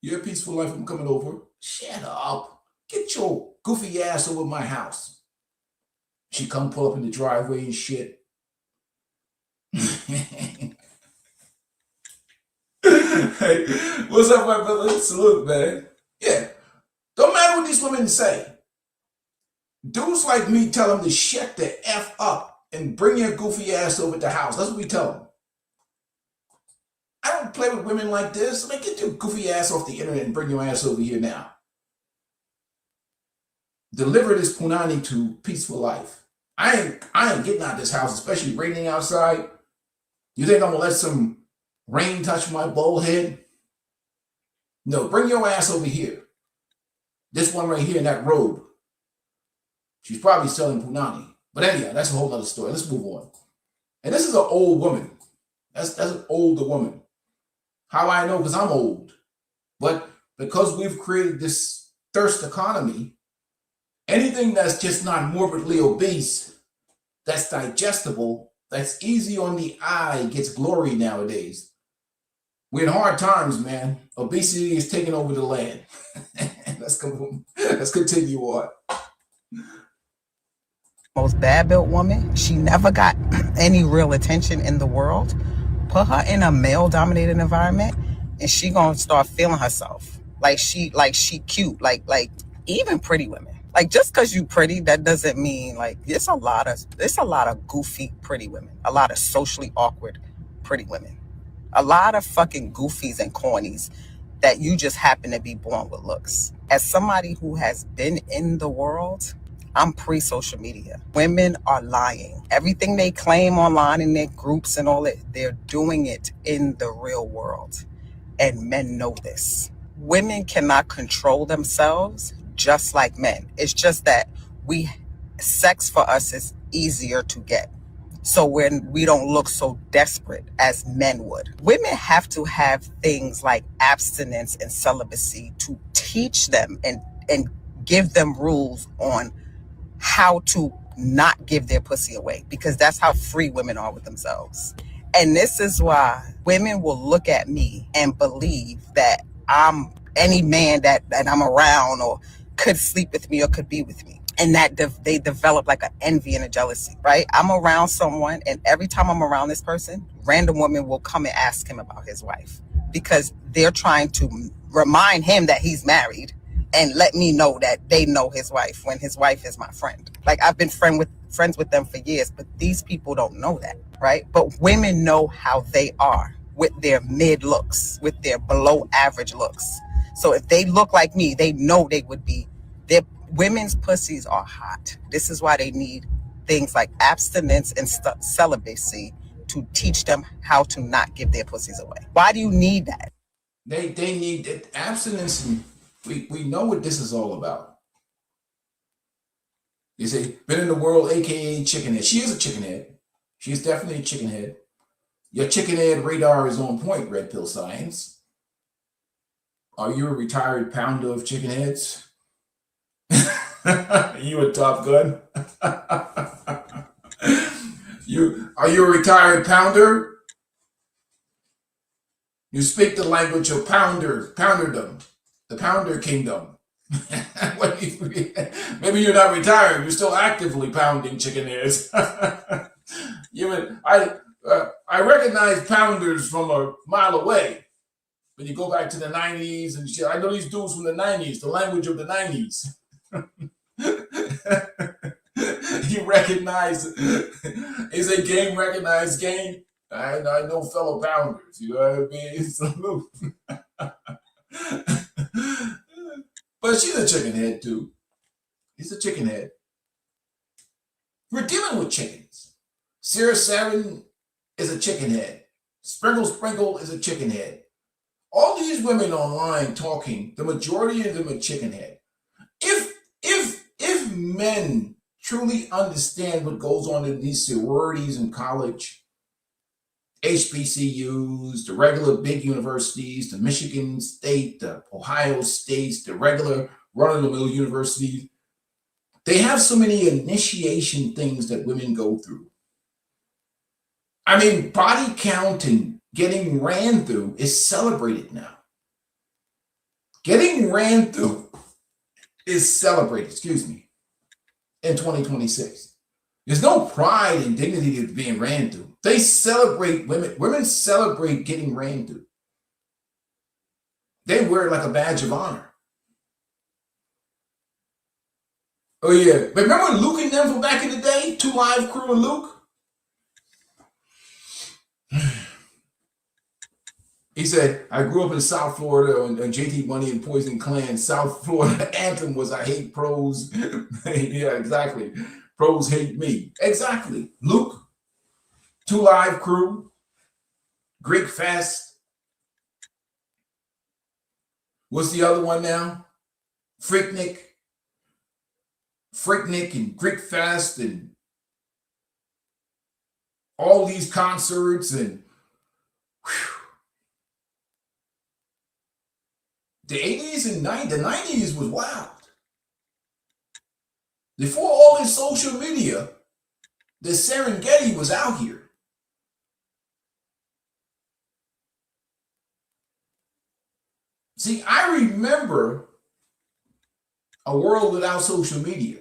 you're a Peaceful Life, I'm coming over. Shut up. Get your goofy ass over my house. She come pull up in the driveway and shit. Hey, what's up, my brother? Salute, man. Yeah. Don't matter what these women say. Dudes like me tell them to shut the F up and bring your goofy ass over to the house. That's what we tell them. I don't play with women like this. Like, get your goofy ass off the internet and bring your ass over here now. Deliver this punani to Peaceful Life. I ain't getting out of this house, especially raining outside. You think I'm gonna let some rain touch my bald head? No, bring your ass over here. This one right here in that robe. She's probably selling punani. But anyhow, that's a whole other story. Let's move on. And this is an old woman. That's an older woman. How I know? Because I'm old. But because we've created this thirst economy, anything that's just not morbidly obese, that's digestible, that's easy on the eye, gets glory nowadays. We're in hard times, man. Obesity is taking over the land. Let's continue on. most bad built woman. She never got any real attention in the world. Put her in a male dominated environment and she gonna start feeling herself. Like she cute. Like even pretty women. Like just cause you pretty, that doesn't mean like it's a lot of goofy pretty women. A lot of socially awkward pretty women. A lot of fucking goofies and cornies that you just happen to be born with looks. As somebody who has been in the world, I'm pre-social media. Women are lying. Everything they claim online in their groups and all that, they're doing it in the real world. And men know this. Women cannot control themselves just like men. It's just that sex for us is easier to get. So when we don't look so desperate as men would. Women have to have things like abstinence and celibacy to teach them and give them rules on how to not give their pussy away, because that's how free women are with themselves. And this is why women will look at me and believe that I'm any man that I'm around or could sleep with me or could be with me. And that they develop like an envy and a jealousy, right? I'm around someone and every time I'm around this person, random women will come and ask him about his wife because they're trying to remind him that he's married and let me know that they know his wife when his wife is my friend. Like I've been friends with them for years, but these people don't know that, right? But women know how they are with their mid looks, with their below average looks. So if they look like me, they know they would be, their women's pussies are hot. This is why they need things like abstinence and celibacy to teach them how to not give their pussies away. Why do you need that? They need it. Abstinence. And we know what this is all about. You say, been in the world, aka chickenhead. She is a chickenhead. She's definitely a chickenhead. Your chickenhead radar is on point, Red Pill Science. Are you a retired pounder of chickenheads? You a Top Gun? Are you a retired pounder? You speak the language of pounderdom, the pounder kingdom. Maybe you're not retired. You're still actively pounding chicken ears. I recognize pounders from a mile away. When you go back to the 90s and shit, I know these dudes from the 90s, the language of the 90s. You recognize, is a game recognized game? I know fellow pounders, you know what I mean? Salute. But she's a chicken head too. He's a chicken head. We're dealing with chickens. Sarah 7 is a chicken head. Sprinkle is a chicken head. All these women online talking, the majority of them are chicken head. If men truly understand what goes on in these sororities in college, HBCUs, the regular big universities, the Michigan State, the Ohio States, the regular run-of-the-mill universities, they have so many initiation things that women go through. I mean, body count and getting ran through is celebrated now. Getting ran through is celebrated, in 2026. There's no pride and dignity of being ran through. They celebrate women. Women celebrate getting ran through. They wear it like a badge of honor. Oh yeah, remember Luke and them from back in the day? 2 Live Crew and Luke? He said, I grew up in South Florida on JT Money and Poison Clan. South Florida anthem was I hate pros. Yeah, exactly. Pros hate me. Exactly. Luke, 2 Live Crew, Greek Fest. What's the other one now? Freaknik and Greek Fest and all these concerts and the 80s and 90s, the 90s was wild. Before all this social media, the Serengeti was out here. See, I remember a world without social media.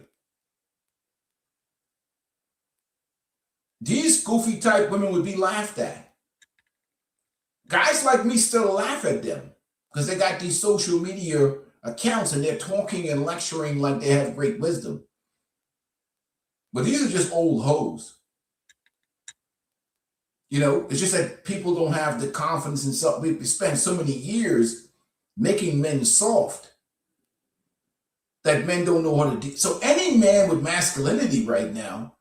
these goofy type women would be laughed at. Guys like me still laugh at them because they got these social media accounts and they're talking and lecturing like they have great wisdom. But these are just old hoes. You know, it's just that people don't have the confidence in self. We spend so many years making men soft that men don't know how to do. So any man with masculinity right now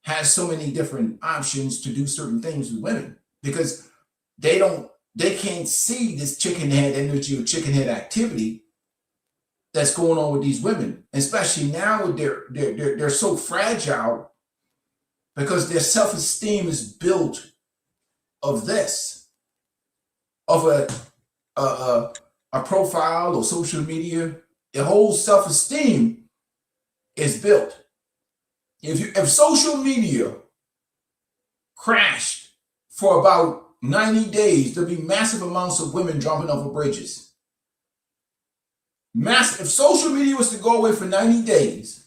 has so many different options to do certain things with women because they can't see this chicken head energy or chicken head activity that's going on with these women, especially now they're so fragile because their self-esteem is built of this, of a profile or social media. The whole self-esteem is built. If social media crashed for about 90 days, there'll be massive amounts of women jumping off of bridges. If social media was to go away for 90 days,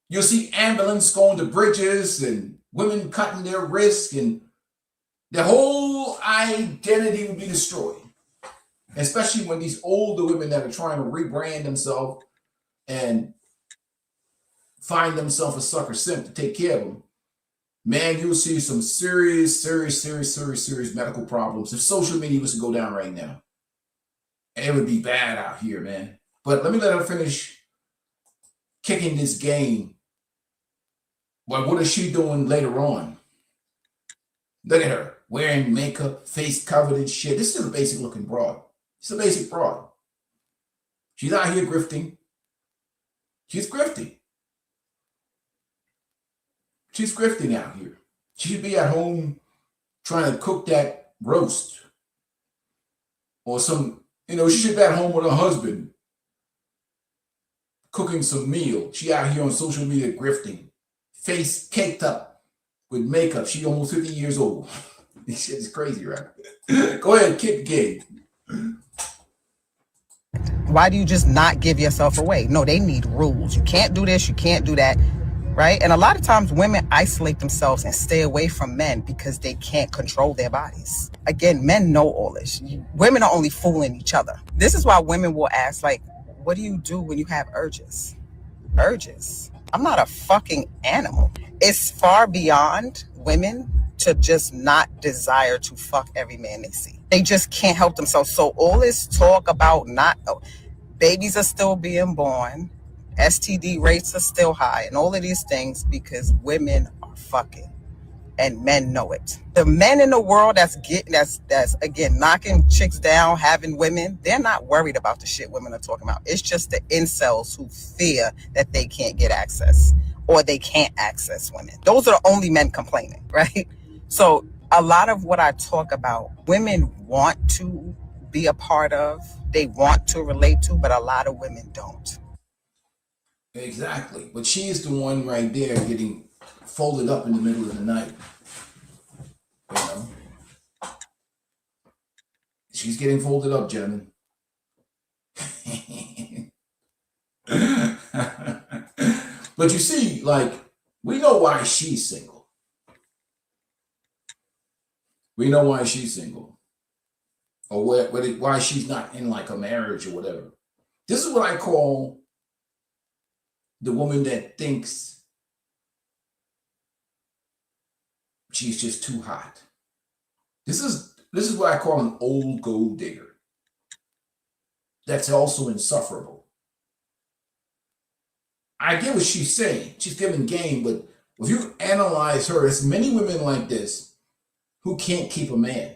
you'll see ambulance going to bridges and women cutting their wrists and their whole identity would be destroyed. Especially when these older women that are trying to rebrand themselves and find themselves a sucker simp to take care of them. Man, you'll see some serious medical problems if social media was to go down right now. It would be bad out here, man. But let me let her finish kicking this game. But what is she doing later on? Look at her wearing makeup, face covered in shit. This is a basic looking broad. She's a basic broad. She's out here grifting. She's grifting. She's grifting out here. She should be at home trying to cook that roast or some. You know, she should be at home with her husband cooking some meal. She out here on social media grifting, face caked up with makeup. She almost 50 years old. This shit is crazy, right? Go ahead, kick the game. Why do you just not give yourself away? No, they need rules. You can't do this, you can't do that, right? And a lot of times women isolate themselves and stay away from men because they can't control their bodies. Again, men know all this. Women are only fooling each other. This is why women will ask, like, what do you do when you have urges? Urges. I'm not a fucking animal. It's far beyond women to just not desire to fuck every man they see. They just can't help themselves. So all this talk about babies are still being born, STD rates are still high, and all of these things because women are fucking. And men know it. The men in the world that's again knocking chicks down, having women, they're not worried about the shit women are talking about. It's just the incels who fear that they can't get access or they can't access women. Those are the only men complaining, right? So a lot of what I talk about, women want to be a part of, they want to relate to, but a lot of women don't. Exactly. But she is the one right there getting folded up in the middle of the night. You know? She's getting folded up, gentlemen. But you see, like, we know why she's single. We know why she's single. Or why she's not in like a marriage or whatever. This is what I call the woman that thinks she's just too hot. This is what I call an old gold digger. That's also insufferable. I get what she's saying. She's giving game, but if you analyze her, there's many women like this who can't keep a man.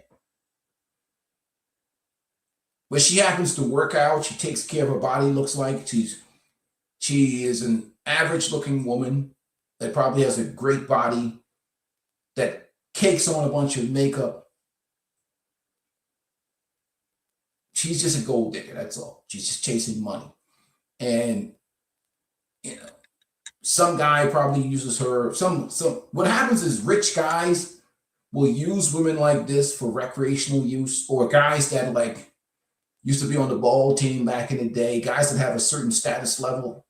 But she happens to work out. She takes care of her body, looks like. She is an average looking woman that probably has a great body, that cakes on a bunch of makeup. She's just a gold digger, that's all. She's just chasing money. And, you know, some guy probably uses her. What happens is rich guys will use women like this for recreational use, or guys that like used to be on the ball team back in the day, guys that have a certain status level.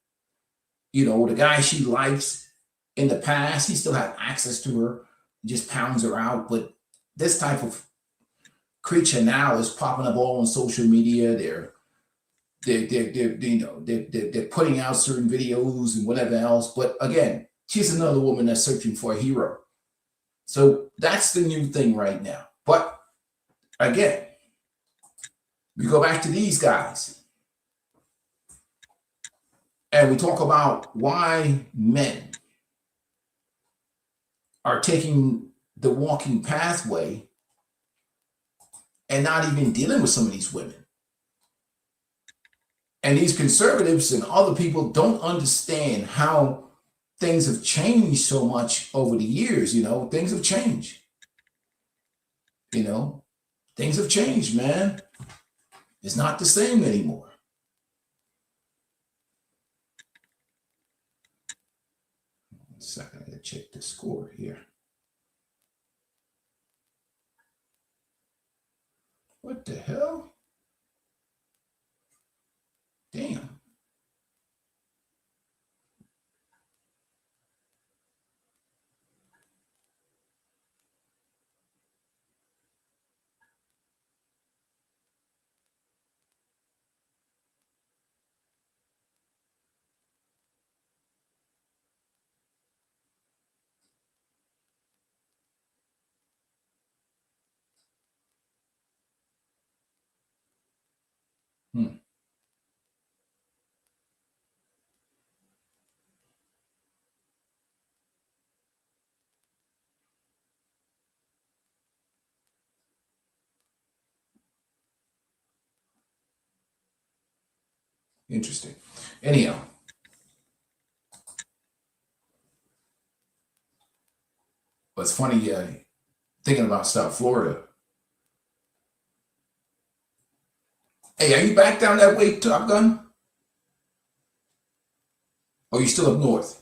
You know, the guy she likes, in the past, he still had access to her, just pounds her out. But this type of creature now is popping up all on social media. They're putting out certain videos and whatever else. But again, she's another woman that's searching for a hero. So that's the new thing right now. But again, we go back to these guys and we talk about why men are taking the walking pathway and not even dealing with some of these women. And these conservatives and other people don't understand how things have changed so much over the years. Things have changed. Things have changed, man. It's not the same anymore. One second, I gotta check the score here. What the hell? Damn. Interesting. Anyhow, what's funny, thinking about South Florida. Hey, are you back down that way, Top Gun? Or are you still up north?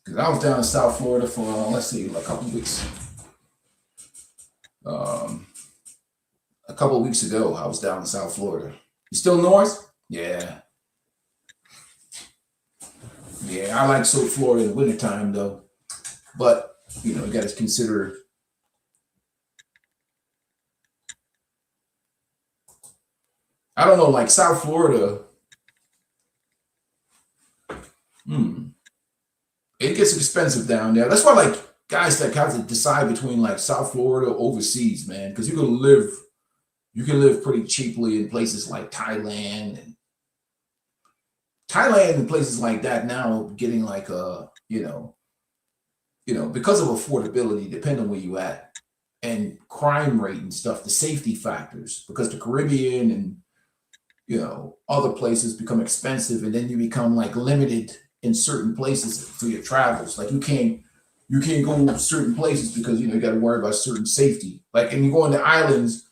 Because I was down in South Florida for, let's see, a couple of weeks. A couple of weeks ago, I was down in South Florida. You still north? Yeah. Yeah, I like South Florida in the wintertime, though. But, you got to consider. I don't know, like South Florida. It gets expensive down there. That's why, like, guys that have to decide between like South Florida or overseas, man, because you can live pretty cheaply in places like Thailand and places like that now, getting like because of affordability, depending on where you at, and crime rate and stuff, the safety factors, because the Caribbean and other places become expensive, and then you become like limited in certain places for your travels. Like you can't go to certain places because you got to worry about certain safety. Like, and you go into islands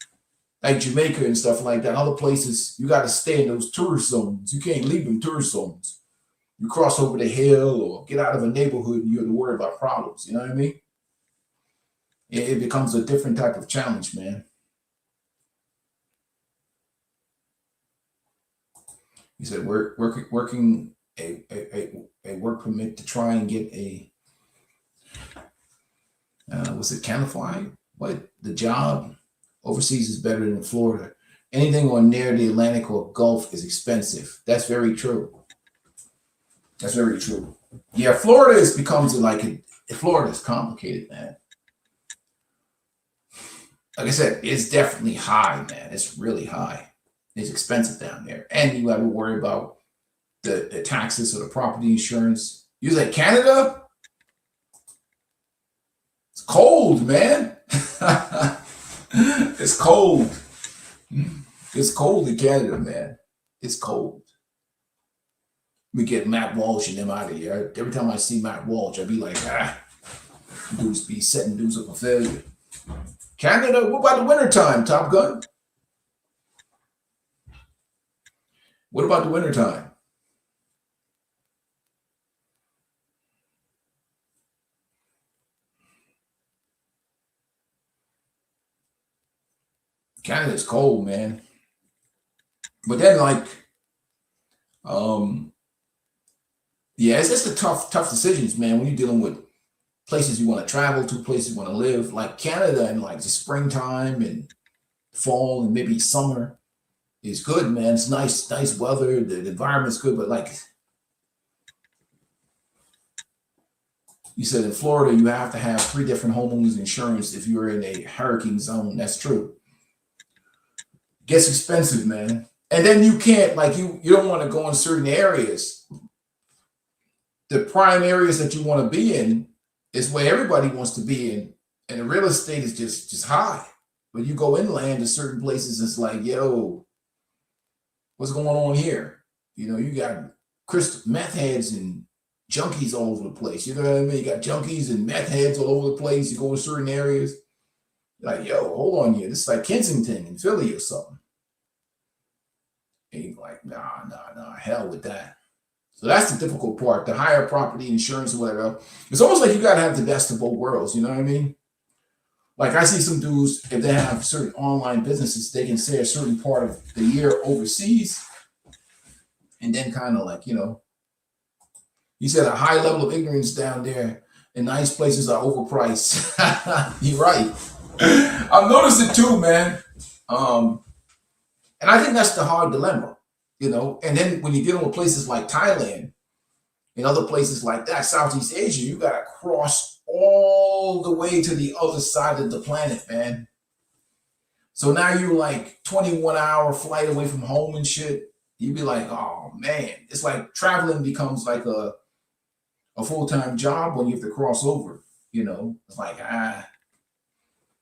like Jamaica and stuff like that, other places, you got to stay in those tourist zones. You can't leave them tourist zones. You cross over the hill or get out of a neighborhood and you have to worry about problems. You know what I mean? It becomes a different type of challenge, man. He said, working a work permit to try and get a, was it California? What? The job overseas is better than Florida. Anything on near the Atlantic or Gulf is expensive. That's very true. That's very true. Yeah, Florida becomes Florida is complicated, man. Like I said, it's definitely high, man. It's really high. It's expensive down there. And you have to worry about the taxes or the property insurance. You like Canada? It's cold, man. It's cold. It's cold in Canada, man. It's cold. We get Matt Walsh and them out of here. Every time I see Matt Walsh, I be like, dudes be setting dudes up for failure. Canada, what about the wintertime, Top Gun? What about the wintertime? Canada's cold, man. But then, like, yeah, it's just a tough decisions, man. When you're dealing with places you want to travel to, places you want to live, like Canada, and like the springtime and fall and maybe summer is good, man. It's nice weather. The environment's good, but like you said, in Florida, you have to have 3 different homeowners insurance if you're in a hurricane zone. That's true. Gets expensive, man. And then you can't, like, you don't want to go in certain areas. The prime areas that you want to be in is where everybody wants to be in, and the real estate is just high. But you go inland to certain places, it's like, yo, what's going on here? You know, you got crystal meth heads and junkies all over the place. You know what I mean? You got junkies and meth heads all over the place. You go to certain areas, like, yo, hold on here. This is like Kensington in Philly or something. And you're like, nah, hell with that. So that's the difficult part. The higher property insurance or whatever. It's almost like you got to have the best of both worlds. You know what I mean? Like, I see some dudes, if they have certain online businesses, they can stay a certain part of the year overseas. And then kind of like, you know, you said a high level of ignorance down there and nice places are overpriced. You're right. I've noticed it too, man. And I think that's the hard dilemma, you know. And then when you're dealing with places like Thailand and other places like that, Southeast Asia, you got to cross all the way to the other side of the planet, man. So now you're like 21-hour flight away from home and shit. You'd be like, oh, man. It's like traveling becomes like a full-time job when you have to cross over, you know. It's like,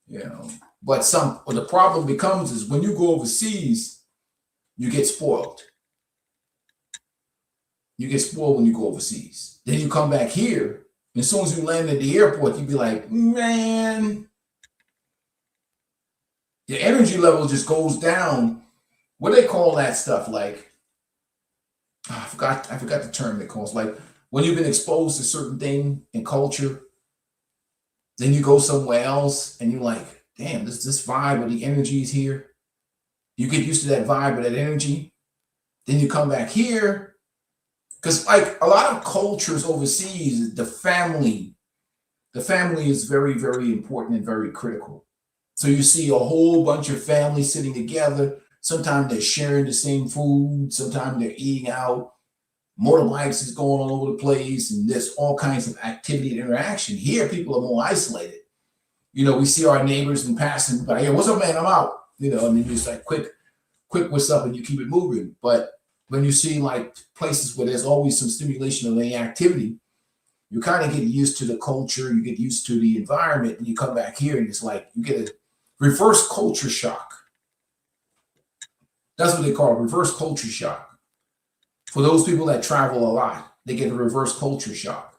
you know. But the problem becomes is when you go overseas, you get spoiled. You get spoiled when you go overseas. Then you come back here, and as soon as you land at the airport, you be like, man, the energy level just goes down. What do they call that stuff? Like, I forgot the term they call it. Like when you've been exposed to certain thing in culture, then you go somewhere else, and you're like, damn, this vibe of the energy is here. You get used to that vibe of that energy. Then you come back here. Because like a lot of cultures overseas, the family is very, very important and very critical. So you see a whole bunch of families sitting together. Sometimes they're sharing the same food. Sometimes they're eating out. Motorbikes is going all over the place. And there's all kinds of activity and interaction. Here, people are more isolated. You know, we see our neighbors in passing by. Hey, what's up, man? I'm out. You know, and then just like quick, what's up? And you keep it moving. But when you see like places where there's always some stimulation of any activity, you kind of get used to the culture, you get used to the environment, and you come back here and it's like you get a reverse culture shock. That's what they call it, reverse culture shock. For those people that travel a lot, they get a reverse culture shock.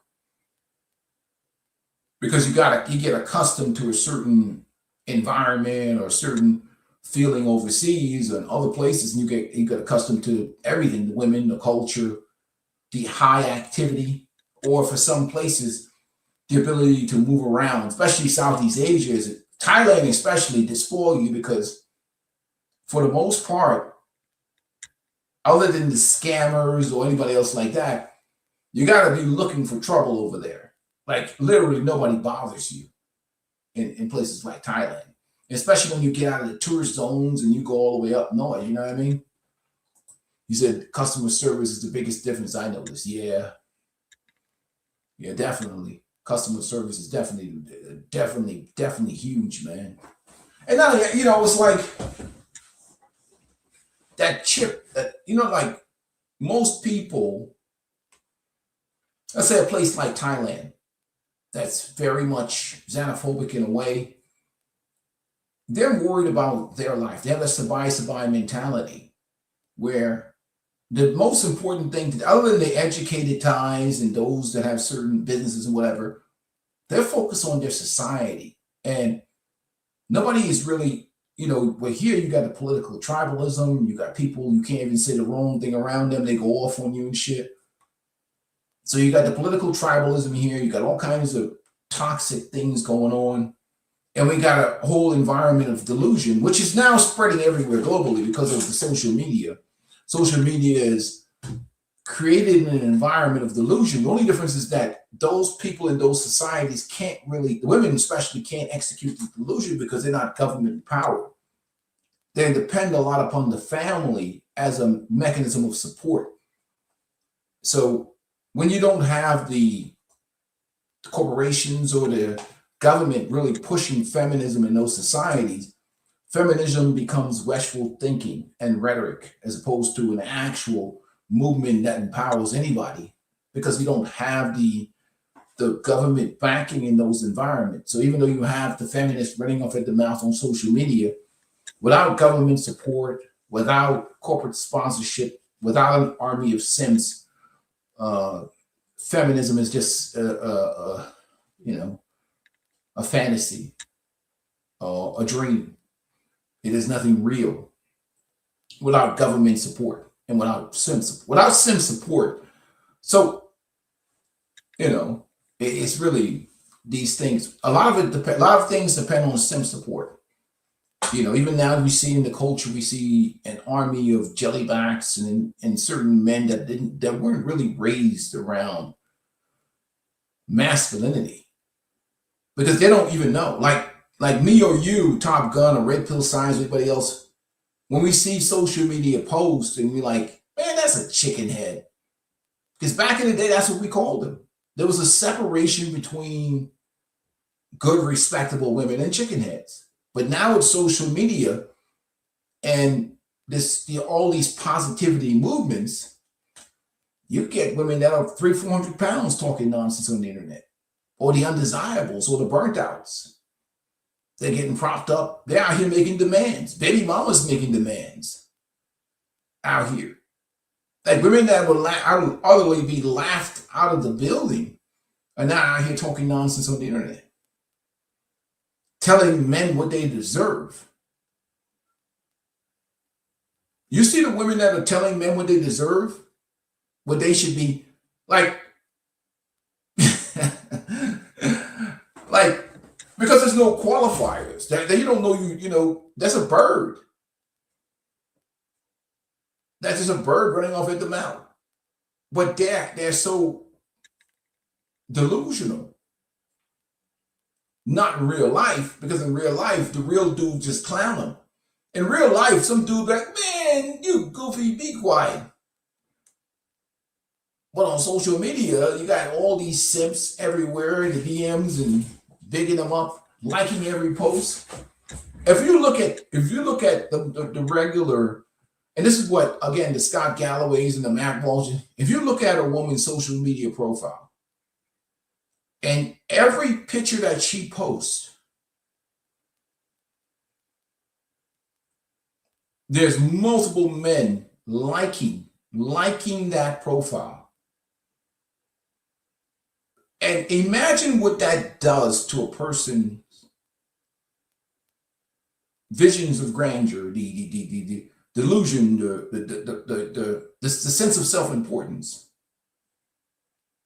Because you get accustomed to a certain environment or a certain feeling overseas and other places, and you get accustomed to everything, the women, the culture, the high activity, or for some places, the ability to move around, especially Southeast Asia, Thailand especially, they spoil you because for the most part, other than the scammers or anybody else like that, you got to be looking for trouble over there. Like literally nobody bothers you in places like Thailand. Especially when you get out of the tourist zones and you go all the way up north, you know what I mean? You said customer service is the biggest difference I noticed. Yeah, definitely. Customer service is definitely huge, man. And now, you know, it's like that chip that, you know, like most people, let's say a place like Thailand, that's very much xenophobic in a way. They're worried about their life. They have a sabai mentality where the most important thing, other than the educated Thais and those that have certain businesses and whatever, they're focused on their society. And nobody is really, you know, well, here you got the political tribalism. You got people, you can't even say the wrong thing around them. They go off on you and shit. So you got the political tribalism here. You got all kinds of toxic things going on. And we got a whole environment of delusion, which is now spreading everywhere globally because of the social media. Social media is created an environment of delusion. The only difference is that those people in those societies can't really, the women especially, can't execute the delusion because they're not government power. They depend a lot upon the family as a mechanism of support. So when you don't have the corporations or the government really pushing feminism in those societies, feminism becomes wishful thinking and rhetoric as opposed to an actual movement that empowers anybody, because we don't have the government backing in those environments. So even though you have the feminists running off at the mouth on social media, without government support, without corporate sponsorship, without an army of simps, feminism is just a fantasy, a dream. It is nothing real without government support and without sim support. So, it's really these things. A lot of things depend on sim support. Even now we see in the culture, we see an army of jellybacks and certain men that weren't really raised around masculinity, because they don't even know. Like me or you, Top Gun or Red Pill Science, or anybody else, when we see social media posts and we're like, man, that's a chicken head. Because back in the day, that's what we called them. There was a separation between good, respectable women and chicken heads. But now with social media and all these positivity movements, you get women that are 300-400 pounds talking nonsense on the internet, or the undesirables, or the burnt outs. They're getting propped up. They're out here making demands. Baby mama's making demands out here. Like women that would utterly be laughed out of the building are now out here talking nonsense on the internet, telling men what they deserve. You see the women that are telling men what they deserve, what they should be like, because there's no qualifiers. That you don't know, that's a bird. That's just a bird running off at the mouth. But they're so delusional. Not in real life, because in real life, the real dude just clown them. In real life, some dude like, man, you goofy, be quiet. But on social media, you got all these simps everywhere in the DMs and bigging them up, liking every post. If you look at the regular, and this is what, again, the Scott Galloways and the Matt Walsh, if you look at a woman's social media profile, and every picture that she posts, there's multiple men liking that profile. And imagine what that does to a person's visions of grandeur, the delusion, the sense of self-importance.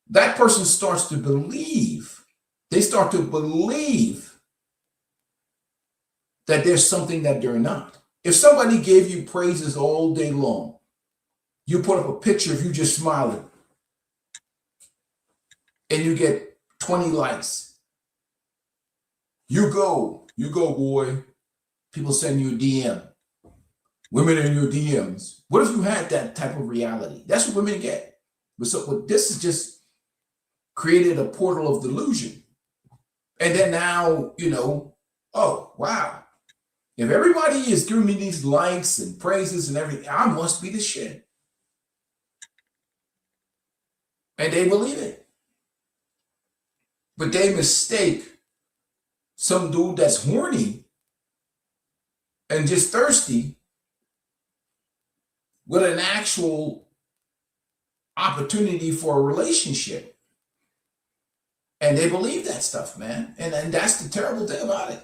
That person starts to believe, they start to believe that there's something that they're not. If somebody gave you praises all day long, you put up a picture of you just smiling, and you get 20 likes. You go, boy. People send you a DM. Women in your DMs. What if you had that type of reality? That's what women get. But this is just created a portal of delusion. And then now, oh, wow. If everybody is giving me these likes and praises and everything, I must be the shit. And they believe it. But they mistake some dude that's horny and just thirsty with an actual opportunity for a relationship. And they believe that stuff, man. And that's the terrible thing about it.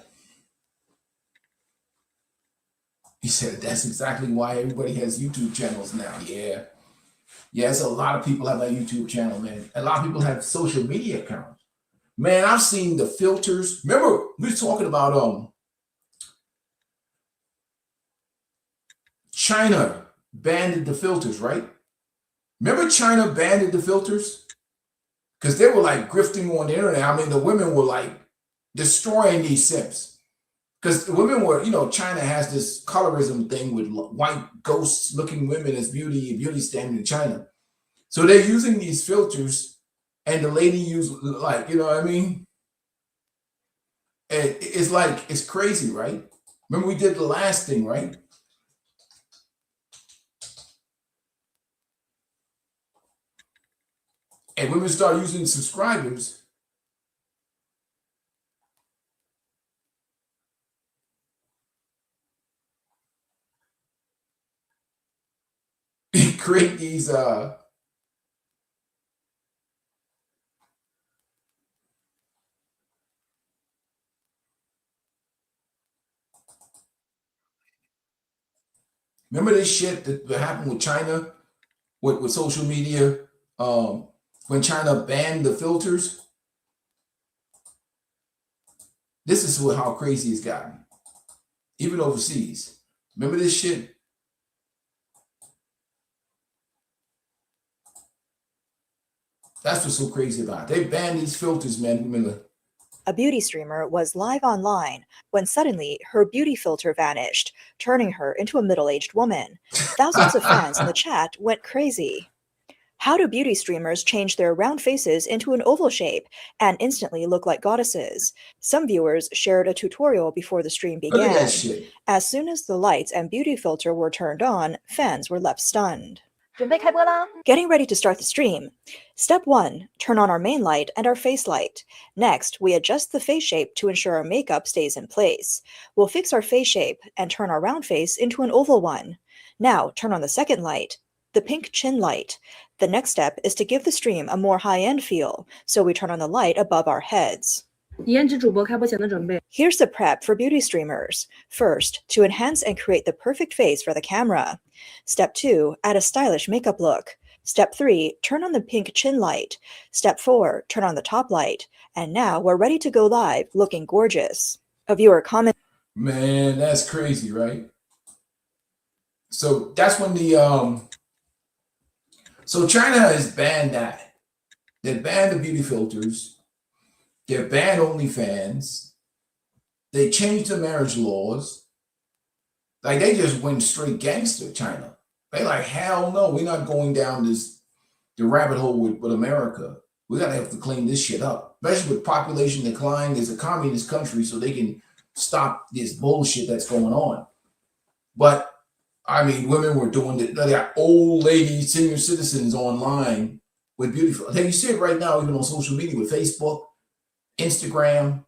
He said, that's exactly why everybody has YouTube channels now. Yeah. Yes, a lot of people have a YouTube channel, man. A lot of people have social media accounts. Man, I've seen the filters. Remember, we were talking about China banned the filters, right? Remember China banned the filters? Because they were like grifting on the internet. I mean, the women were like destroying these simps. Because the women were, China has this colorism thing with white ghosts looking women as beauty standard in China. So they're using these filters, and the lady used like, you know what I mean? And it's like, it's crazy, right? Remember we did the last thing, right? And women start using subscribers. Create these remember this shit that happened with China with social media when China banned the filters? This is how crazy it's gotten, even overseas. Remember this shit? That's what's so crazy about it. They banned these filters, man. Remember? A beauty streamer was live online when suddenly her beauty filter vanished, turning her into a middle-aged woman. Thousands of fans in the chat went crazy. How do beauty streamers change their round faces into an oval shape and instantly look like goddesses? Some viewers shared a tutorial before the stream Look at began. that shit. As soon as the lights and beauty filter were turned on, fans were left stunned. 准备开播啦！ Getting ready to start the stream. Step 1, turn on our main light and our face light. Next, we adjust the face shape to ensure our makeup stays in place. We'll fix our face shape and turn our round face into an oval one. Now, turn on the second light, the pink chin light. The next step is to give the stream a more high-end feel, so we turn on the light above our heads. 颜值主播开播前的准备。 Here's the prep for beauty streamers. First, to enhance and create the perfect face for the camera. Step 2, add a stylish makeup look. Step 3, turn on the pink chin light. Step 4, turn on the top light. And now we're ready to go live, looking gorgeous. A viewer comment. Man, that's crazy, right? So that's when the so China has banned that. They banned the beauty filters. They banned OnlyFans. They changed the marriage laws. Like they just went straight gangster, China. They like, hell no, we're not going down the rabbit hole with America. We gotta have to clean this shit up, especially with population decline. It's a communist country, so they can stop this bullshit that's going on. But I mean, women were doing it. They got old ladies, senior citizens online with beautiful. I think you see it right now, even on social media with Facebook, Instagram.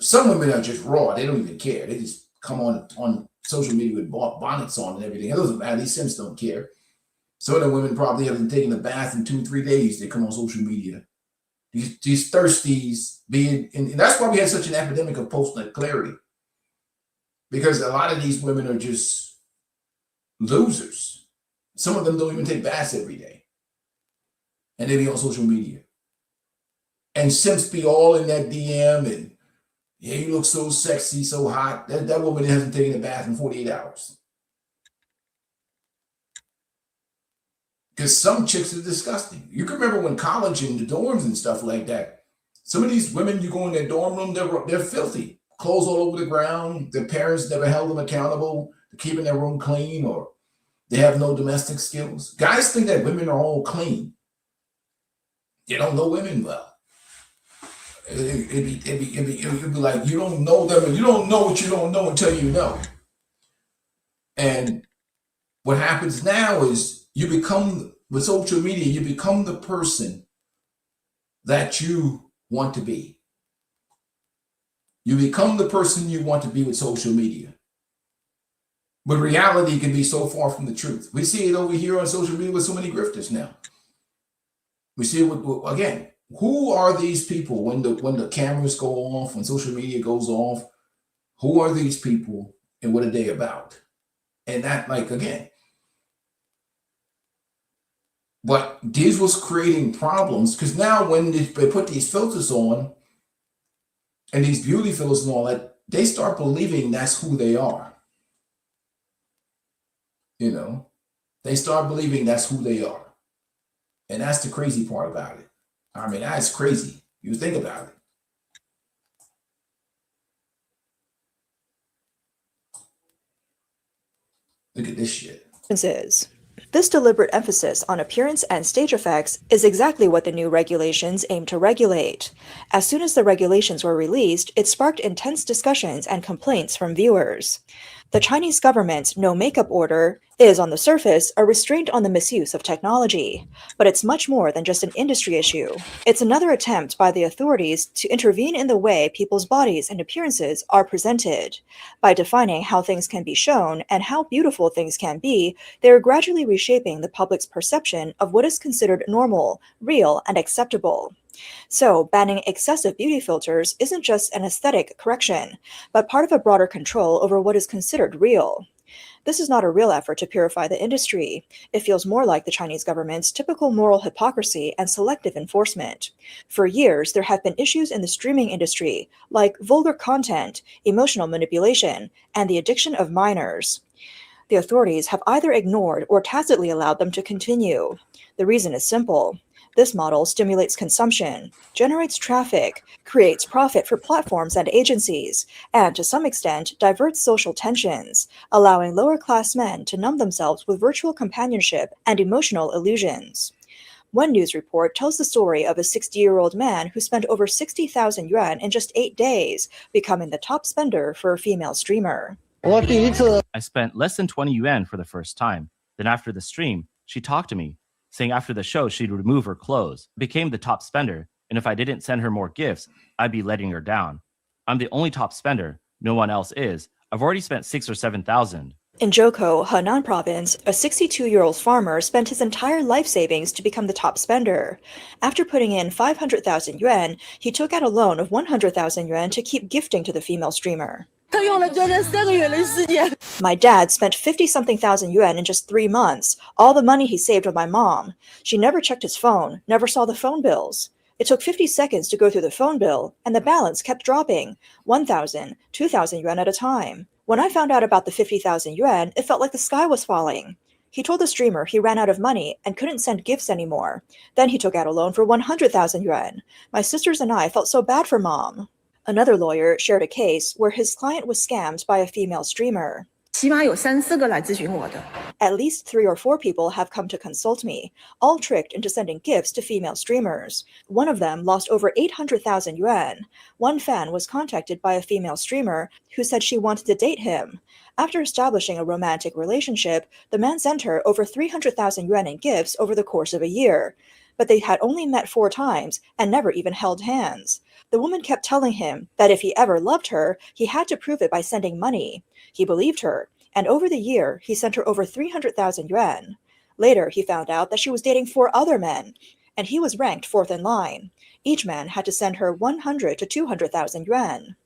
Some women are just raw. They don't even care. They just come on social media with bonnets on and everything. It doesn't matter. These simps don't care. Some of the women probably haven't taken a bath in 2-3 days. They come on social media. These thirsties being, and that's why we had such an epidemic of post-nut clarity. Because a lot of these women are just losers. Some of them don't even take baths every day. And they be on social media. And simps be all in that DM and, yeah, you look so sexy, so hot. That woman hasn't taken a bath in 48 hours. Because some chicks are disgusting. You can remember when college and the dorms and stuff like that, some of these women, you go in their dorm room, they're filthy. Clothes all over the ground. Their parents never held them accountable to keeping their room clean, or they have no domestic skills. Guys think that women are all clean. They don't know women well. It'd be like you don't know them and you don't know what you don't know until you know. And what happens now is you become, with social media, you become the person that you want to be. You become the person you want to be with social media. But reality can be so far from the truth. We see it over here on social media with so many grifters now. We see it with, again, who are these people when the cameras go off, when social media goes off? Who are these people and what are they about? And that, like, again, But this was creating problems because now when they put these filters on and these beauty filters and all that, they start believing that's who they are. You know, they start believing that's who they are. And that's the crazy part about it. I mean, that's crazy. You think about it. Look at this shit. This deliberate emphasis on appearance and stage effects is exactly what the new regulations aim to regulate. As soon as the regulations were released, it sparked intense discussions and complaints from viewers. The Chinese government's no makeup order is, on the surface, a restraint on the misuse of technology. But it's much more than just an industry issue. It's another attempt by the authorities to intervene in the way people's bodies and appearances are presented. By defining how things can be shown and how beautiful things can be, they are gradually reshaping the public's perception of what is considered normal, real, and acceptable. So, banning excessive beauty filters isn't just an aesthetic correction, but part of a broader control over what is considered real. This is not a real effort to purify the industry. It feels more like the Chinese government's typical moral hypocrisy and selective enforcement. For years, there have been issues in the streaming industry, like vulgar content, emotional manipulation, and the addiction of minors. The authorities have either ignored or tacitly allowed them to continue. The reason is simple. This model stimulates consumption, generates traffic, creates profit for platforms and agencies, and to some extent diverts social tensions, allowing lower-class men to numb themselves with virtual companionship and emotional illusions. One news report tells the story of a 60-year-old man who spent over 60,000 yuan in just 8 days, becoming the top spender for a female streamer. I spent less than 20 yuan for the first time. Then after the stream, she talked to me, saying after the show she'd remove her clothes. Became the top spender, and if I didn't send her more gifts, I'd be letting her down. I'm the only top spender. No one else is. I've already spent 6,000 or 7,000. In Zhoukou, Henan province, a 62-year-old farmer spent his entire life savings to become the top spender. After putting in 500,000 yuan, he took out a loan of 100,000 yuan to keep gifting to the female streamer. My dad spent 50-something thousand yuan in just 3 months, all the money he saved with my mom. She never checked his phone, never saw the phone bills. It took 50 seconds to go through the phone bill, and the balance kept dropping, 1,000, 2,000 yuan at a time. When I found out about the 50,000 yuan, it felt like the sky was falling. He told the streamer he ran out of money and couldn't send gifts anymore. Then he took out a loan for 100,000 yuan. My sisters and I felt so bad for mom. Another lawyer shared a case where his client was scammed by a female streamer. At least 3 or 4 people have come to consult me, all tricked into sending gifts to female streamers. One of them lost over 800,000 yuan. One fan was contacted by a female streamer who said she wanted to date him. After establishing a romantic relationship, the man sent her over 300,000 yuan in gifts over the course of a year. But they had only met 4 times and never even held hands. The woman kept telling him that if he ever loved her, he had to prove it by sending money. He believed her, and over the year, he sent her over 300,000 yuan. Later, he found out that she was dating 4 other men, and he was ranked 4th in line. Each man had to send her 100 to 200,000 yuan.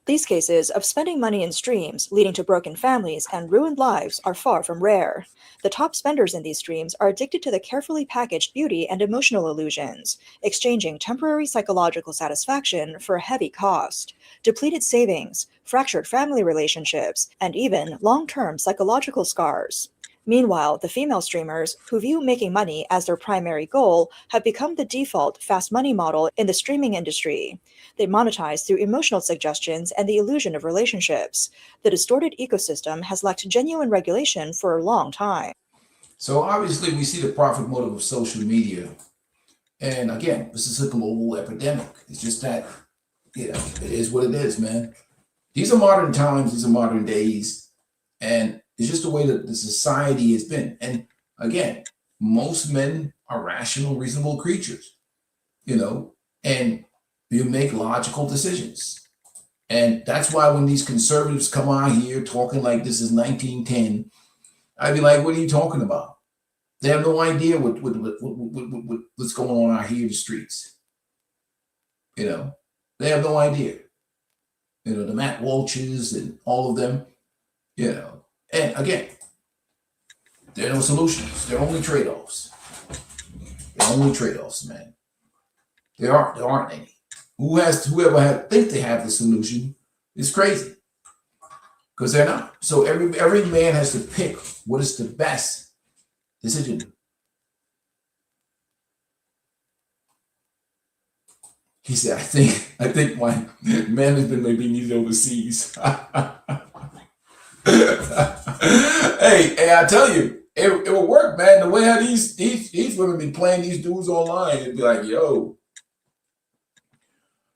These cases of spending money in streams, leading to broken families and ruined lives, are far from rare. The top spenders in these streams are addicted to the carefully packaged beauty and emotional illusions, exchanging temporary psychological satisfaction for a heavy cost, depleted savings, fractured family relationships, and even long-term psychological scars. Meanwhile, the female streamers, who view making money as their primary goal, have become the default fast money model in the streaming industry. They monetize through emotional suggestions and the illusion of relationships. The distorted ecosystem has lacked genuine regulation for a long time. So obviously we see the profit motive of social media. And again, this is a global epidemic. It's just that, it is what it is, man. These are modern times, these are modern days. And it's just the way that the society has been. And again, most men are rational, reasonable creatures, and you make logical decisions. And that's why when these conservatives come out here talking like this is 1910, I'd be like, what are you talking about? They have no idea what's going on out here in the streets. They have no idea. The Matt Walshes and all of them, And again, there are no solutions. There are only trade-offs. They're only trade-offs, man. There aren't any. Whoever think they have the solution is crazy. Because they're not. So every man has to pick what is the best decision. He said, I think my management may be needed overseas. Hey, I tell you, it will work, man. The way how these women be playing these dudes online, it'd be like, yo,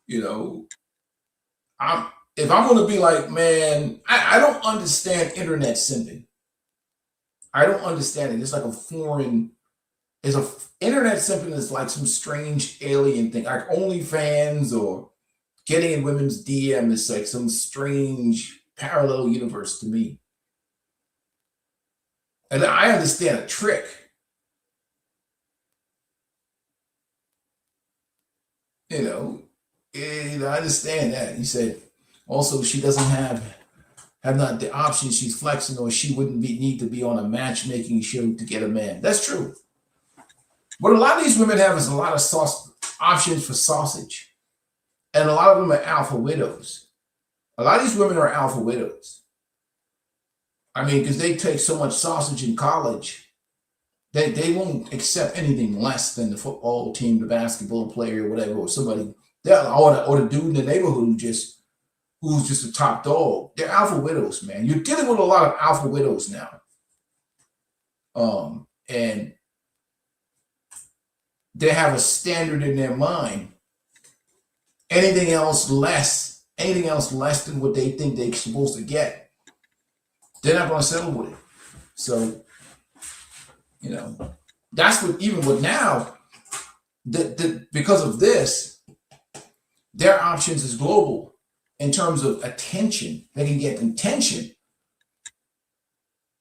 you know, if I'm gonna be like, man, I don't understand internet simping. I don't understand it. It's like a foreign. Internet simping is like some strange alien thing, like OnlyFans or getting in women's DM is like some strange parallel universe to me. And I understand a trick. You know, I understand that. He said, also, she doesn't have not the option. She's flexing, or she wouldn't need to be on a matchmaking show to get a man. That's true. What a lot of these women have is a lot of options for sausage. And a lot of them are alpha widows. A lot of these women are alpha widows. I mean, because they take so much sausage in college, they won't accept anything less than the football team, the basketball player, or whatever, or somebody, or the dude in the neighborhood who's just a top dog. They're alpha widows, man. You're dealing with a lot of alpha widows now. And they have a standard in their mind. Anything else less than what they think they're supposed to get, they're not going to settle with it. So, you know, that's what, even with now, because of this, their options is global in terms of attention. They can get attention.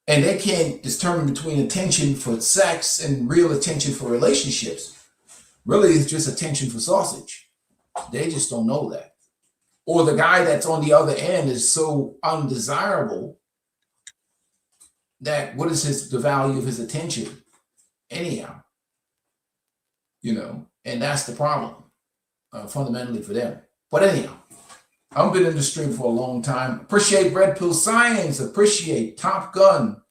And they can't determine between attention for sex and real attention for relationships. Really, it's just attention for sausage. They just don't know that. Or the guy that's on the other end is so undesirable that what is the value of his attention anyhow? You know, and that's the problem fundamentally for them. But anyhow, I've been in the stream for a long time. Appreciate Red Pill Science. Appreciate Top Gun.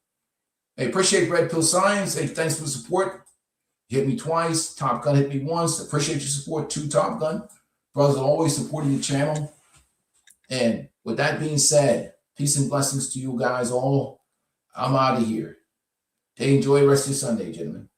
Hey, appreciate Red Pill Science. Hey, thanks for the support. You hit me twice. Top Gun hit me once. Appreciate your support too, Top Gun. Brothers are always supporting the channel. And with that being said, peace and blessings to you guys all. I'm out of here. Enjoy the rest of your Sunday, gentlemen.